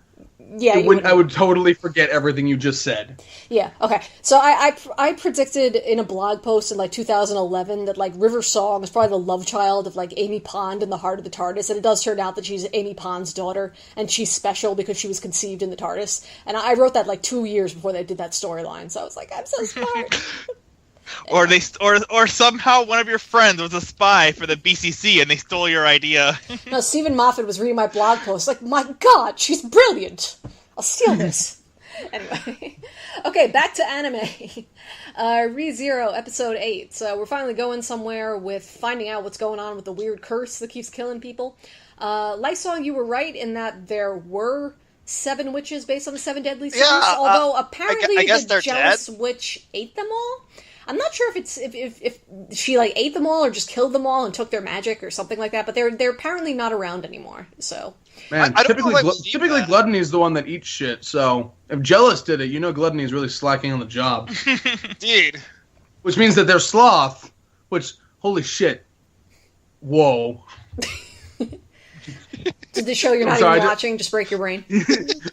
Yeah,
I would totally forget everything you just said.
Yeah, okay. So I predicted in a blog post in like 2011 that like River Song is probably the love child of like Amy Pond in the Heart of the TARDIS, and it does turn out that she's Amy Pond's daughter, and she's special because she was conceived in the TARDIS. And I wrote that like 2 years before they did that storyline, so I was like, I'm so smart.
Or somehow one of your friends was a spy for the BCC and they stole your idea.
No, Stephen Moffat was reading my blog post like, my God, she's brilliant. I'll steal this. Anyway. Okay, back to anime. ReZero, episode 8. So we're finally going somewhere with finding out what's going on with the weird curse that keeps killing people. Lifesong, you were right in that there were 7 witches based on the 7 deadly sins, although apparently
I guess
the jealous
dead.
witch ate them all. I'm not sure if she like ate them all or just killed them all and took their magic or something like that, but they're apparently not around anymore. So
man, typically gluttony is the one that eats shit. So if jealous did it, you know gluttony is really slacking on the job.
Dude.
Which means that they're sloth. Which holy shit. Whoa.
Did the show you're not even watching just break your brain?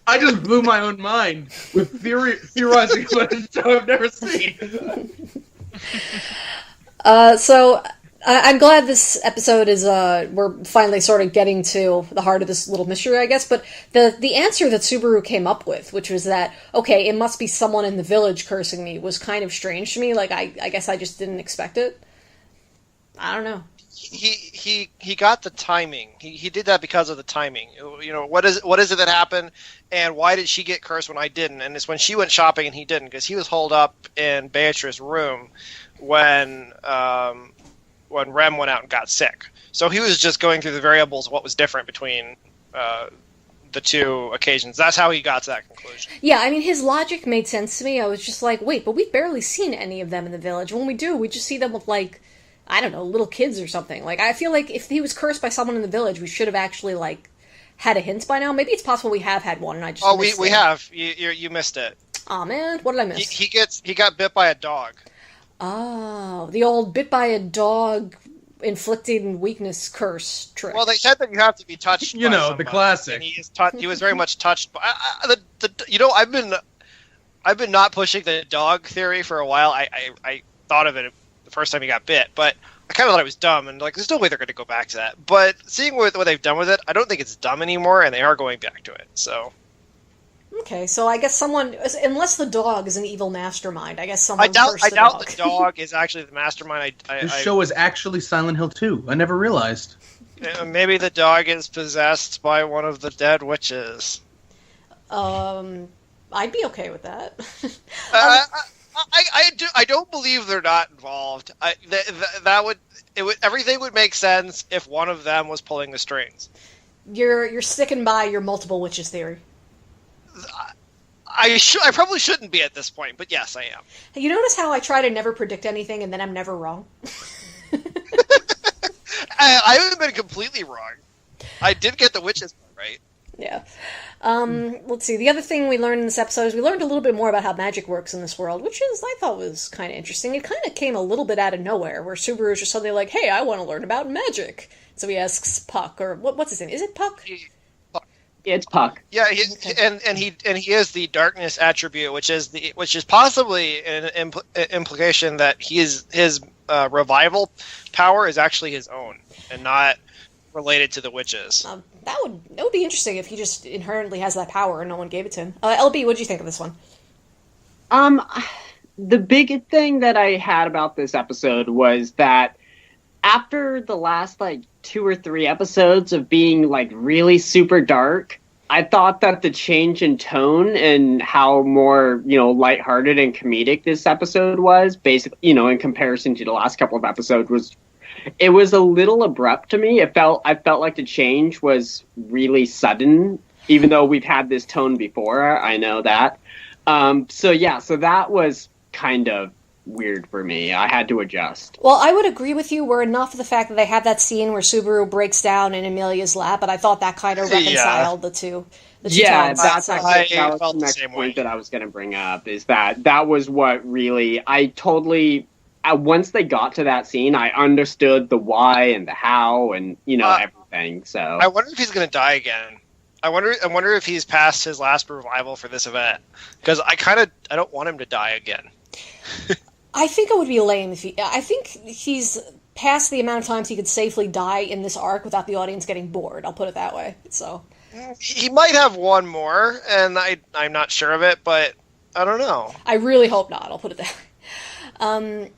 I just blew my own mind with theorizing about a show I've never seen.
So I'm glad this episode is we're finally sort of getting to the heart of this little mystery, I guess. But the answer that Subaru came up with, which was that okay, it must be someone in the village cursing me, was kind of strange to me. Like I guess I just didn't expect it. I don't know.
He got the timing. He did that because of the timing. You know, what is it that happened, and why did she get cursed when I didn't? And it's when she went shopping and he didn't, because he was holed up in Beatrice's room when Rem went out and got sick. So he was just going through the variables of what was different between the 2 occasions. That's how he got to that conclusion.
Yeah, I mean, his logic made sense to me. I was just like, wait, but we've barely seen any of them in the village. When we do, we just see them with like, I don't know, little kids or something. Like, I feel like if he was cursed by someone in the village, we should have actually, like, had a hint by now. Maybe it's possible we have had one and I just missed it.
We have. You missed it.
Aw, man. What did I miss?
He got bit by a dog.
Oh, the old bit by a dog inflicting weakness curse trick.
Well, they said that you have to be touched by
somebody. The classic.
And he was very much touched by... I've been not pushing the dog theory for a while. I thought of it the first time he got bit, but I kind of thought it was dumb, and like, there's no way they're going to go back to that. But seeing what they've done with it, I don't think it's dumb anymore, and they are going back to it. So,
Okay, so I guess someone, unless the dog is an evil mastermind, I guess someone
I doubt
cursed the dog.
the dog is actually the mastermind.
This show is actually Silent Hill 2. I never realized.
Maybe the dog is possessed by one of the dead witches.
I'd be okay with that.
I don't believe they're not involved. Everything would make sense if one of them was pulling the strings.
You're sticking by your multiple witches theory.
I probably shouldn't be at this point, but yes, I am.
You notice how I try to never predict anything and then I'm never wrong?
I haven't been completely wrong. I did get the witches right.
Yeah. Let's see. The other thing we learned in this episode is we learned a little bit more about how magic works in this world, which I thought was kind of interesting. It kind of came a little bit out of nowhere, where Subaru is just suddenly like, hey, I want to learn about magic. So he asks Puck, or what's his name? Is it Puck?
Yeah, it's Puck.
Yeah, and he is the darkness attribute, which is possibly an implication that his revival power is actually his own and not related to the witches.
That would be interesting if he just inherently has that power and no one gave it to him. LB, what did you think of this one?
The big thing that I had about this episode was that after the last 2 or 3 episodes of being really super dark, I thought that the change in tone and how more lighthearted and comedic this episode was, basically in comparison to the last couple of episodes, it was a little abrupt to me. I felt like the change was really sudden, even though we've had this tone before. I know that. So that was kind of weird for me. I had to adjust.
Well, I would agree with you. Were enough of the fact that they had that scene where Subaru breaks down in Amelia's lap, but I thought that kind of reconciled the two.
Yeah, that's
I
the next point that I was going to bring up. Is that was what really once they got to that scene, I understood the why and the how and everything. So
I wonder if he's going to die again. I wonder if he's past his last revival for this event, because I don't want him to die again.
I think it would be lame if I think he's past the amount of times he could safely die in this arc without the audience getting bored. I'll put it that way. So
he might have one more, and I'm not sure of it, but I don't know.
I really hope not. I'll put it that way.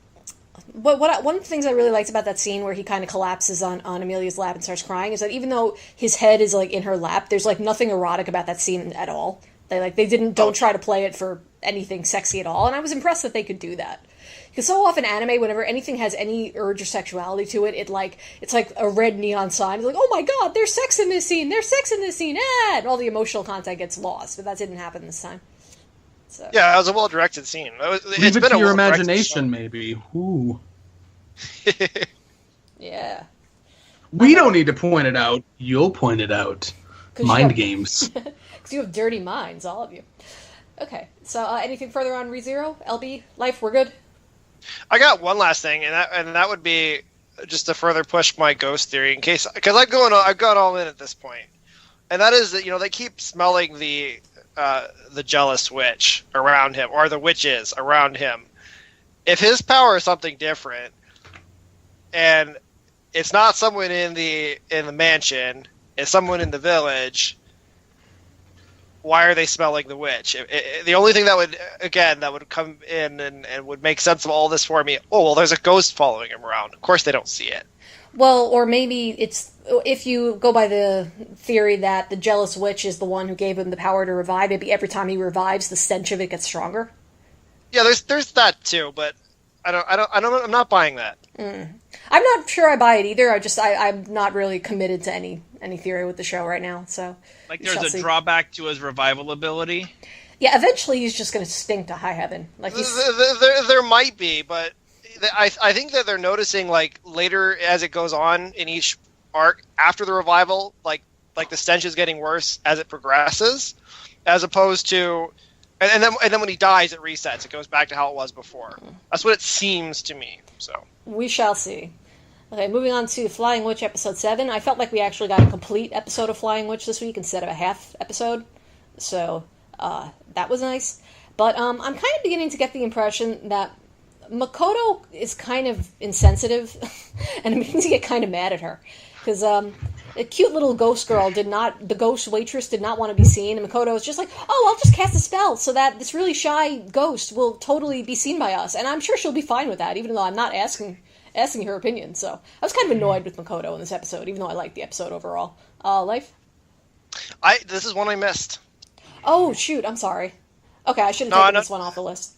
But one of the things I really liked about that scene where he kind of collapses on Amelia's lap and starts crying is that even though his head is in her lap, there's nothing erotic about that scene at all. They don't try to play it for anything sexy at all, and I was impressed that they could do that. Because so often anime, whenever anything has any urge or sexuality to it, it's like a red neon sign. It's like, oh my god, there's sex in this scene, and all the emotional content gets lost. But that didn't happen this time. So.
Yeah, it was a well-directed scene.
Leave it to your imagination, maybe. Ooh.
Yeah.
We don't need to point it out. You'll point it out. Mind games.
Because you have dirty minds, all of you. Okay, so anything further on ReZero? LB, Life, we're good?
I got one last thing, and that would be just to further push my ghost theory, because I've gone all in at this point, and that is that they keep smelling the jealous witch around him, or the witches around him. If his power is something different, and it's not someone in the mansion, it's someone in the village, why are they smelling the witch? The only thing that would come in and would make sense of all this for me, there's a ghost following him around. Of course they don't see it.
Well, or maybe it's, if you go by the theory that the jealous witch is the one who gave him the power to revive, maybe every time he revives, the stench of it gets stronger.
Yeah, there's that too, but I'm not buying that.
I'm not sure I buy it either. I'm not really committed to any theory with the show right now. So
there's a drawback to his revival ability.
Yeah, eventually he's just going to stink to high heaven.
There might be, but I think that they're noticing later as it goes on in each arc after the revival, like the stench is getting worse as it progresses, as opposed to. And then when he dies, it resets. It goes back to how it was before. That's what it seems to me. So we
shall see. Okay, moving on to Flying Witch episode 7. I felt like we actually got a complete episode of Flying Witch this week instead of a half episode. So that was nice. But I'm kind of beginning to get the impression that Makoto is kind of insensitive, and I'm beginning to get kind of mad at her. Because The cute little ghost girl the ghost waitress did not want to be seen, and Makoto was just like, oh, I'll just cast a spell so that this really shy ghost will totally be seen by us, and I'm sure she'll be fine with that, even though I'm not asking her opinion. So I was kind of annoyed with Makoto in this episode, even though I liked the episode overall. Life?
This is one I missed.
Oh, shoot, I'm sorry. Okay, I should have taken this one off the list.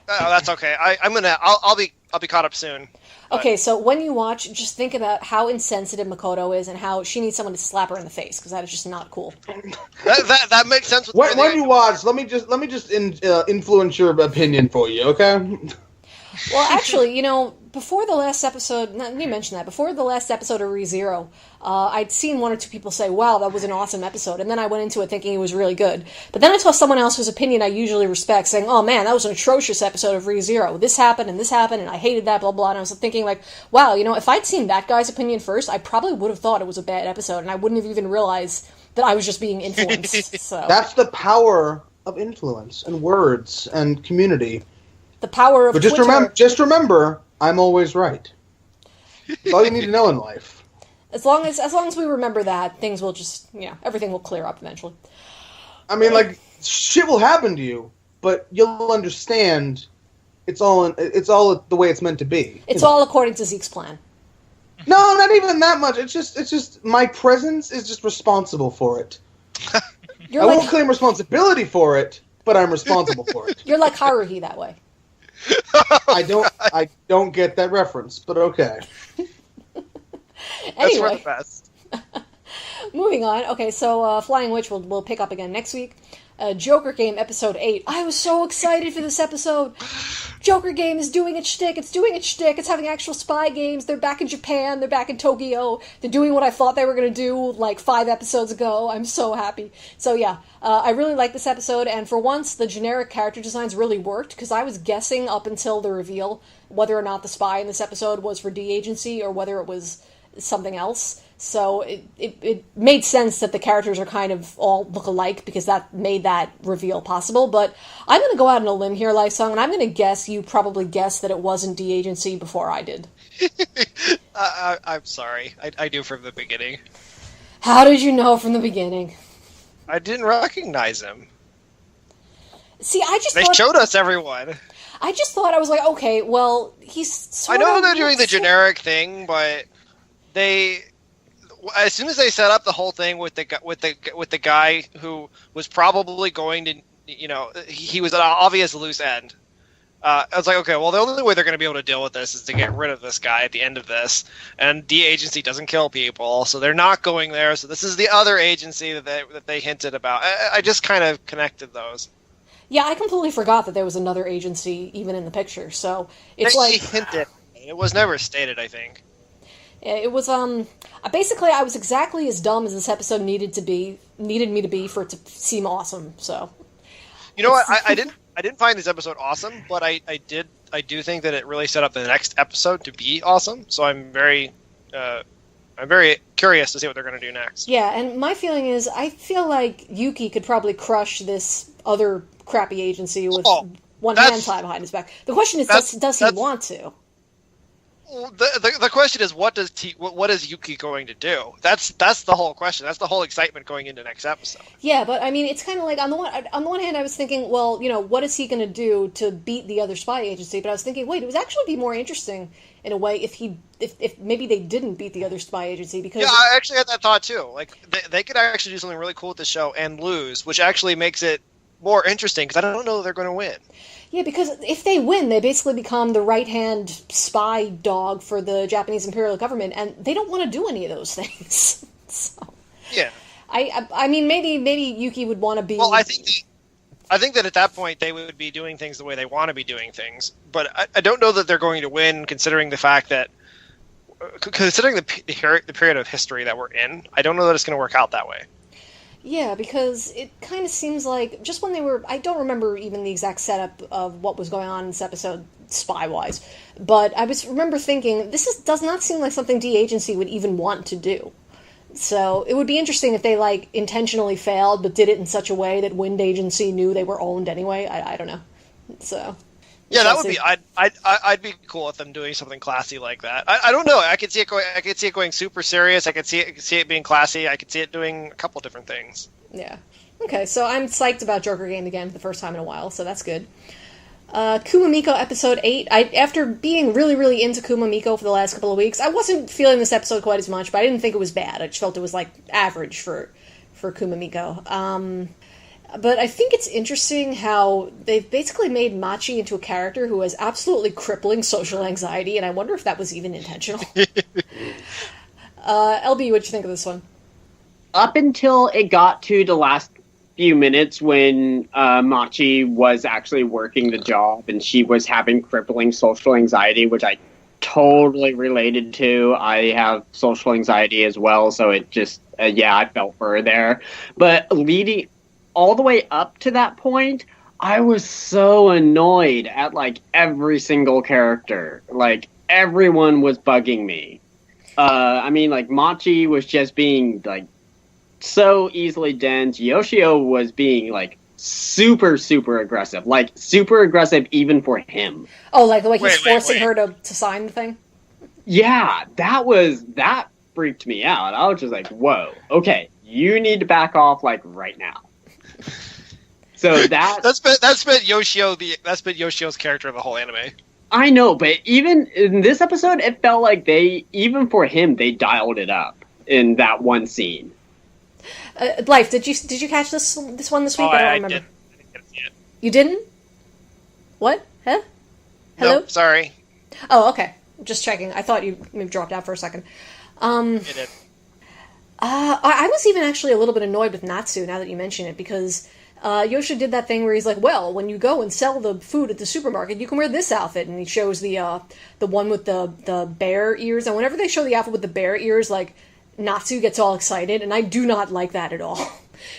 Oh, that's okay. I'll be caught up soon. But...
Okay, so when you watch, just think about how insensitive Makoto is and how she needs someone to slap her in the face, because that is just not cool.
that makes sense.
When you watch, let me just influence your opinion for you, okay?
Well, actually, before the last episode, let me mention that, before the last episode of ReZero, I'd seen one or two people say, wow, that was an awesome episode, and then I went into it thinking it was really good. But then I saw someone else whose opinion I usually respect saying, oh man, that was an atrocious episode of ReZero. This happened, and I hated that, blah, blah, and I was thinking like, wow, if I'd seen that guy's opinion first, I probably would have thought it was a bad episode, and I wouldn't have even realized that I was just being influenced. So
that's the power of influence, and words, and community.
The power of Twitter.
Just remember, I'm always right. That's all you need to know in life.
As long as we remember that, things will just, everything will clear up eventually.
I mean, shit will happen to you, but you'll understand it's all the way it's meant to be.
It's all according to Zeke's plan.
No, not even that much. It's just my presence is just responsible for it. I won't claim responsibility for it, but I'm responsible for it.
You're like Haruhi that way.
I don't get that reference, but okay.
Anyway,
that's for the best.
Moving on. Okay, so Flying Witch we'll pick up again next week. Joker Game episode 8. I was so excited for this episode. Joker Game is doing its shtick. It's doing its shtick. It's having actual spy games. They're back in Japan. They're back in Tokyo. They're doing what I thought they were going to do 5 episodes ago. I'm so happy. So yeah, I really like this episode, and for once, the generic character designs really worked, because I was guessing up until the reveal whether or not the spy in this episode was for D Agency or whether it was something else. So it made sense that the characters are kind of all look alike, because that made that reveal possible. But I'm going to go out on a limb here, Lifesong, and I'm going to guess you probably guessed that it wasn't D Agency before I did.
I'm sorry. I knew from the beginning.
How did you know from the beginning?
I didn't recognize him.
See,
They showed us everyone.
I just thought, I was like, okay, well, he's sort of...
I know they're doing the generic thing, but as soon as they set up the whole thing with the guy who was probably going to, he was an obvious loose end. I was like, okay, well, the only way they're going to be able to deal with this is to get rid of this guy at the end of this. And D Agency doesn't kill people, so they're not going there. So this is the other agency that they hinted about. I just kind of connected those.
Yeah, I completely forgot that there was another agency even in the picture. So it's
they hinted. It was never stated, I think.
It was, basically I was exactly as dumb as this episode needed me to be for it to seem awesome, so.
You know what, I didn't find this episode awesome, but I do think that it really set up the next episode to be awesome, so I'm very curious to see what they're going to do next.
Yeah, and my feeling is, I feel like Yuki could probably crush this other crappy agency with one hand tied behind his back. The question is, does he want to?
The question is, what is Yuki going to do? That's the whole question. That's the whole excitement going into next episode.
Yeah, but I mean, it's kind of like on the one hand, I was thinking, well, what is he going to do to beat the other spy agency? But I was thinking, wait, it would actually be more interesting in a way if maybe they didn't beat the other spy agency, because
I actually had that thought too. Like they could actually do something really cool with the show and lose, which actually makes it more interesting, because I don't know that they're going to win.
Yeah, because if they win, they basically become the right-hand spy dog for the Japanese imperial government, and they don't want to do any of those things. So,
yeah.
I mean, maybe Yuki would want to be...
Well, I think that at that point they would be doing things the way they want to be doing things, but I don't know that they're going to win, considering the fact that... Considering the period of history that we're in, I don't know that it's going to work out that way.
Yeah, because it kind of seems like, just when they were... I don't remember even the exact setup of what was going on in this episode, spy-wise, but I remember thinking, does not seem like something D Agency would even want to do. So it would be interesting if they, intentionally failed, but did it in such a way that Wind Agency knew they were owned anyway. I don't know. So...
Yeah, that would be. I'd be cool with them doing something classy like that. I don't know. I could see it going super serious. I could see it being classy. I could see it doing a couple different things.
Yeah. Okay, so I'm psyched about Joker Game again for the first time in a while, so that's good. Kuma Miko episode 8. After being really, really into Kuma Miko for the last couple of weeks, I wasn't feeling this episode quite as much, but I didn't think it was bad. I just felt it was, like, average for Kuma Miko. But I think it's interesting how they've basically made Machi into a character who has absolutely crippling social anxiety, and I wonder if that was even intentional. LB, what'd you think of this one?
Up until it got to the last few minutes when Machi was actually working the job and she was having crippling social anxiety, which I totally related to. I have social anxiety as well, so it just, I felt for her there. But leading all the way up to that point, I was so annoyed at, like, every single character. Like, everyone was bugging me. I mean, like, Machi was just being, like, so easily dense. Yoshio was being, like, super, super aggressive. Like, super aggressive even for him.
Oh, like the way he's forcing her to sign the thing?
Yeah, that freaked me out. I was just like, whoa, okay, you need to back off, like, right now. So that's
been Yoshio's character of the whole anime.
I know, but even in this episode, it felt like even for him, they dialed it up in that one scene.
Life, did you catch this one this week? I don't remember.
I didn't see it.
You didn't? What? Huh? Hello?
Nope, sorry.
Oh, okay. Just checking. I thought you maybe dropped out for a second.
It did.
I was even actually a little bit annoyed with Natsu, now that you mention it, because Yosha did that thing where he's like, well, when you go and sell the food at the supermarket, you can wear this outfit, and he shows the one with the bear ears, and whenever they show the outfit with the bear ears, like, Natsu gets all excited, and I do not like that at all.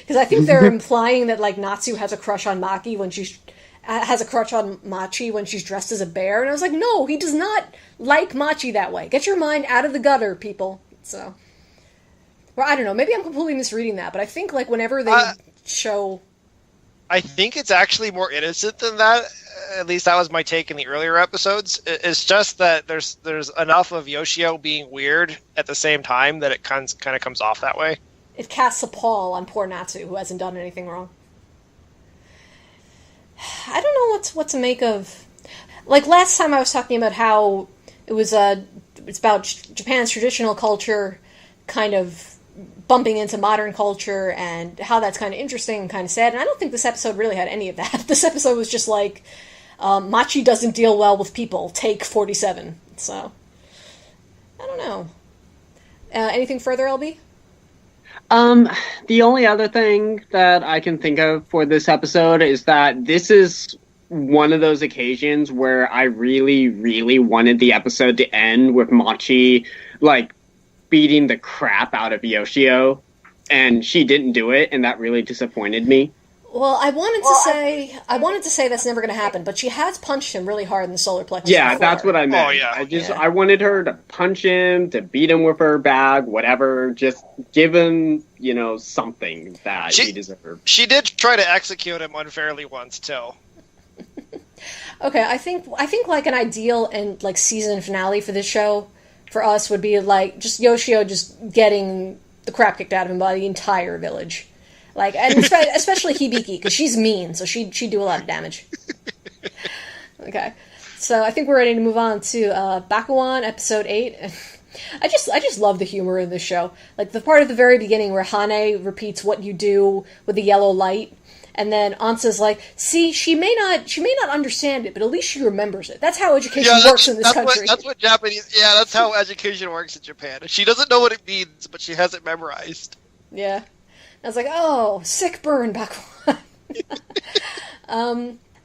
Because I think they're implying that, like, Natsu has a crush on Machi when she's dressed as a bear, and I was like, no, he does not like Machi that way. Get your mind out of the gutter, people. So, well, I don't know, maybe I'm completely misreading that, but I think, like, whenever they show...
I think it's actually more innocent than that. At least that was my take in the earlier episodes. It's just that there's enough of Yoshio being weird at the same time that it kind of comes off that way.
It casts a pall on poor Natsu, who hasn't done anything wrong. I don't know what to make of... Like, last time I was talking about how it was it's about Japan's traditional culture kind of bumping into modern culture and how that's kind of interesting and kind of sad, and I don't think this episode really had any of that. This episode was just like, Machi doesn't deal well with people, take 47. So, I don't know. Anything further, LB?
The only other thing that I can think of for this episode is that this is one of those occasions where I really, really wanted the episode to end with Machi, like, beating the crap out of Yoshio, and she didn't do it, and that really disappointed me.
Well, I wanted to say that's never going to happen, but she has punched him really hard in the solar plexus.
Yeah,
before.
That's what I meant.
Oh, yeah.
I wanted her to punch him, to beat him with her bag, whatever. Just give him, something that he deserved.
She did try to execute him unfairly once too.
Okay, I think like an ideal and like season finale for this show for us would be like just Yoshio just getting the crap kicked out of him by the entire village. Like, and especially Hibiki, because she's mean, so she'd do a lot of damage. Okay, so I think we're ready to move on to Bakuon, episode 8. I just love the humor in this show. Like, the part at the very beginning where Hane repeats what you do with the yellow light, and then Ansa's like, see, she may not understand it, but at least she remembers it. That's how education works in this country.
That's how education works in Japan. She doesn't know what it means, but she has it memorized.
Yeah. I was like, oh, sick burn, Bakuon.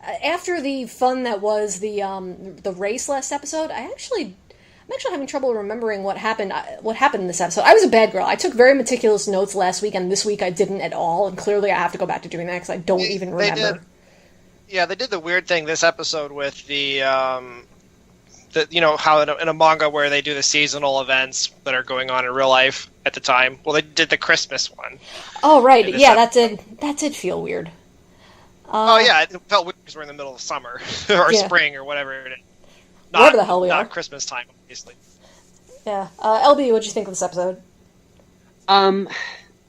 After the fun that was the race last episode, I'm actually having trouble remembering what happened in this episode. I was a bad girl. I took very meticulous notes last week, and this week I didn't at all, and clearly I have to go back to doing that because I don't even remember.
They did the weird thing this episode with the how in a manga where they do the seasonal events that are going on in real life at the time. Well, they did the Christmas one.
Oh, right. Yeah, that did feel weird.
It felt weird because we're in the middle of summer or spring or whatever it is.
Whatever the hell we are.
Not Christmas time, obviously.
Yeah. LB, what'd you think of this episode?
I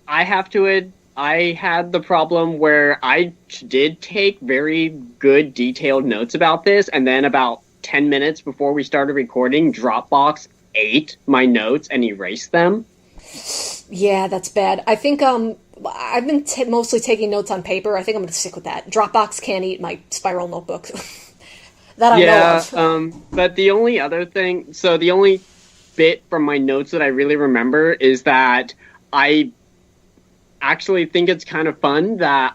have to admit, I had the problem where I did take very good detailed notes about this, and then about 10 minutes before we started recording, Dropbox ate my notes and erased them.
Yeah, that's bad. I think I've been mostly taking notes on paper. I think I'm going to stick with that. Dropbox can't eat my spiral notebook. That I know of.
But the only other thing, so the only bit from my notes that I really remember is that I actually think it's kind of fun that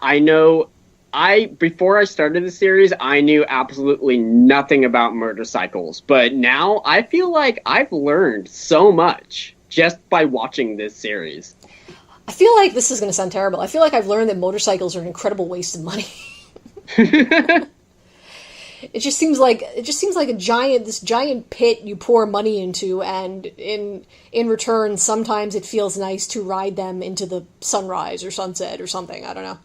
before I started the series, I knew absolutely nothing about motorcycles. But now I feel like I've learned so much just by watching this series.
I feel like this is going to sound terrible. I feel like I've learned that motorcycles are an incredible waste of money. It just seems like this giant pit you pour money into, and in return, sometimes it feels nice to ride them into the sunrise or sunset or something. I don't know.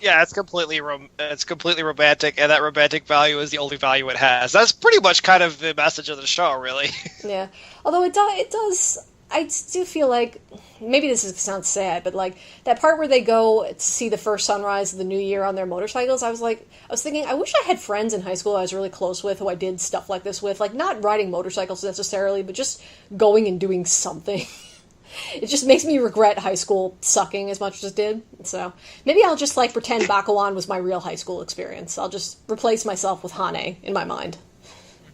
Yeah, it's completely romantic, and that romantic value is the only value it has. That's pretty much kind of the message of the show, really.
Yeah, although it does. I do feel like, maybe this sounds sad, but like that part where they go to see the first sunrise of the new year on their motorcycles, I was thinking, I wish I had friends in high school I was really close with who I did stuff like this with, like not riding motorcycles necessarily, but just going and doing something. It just makes me regret high school sucking as much as it did. So maybe I'll just like pretend Bakuon was my real high school experience. I'll just replace myself with Hane in my mind,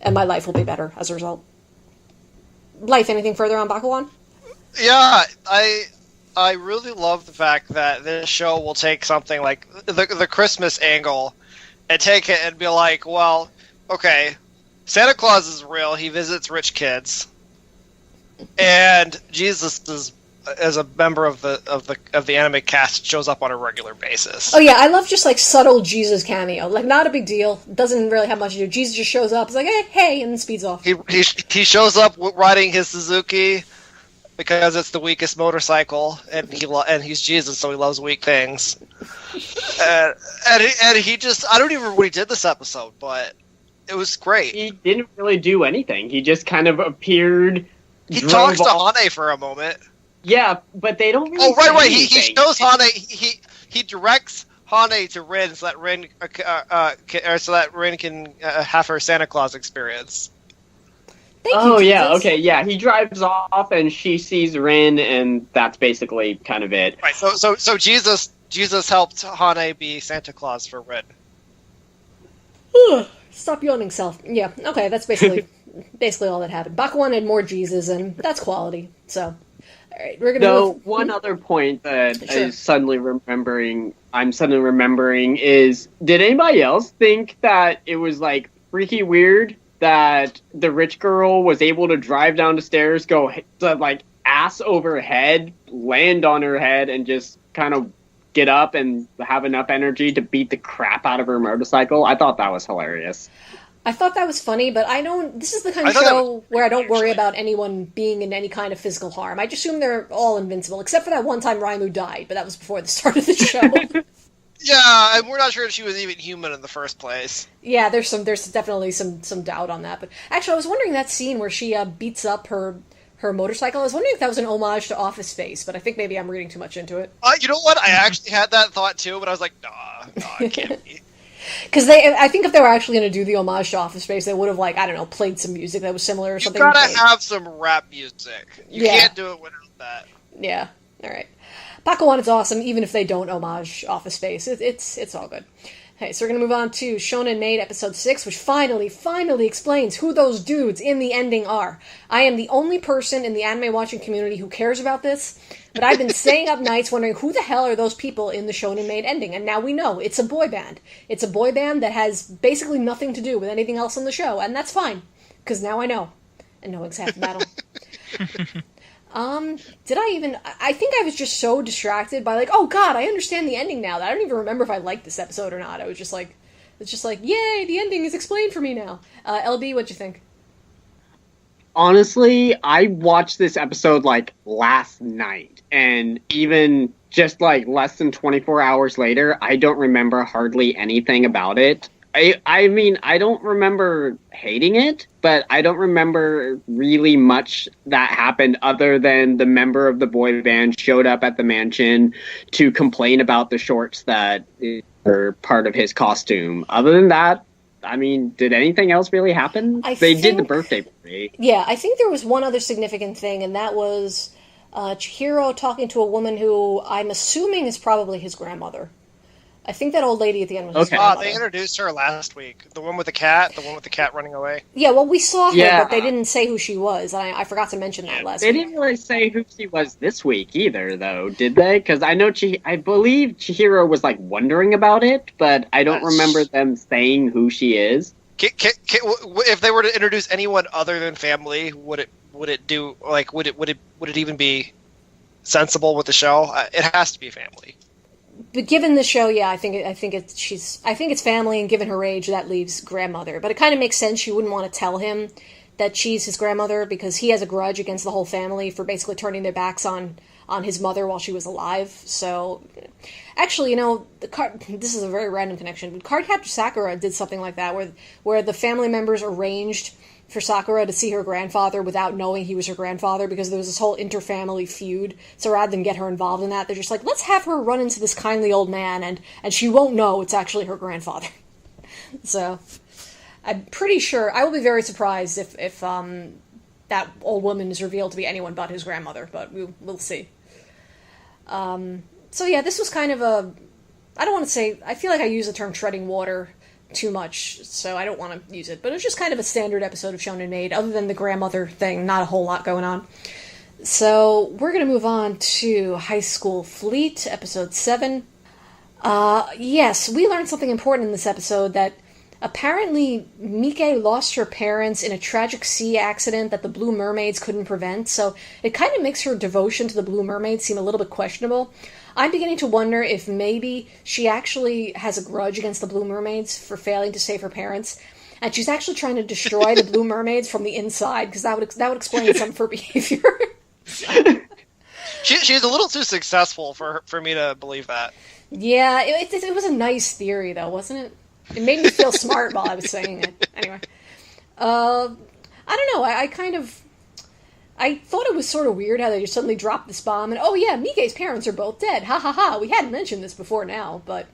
and my life will be better as a result. Life, anything further on Bakuon?
Yeah, I really love the fact that this show will take something like the Christmas angle and take it and be like, well, okay, Santa Claus is real. He visits rich kids, and Jesus is, as a member of the anime cast, shows up on a regular basis.
Oh yeah, I love just like subtle Jesus cameo. Like not a big deal. Doesn't really have much to do. Jesus just shows up. It's like hey, and then speeds off.
He shows up riding his Suzuki because it's the weakest motorcycle, and he's Jesus, so he loves weak things. and he just, I don't even remember what he did this episode, but it was great.
He didn't really do anything. He just kind of appeared.
He talks to Hane for a moment.
Yeah, but they don't really.
Oh, right. He shows Hane. He directs Hane to Rin so that Rin can have her Santa Claus experience.
Okay. He drives off and she sees Rin, and that's basically kind of it.
Right. So Jesus helped Hane be Santa Claus for Rin.
Stop yawning, self. Yeah. Okay, that's basically all that happened. Bakuon had more Jesus, and that's quality. So. All right, we're gonna move.
One other point that I'm suddenly remembering is, did anybody else think that it was like freaky weird that the rich girl was able to drive down the stairs, go like ass over head, land on her head, and just kind of get up and have enough energy to beat the crap out of her motorcycle? I thought that was hilarious.
I thought that was funny, but this is the kind of show where I don't worry about anyone being in any kind of physical harm. I just assume they're all invincible, except for that one time Raimu died, but that was before the start of the show.
Yeah, and we're not sure if she was even human in the first place.
Yeah, there's definitely some doubt on that. But actually, I was wondering that scene where she beats up her motorcycle. I was wondering if that was an homage to Office Space, but I think maybe I'm reading too much into it.
You know what? I actually had that thought too, but I was like, nah, it can't be.
Because I think if they were actually going to do the homage to Office Space, they would have, played some music that was similar or something.
You gotta have some rap music. You can't do it without that.
Yeah, alright. Bakuon is awesome, even if they don't homage Office Space. It's all good. Okay, so we're going to move on to Shonen Maid episode 6, which finally explains who those dudes in the ending are. I am the only person in the anime watching community who cares about this, but I've been staying up nights wondering who the hell are those people in the Shonen Maid ending, and now we know. It's a boy band. It's a boy band that has basically nothing to do with anything else on the show, and that's fine, because now I know. And knowing's half the battle. I think I was just so distracted by oh god, I understand the ending now, that I don't even remember if I liked this episode or not. I was just like, yay, the ending is explained for me now. LB, what'd you think?
Honestly, I watched this episode last night, and even just less than 24 hours later, I don't remember hardly anything about it. I mean, I don't remember hating it, but I don't remember really much that happened other than the member of the boy band showed up at the mansion to complain about the shorts that are part of his costume. Other than that, I mean, did anything else really happen? They did the birthday party.
Yeah, I think there was one other significant thing, and that was Chihiro talking to a woman who I'm assuming is probably his grandmother. I think that old lady at the end was his grandmother.
They introduced her last week. The one with the cat running away.
Yeah, well, we saw her, but they didn't say who she was. I forgot to mention that last week.
They didn't really say who she was this week either, though, did they? Because I know I believe Chihiro was like wondering about it, but I don't remember them saying who she is.
If they were to introduce anyone other than family, would it even be sensible with the show? It has to be family.
But given the show, yeah, I think it's family, and given her age, that leaves grandmother. But it kind of makes sense. She wouldn't want to tell him that she's his grandmother because he has a grudge against the whole family for basically turning their backs on his mother while she was alive. So, actually, this is a very random connection. But Cardcaptor Sakura did something like that, where the family members arranged for Sakura to see her grandfather without knowing he was her grandfather because there was this whole inter-family feud. So rather than get her involved in that, they're just like, let's have her run into this kindly old man and she won't know it's actually her grandfather. So I'm pretty sure, I will be very surprised if that old woman is revealed to be anyone but his grandmother, but we'll see. So yeah, this was kind of I don't want to say, I feel like I use the term treading water too much, so I don't want to use it, but it's just kind of a standard episode of Shonen Maid, other than the grandmother thing, not a whole lot going on. So we're going to move on to High School Fleet, episode 7. Yes, we learned something important in this episode, that apparently Mike lost her parents in a tragic sea accident that the Blue Mermaids couldn't prevent, so it kind of makes her devotion to the Blue Mermaids seem a little bit questionable. I'm beginning to wonder if maybe she actually has a grudge against the Blue Mermaids for failing to save her parents, and she's actually trying to destroy the Blue Mermaids from the inside, because that would explain some of her behavior.
She's a little too successful for me to believe that.
Yeah, it was a nice theory, though, wasn't it? It made me feel smart while I was saying it. Anyway. I don't know, I thought it was sort of weird how they just suddenly dropped this bomb, and oh yeah, Mike's parents are both dead, ha ha ha, we hadn't mentioned this before now, but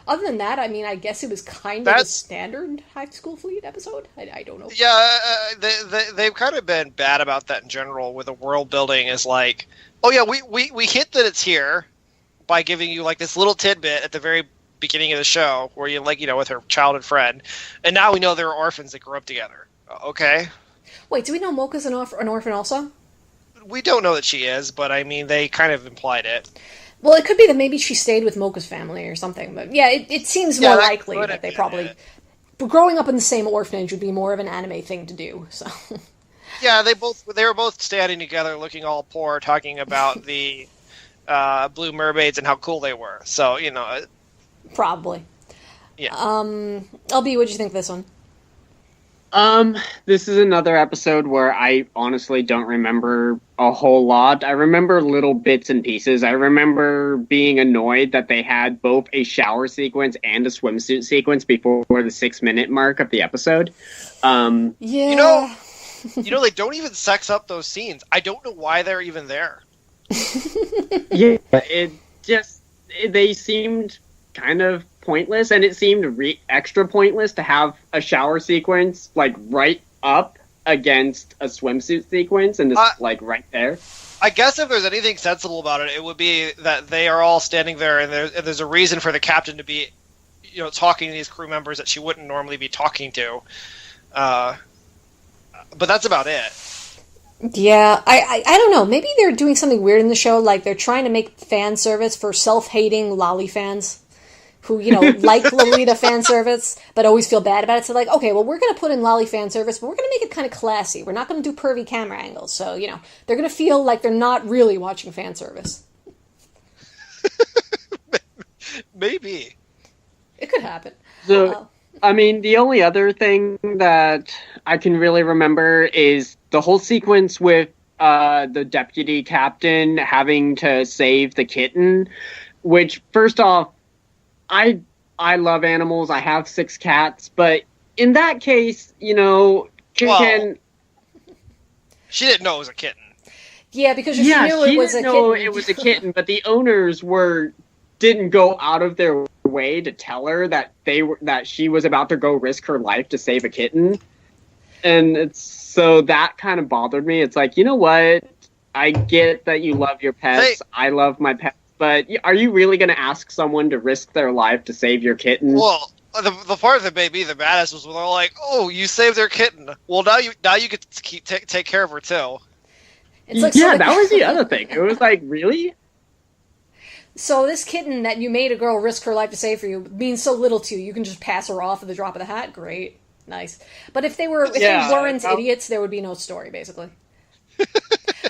other than that, I mean, I guess it was kind of a standard High School Fleet episode, I don't know.
Yeah, they've kind of been bad about that in general, with the world building is like, oh yeah, we hit that it's here by giving you like this little tidbit at the very beginning of the show, where you with her childhood friend, and now we know they're orphans that grew up together. Okay.
Wait, do we know Mocha's an orphan also?
We don't know that she is, but I mean, they kind of implied it.
Well, it could be that maybe she stayed with Mocha's family or something, but yeah, it seems more likely that they probably... But growing up in the same orphanage would be more of an anime thing to do, so...
Yeah, they were both standing together looking all poor, talking about the Blue Mermaids and how cool they were, so,
Probably.
Yeah.
LB, what'd you think of this one?
This is another episode where I honestly don't remember a whole lot. I remember little bits and pieces. I remember being annoyed that they had both a shower sequence and a swimsuit sequence before the 6-minute mark of the episode.
Yeah.
They don't even sex up those scenes. I don't know why they're even there.
Yeah, they seemed kind of pointless, and it seemed extra pointless to have a shower sequence like right up against a swimsuit sequence and just right there.
I guess if there's anything sensible about it, it would be that they are all standing there, and there's a reason for the captain to be, talking to these crew members that she wouldn't normally be talking to. But that's about it.
Yeah, I don't know. Maybe they're doing something weird in the show, like they're trying to make fan service for self-hating lolly fans who, like Lolita fan service, but always feel bad about it. So like, okay, well, we're going to put in lolly fan service, but we're going to make it kind of classy. We're not going to do pervy camera angles. So, they're going to feel like they're not really watching fan service.
Maybe.
It could happen.
So, I mean, the only other thing that I can really remember is the whole sequence with the deputy captain having to save the kitten, which, first off, I I love animals. I have 6 cats, but in that case, you know, kitten.
She didn't know it was a kitten.
Yeah, because she knew it was a kitten.
It was a kitten, but the owners didn't go out of their way to tell her that she was about to go risk her life to save a kitten. And so that kind of bothered me. It's like, you know what? I get that you love your pets. I love my pets. But are you really going to ask someone to risk their life to save your kitten?
Well, the part that made me the baddest was when they're like, "Oh, you saved their kitten. Well, now you get to take care of her too."
It's like, that was the other thing. It was like, really?
So this kitten that you made a girl risk her life to save for you means so little to you. You can just pass her off at the drop of the hat. Great, nice. But if they weren't idiots, there would be no story, basically.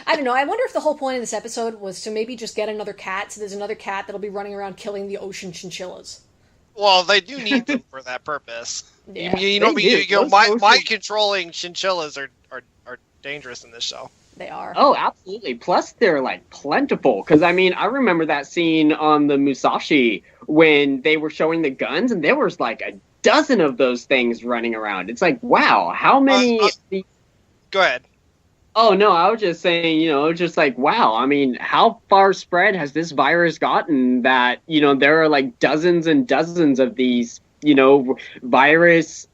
I don't know. I wonder if the whole point of this episode was to maybe just get another cat, so there's another cat that'll be running around killing the ocean chinchillas.
Well, they do need them for that purpose.
Yeah,
mind controlling chinchillas are dangerous in this show.
They are.
Oh, absolutely. Plus, they're like plentiful. Because I mean, I remember that scene on the Musashi when they were showing the guns, and there was like a dozen of those things running around. It's like, wow, how many?
Go ahead.
Oh, no, I was just saying, you know, just like, wow, I mean, how far spread has this virus gotten that, you know, there are like dozens and dozens of these, you know,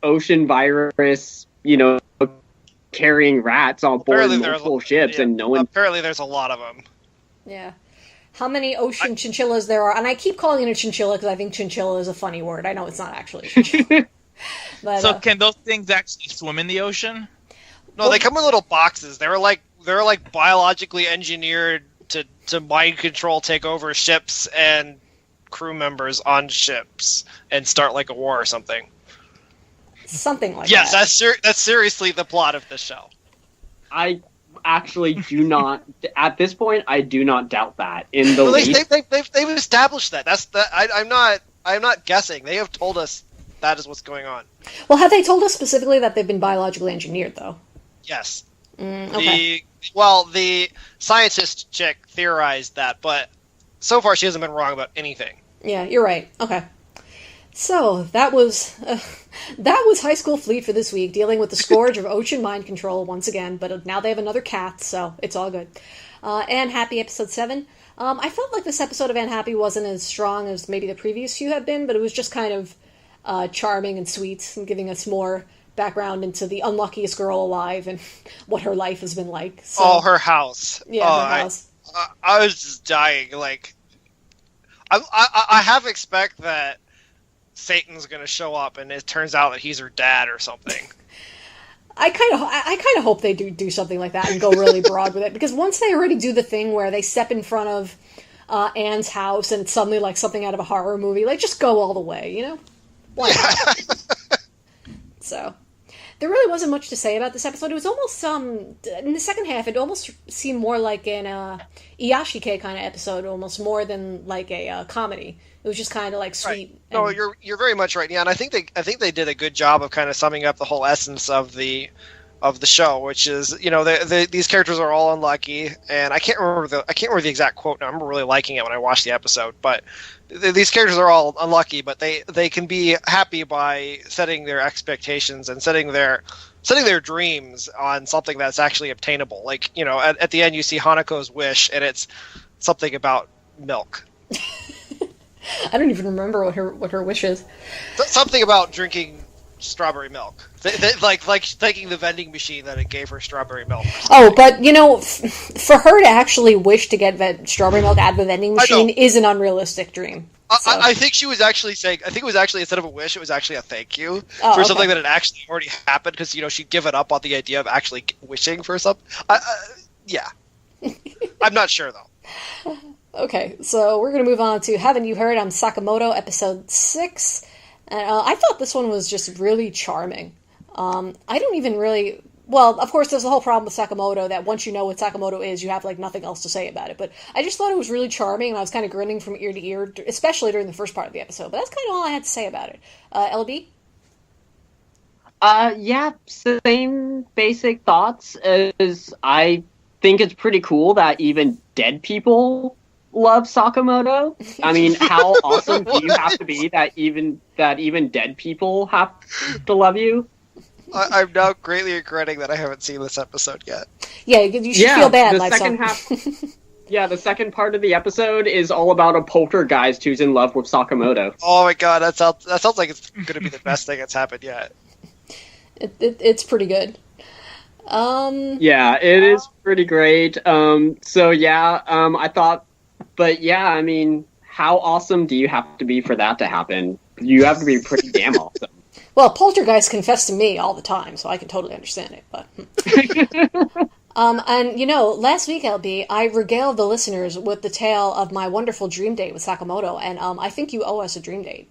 ocean virus, you know, carrying rats on board multiple ships and no one...
Apparently there's a lot of them.
Yeah. How many ocean chinchillas there are, and I keep calling it a chinchilla because I think chinchilla is a funny word. I know it's not actually a chinchilla. But,
so can those things actually swim in the ocean?
No, they come in little boxes. They're like biologically engineered to mind control, take over ships and crew members on ships and start like a war or something.
Something like that.
Yes, that's seriously the plot of the show.
I actually do not. At this point, I do not doubt that in the least.
They've established that. I'm not guessing. They have told us that is what's going on.
Well, have they told us specifically that they've been biologically engineered, though?
Yes.
Okay.
The scientist chick theorized that, but so far she hasn't been wrong about anything.
Yeah, you're right. Okay. So, that was High School Fleet for this week, dealing with the scourge of ocean mind control once again, but now they have another cat, so it's all good. Anne Happy, episode 7. I felt like this episode of Anne Happy wasn't as strong as maybe the previous few have been, but it was just kind of charming and sweet, and giving us more background into the unluckiest girl alive and what her life has been like. So,
oh, her house.
Yeah, her house.
I was just dying. Like, I half expect that Satan's going to show up, and it turns out that he's her dad or something.
I kind of hope they do something like that and go really broad with it, because once they already do the thing where they step in front of Anne's house and it's suddenly like something out of a horror movie, like just go all the way, you know? Why not? So, there really wasn't much to say about this episode. It was almost, in the second half, it almost seemed more like an Iyashike kind of episode, almost more than like a comedy. It was just kind of like sweet.
Right. No, you're very much right. Yeah, and I think they did a good job of kind of summing up the whole essence of the show, which is, you know, these characters are all unlucky, and I can't remember the exact quote now. I remember really liking it when I watched the episode, but these characters are all unlucky, but they can be happy by setting their expectations and setting their dreams on something that's actually obtainable. Like, you know, at the end you see Hanako's wish, and it's something about milk.
I don't even remember what her wish is.
Something about drinking strawberry milk. Like thanking the vending machine that it gave her strawberry milk.
Oh, but you know, for her to actually wish to get strawberry milk out of the vending machine is an unrealistic dream.
I think she was actually saying. I think it was actually, instead of a wish, it was actually a thank you for something that had actually already happened. Because, you know, she'd given up on the idea of actually wishing for something. Yeah, I'm not sure though.
Okay, so we're going to move on to Haven't You Heard? I'm Sakamoto, episode 6. And I thought this one was just really charming. I don't even really... Well, of course, there's the whole problem with Sakamoto, that once you know what Sakamoto is, you have, like, nothing else to say about it. But I just thought it was really charming, and I was kind of grinning from ear to ear, especially during the first part of the episode. But that's kind of all I had to say about it. LB?
Yeah, same basic thoughts as I think it's pretty cool that even dead people love Sakamoto? I mean, how awesome do you have to be that even dead people have to love you?
I'm now greatly regretting that I haven't seen this episode yet.
Yeah, you should feel bad.
The second half. Yeah, the second part of the episode is all about a poltergeist who's in love with Sakamoto.
Oh my god, that sounds like it's going to be the best thing that's happened yet.
It's pretty good.
Yeah, it is pretty great. I thought, but yeah, I mean, how awesome do you have to be for that to happen? You have to be pretty damn awesome.
Well, poltergeists confess to me all the time, so I can totally understand it. But and last week, LB, I regaled the listeners with the tale of my wonderful dream date with Sakamoto, and I think you owe us a dream date.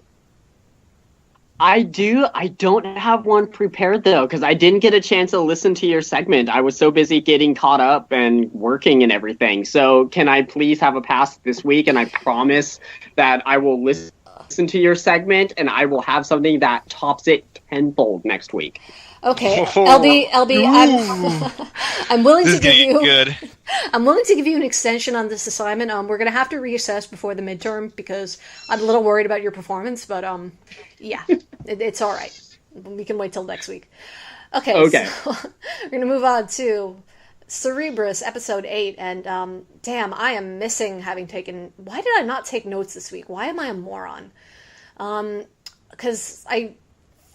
I do. I don't have one prepared, though, because I didn't get a chance to listen to your segment. I was so busy getting caught up and working and everything. So can I please have a pass this week? And I promise that I will listen to your segment, and I will have something that tops it tenfold next week.
Okay, LB, I'm willing to give you.
Good.
I'm willing to give you an extension on this assignment. We're gonna have to reassess before the midterm because I'm a little worried about your performance. But yeah, it's all right. We can wait till next week. Okay. So we're gonna move on to Cerberus episode 8, and damn, I am missing having taken. Why did I not take notes this week? Why am I a moron? Because I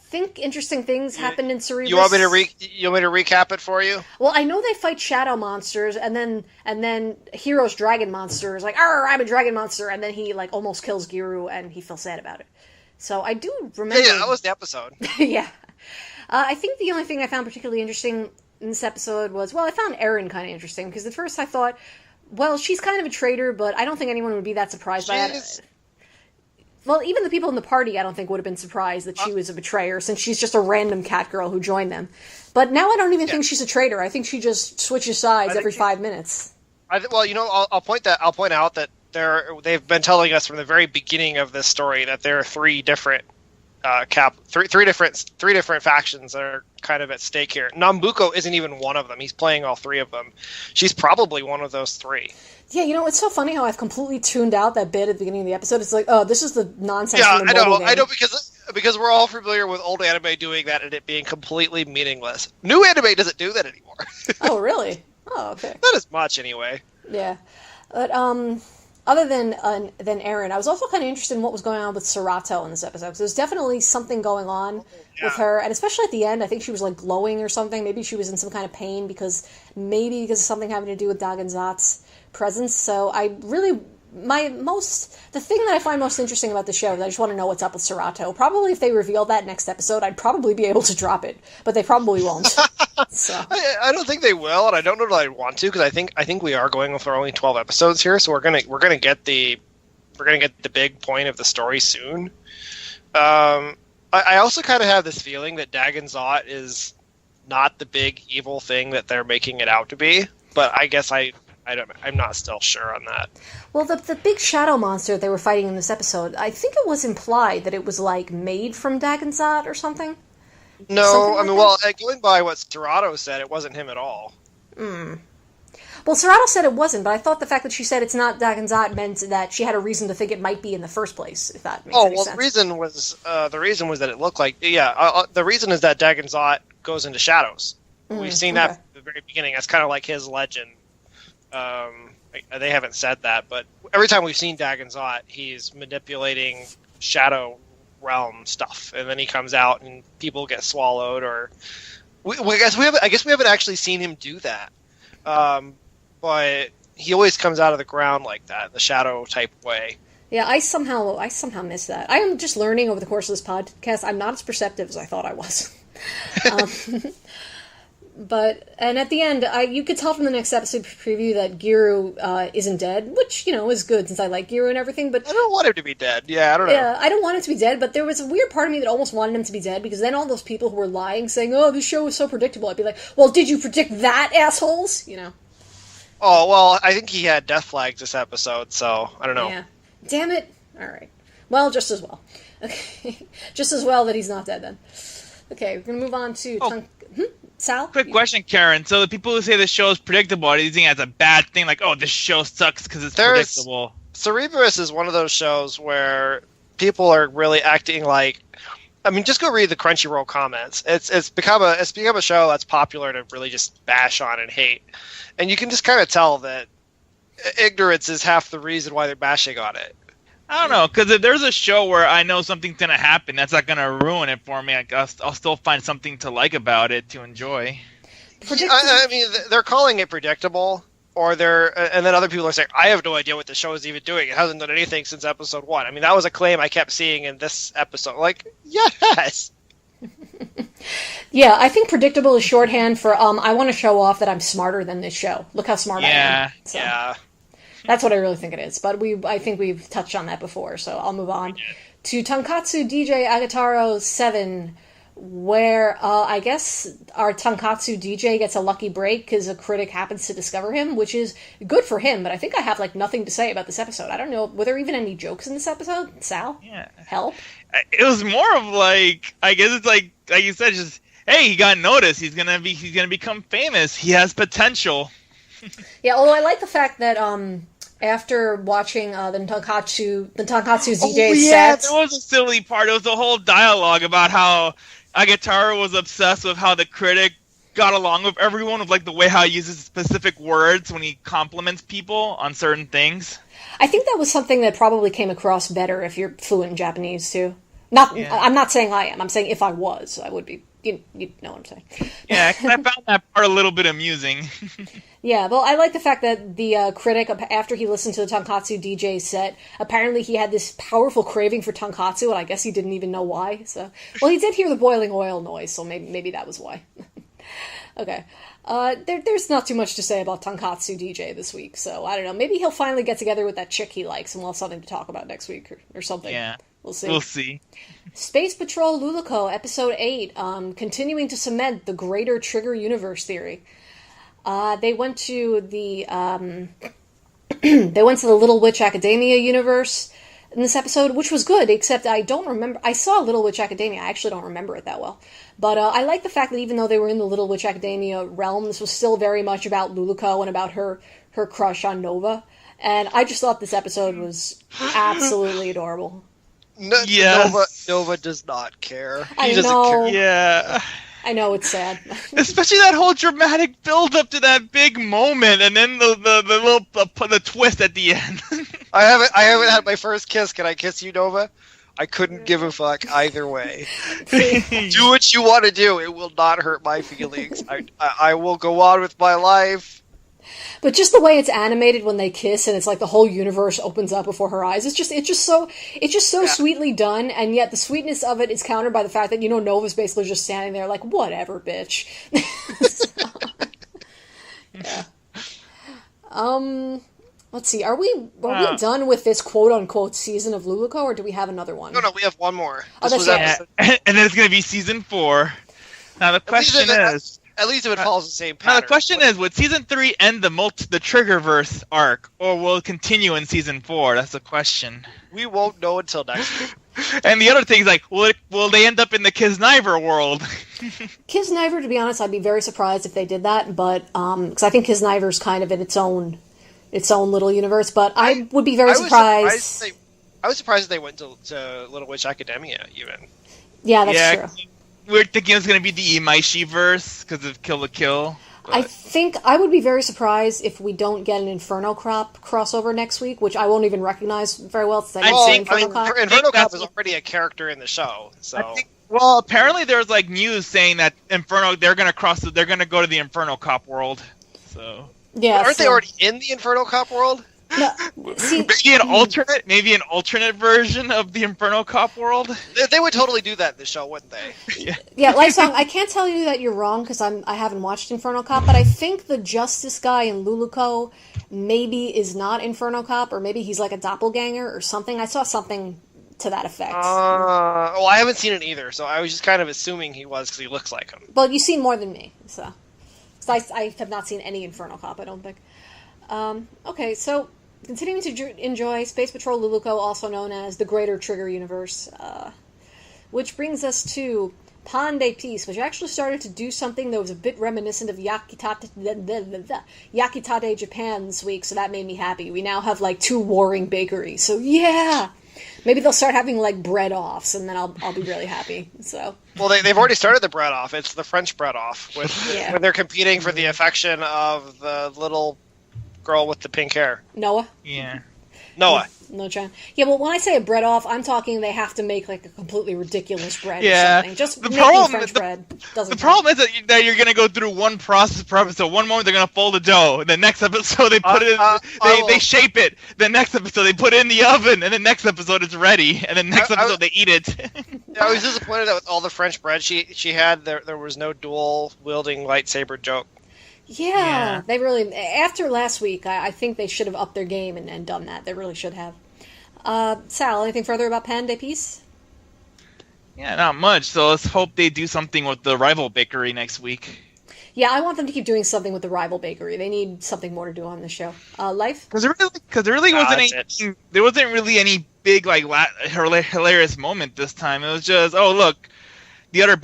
think interesting things happened in Cerberus.
You want me to recap it for you?
Well, I know they fight shadow monsters, and then Hero's dragon monster is like, "Arr, I'm a dragon monster," and then he like almost kills Giru, and he feels sad about it. So I do remember.
Yeah, that was the episode.
Yeah, I think the only thing I found particularly interesting in this episode was, I found Erin kind of interesting because at first I thought, well, she's kind of a traitor, but I don't think anyone would be that surprised by it. Well, even the people in the party, I don't think would have been surprised that she was a betrayer, since she's just a random cat girl who joined them. But now I don't even think she's a traitor. I think she just switches sides every 5 minminutes.
I'll point out that they've been telling us from the very beginning of this story that there are three different three different factions that are kind of at stake here. Nambuko isn't even one of them. He's playing all three of them. She's probably one of those three.
Yeah, it's so funny how I've completely tuned out that bit at the beginning of the episode. It's like, oh, this is the nonsense.
Yeah, I know, because we're all familiar with old anime doing that and it being completely meaningless. New anime doesn't do that anymore.
Oh, really? Oh, okay.
Not as much, anyway.
Yeah, but other than Erin, I was also kind of interested in what was going on with Serato in this episode, because there's definitely something going on with her, and especially at the end, I think she was like glowing or something. Maybe she was in some kind of pain because of something having to do with Dagonzat's presence. So the thing that I find most interesting about the show is I just want to know what's up with Serato. Probably if they reveal that next episode, I'd probably be able to drop it, but they probably won't. So
I don't think they will, and I don't know that I want to, because I think we are going for only 12 episodes here, so we're gonna get the big point of the story soon. I also kind of have this feeling that Dagonzat is not the big evil thing that they're making it out to be, but I guess I'm not still sure on that.
Well, the big shadow monster they were fighting in this episode, I think it was implied that it was like made from Dagonzat or something.
No, going by what Serato said, it wasn't him at all.
Well, Serato said it wasn't, but I thought the fact that she said it's not Dagonzat meant that she had a reason to think it might be in the first place, if that makes any sense.
The reason was that it looked like, the reason is that Dagonzat goes into shadows. We've seen that from the very beginning. That's kind of like his legend. They haven't said that, but every time we've seen Dagonzat, he's manipulating shadow realm stuff, and then he comes out and people get swallowed, or I guess we haven't actually seen him do that. But he always comes out of the ground like that, the shadow type way.
Yeah, I somehow missed that. I am just learning over the course of this podcast. I'm not as perceptive as I thought I was. And at the end, you could tell from the next episode preview that Giru isn't dead, which, is good since I like Giru and everything, but...
I don't want him to be dead. Yeah, I don't know.
Yeah, I don't want him to be dead, but there was a weird part of me that almost wanted him to be dead, because then all those people who were lying, saying, oh, this show is so predictable, I'd be like, well, did you predict that, assholes?
Oh, well, I think he had death flags this episode, so I don't know.
Yeah. Damn it. All right. Well, just as well. Okay. Just as well that he's not dead, then. Okay, we're going to move on to... Sal?
Quick question, Karen. So the people who say the show is predictable, are they using it as a bad thing? Like, oh, this show sucks because it's predictable?
Cerberus is one of those shows where people are really acting like. I mean, just go read the Crunchyroll comments. It's become a show that's popular to really just bash on and hate, and you can just kind of tell that ignorance is half the reason why they're bashing on it.
I don't know, because if there's a show where I know something's gonna happen, that's not gonna ruin it for me. I'll still find something to like about it to enjoy.
I mean, they're calling it predictable, and then other people are saying, I have no idea what the show is even doing. It hasn't done anything since episode 1. I mean, that was a claim I kept seeing in this episode. Like, yes!
Yeah, I think predictable is shorthand for, I want to show off that I'm smarter than this show. Look how smart I am. So,
yeah.
That's what I really think it is. But I think we've touched on that before, so I'll move on to Tonkatsu DJ Agetarou 7, where I guess our Tonkatsu DJ gets a lucky break because a critic happens to discover him, which is good for him, but I think I have nothing to say about this episode. I don't know, were there even any jokes in this episode? Sal?
Yeah.
Help?
It was more of I guess it's like you said, just, hey, he got noticed, he's gonna become famous, he has potential.
Yeah, although I like the fact that after watching the Tonkatsu DJ sets...
there was a silly part. It was a whole dialogue about how Agetarou was obsessed with how the critic got along with everyone, with the way how he uses specific words when he compliments people on certain things.
I think that was something that probably came across better if you're fluent in Japanese too. I'm not saying I am. I'm saying if I was, I would be. You know what I'm saying?
Yeah, 'cause I found that part a little bit amusing.
Yeah, well, I like the fact that the critic, after he listened to the Tonkatsu DJ set, apparently he had this powerful craving for tonkatsu, and I guess he didn't even know why. So, well, he did hear the boiling oil noise, so maybe that was why. Okay. There's not too much to say about Tonkatsu DJ this week, so I don't know. Maybe he'll finally get together with that chick he likes, and we'll have something to talk about next week or something.
Yeah.
We'll see.
We'll see.
Space Patrol Luluco, Episode 8, continuing to cement the greater Trigger Universe theory. They went to the Little Witch Academia universe in this episode, which was good, except I don't remember. I saw Little Witch Academia. I actually don't remember it that well. But I like the fact that even though they were in the Little Witch Academia realm, this was still very much about Luluco and about her crush on Nova. And I just thought this episode was absolutely adorable.
Nova does not care.
He doesn't care.
Yeah.
I know, it's sad.
Especially that whole dramatic build up to that big moment, and then the twist at the end.
I haven't had my first kiss. Can I kiss you, Nova? I couldn't give a fuck either way. Do what you want to do. It will not hurt my feelings. I will go on with my life.
But just the way it's animated when they kiss, and it's like the whole universe opens up before her eyes. It's just so sweetly done, and yet the sweetness of it is countered by the fact that Nova's basically just standing there like, whatever, bitch. Yeah. Let's see. Are we done with this quote unquote season of Luluco, or do we have another one?
No, we have one more.
Oh, that's right.
And then it's going to be season 4. Now the question is.
At least if it follows the same pattern.
Now the question is, would season 3 end the Triggerverse arc, or will it continue in season 4? That's the question.
We won't know until next week.
And the other thing is, will they end up in the Kiznaiver world?
Kiznaiver, to be honest, I'd be very surprised if they did that, but because I think Kiznaiver's kind of in its own little universe. But I would be very surprised.
I was surprised they went to Little Witch Academia even.
Yeah, that's true.
We're thinking it's going to be the Imaishi verse because of Kill la Kill. But...
I think I would be very surprised if we don't get an Inferno Crop crossover next week, which I won't even recognize very well.
Inferno Crop is already a character in the show. So
apparently there's news saying that Inferno they're going to go to the Inferno Cop world. So
yeah,
aren't they already in the Inferno Cop world?
No,
maybe an alternate version of the Inferno Cop world.
They would totally do that in the show, wouldn't they?
Yeah, Lifesong, I can't tell you that you're wrong because I haven't watched Inferno Cop, but I think the Justice guy in Luluco maybe is not Inferno Cop, or maybe he's like a doppelganger or something. I saw something to that effect.
I haven't seen it either, so I was just kind of assuming he was because he looks like him.
Well, you've seen more than me, so I have not seen any Inferno Cop, I don't think. Okay, so continuing to enjoy Space Patrol Luluco, also known as the Greater Trigger Universe, which brings us to Pande Peace, which actually started to do something that was a bit reminiscent of Yakitate Japan this week, so that made me happy. We now have, like, 2 warring bakeries, so yeah! Maybe they'll start having, like, bread-offs, and then I'll be really happy, so...
Well, they've already started the bread-off. It's the French bread-off, when they're competing for the affection of the little girl with the pink hair.
Noah?
Yeah.
Noah.
No chance. Yeah, well, when I say a bread off, I'm talking they have to make like a completely ridiculous bread or something. Just making French bread doesn't.
The problem is that you're gonna go through one process per episode. One moment they're gonna fold the dough, and the next episode they put it in, they shape it. The next episode they put it in the oven, and the next episode it's ready, and the next episode they eat it.
I was disappointed that with all the French bread she had, there was no dual wielding lightsaber joke.
Yeah, they really. After last week, I think they should have upped their game and done that. They really should have. Sal, anything further about Panda Peace?
Yeah, not much. So let's hope they do something with the rival bakery next week.
Yeah, I want them to keep doing something with the rival bakery. They need something more to do on the show. Life?
Because there really wasn't really any big like hilarious moment this time. It was just, oh look, the other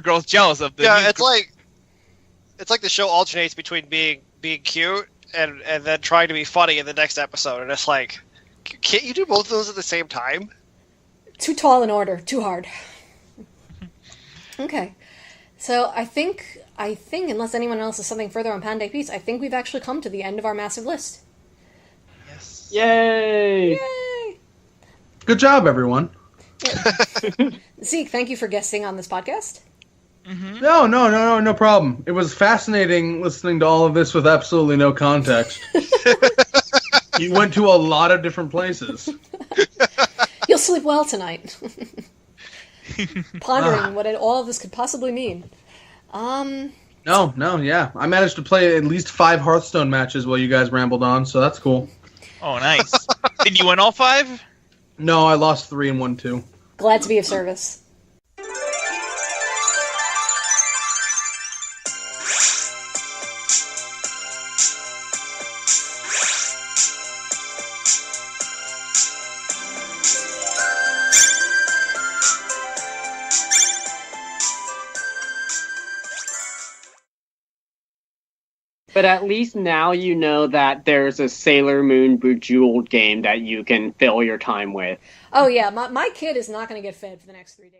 girl's jealous of the.
Yeah, it's like the show alternates between being cute and then trying to be funny in the next episode, and it's like, can't you do both of those at the same time?
Too tall in order, too hard. Okay, so I think unless anyone else has something further on Panda Peace, I think we've actually come to the end of our massive list.
Yes.
Yay!
Yay!
Good job, everyone.
Zeke, thank you for guesting on this podcast.
Mm-hmm.
No problem. It was fascinating listening to all of this with absolutely no context. You went to a lot of different places.
You'll sleep well tonight. Pondering what all of this could possibly mean.
Yeah. I managed to play at least 5 Hearthstone matches while you guys rambled on, so that's cool.
Oh, nice. Did you win all 5?
No, I lost 3 and won 2.
Glad to be of service.
But at least now you know that there's a Sailor Moon Bejeweled game that you can fill your time with.
Oh yeah, my kid is not going to get fed for the next 3 days.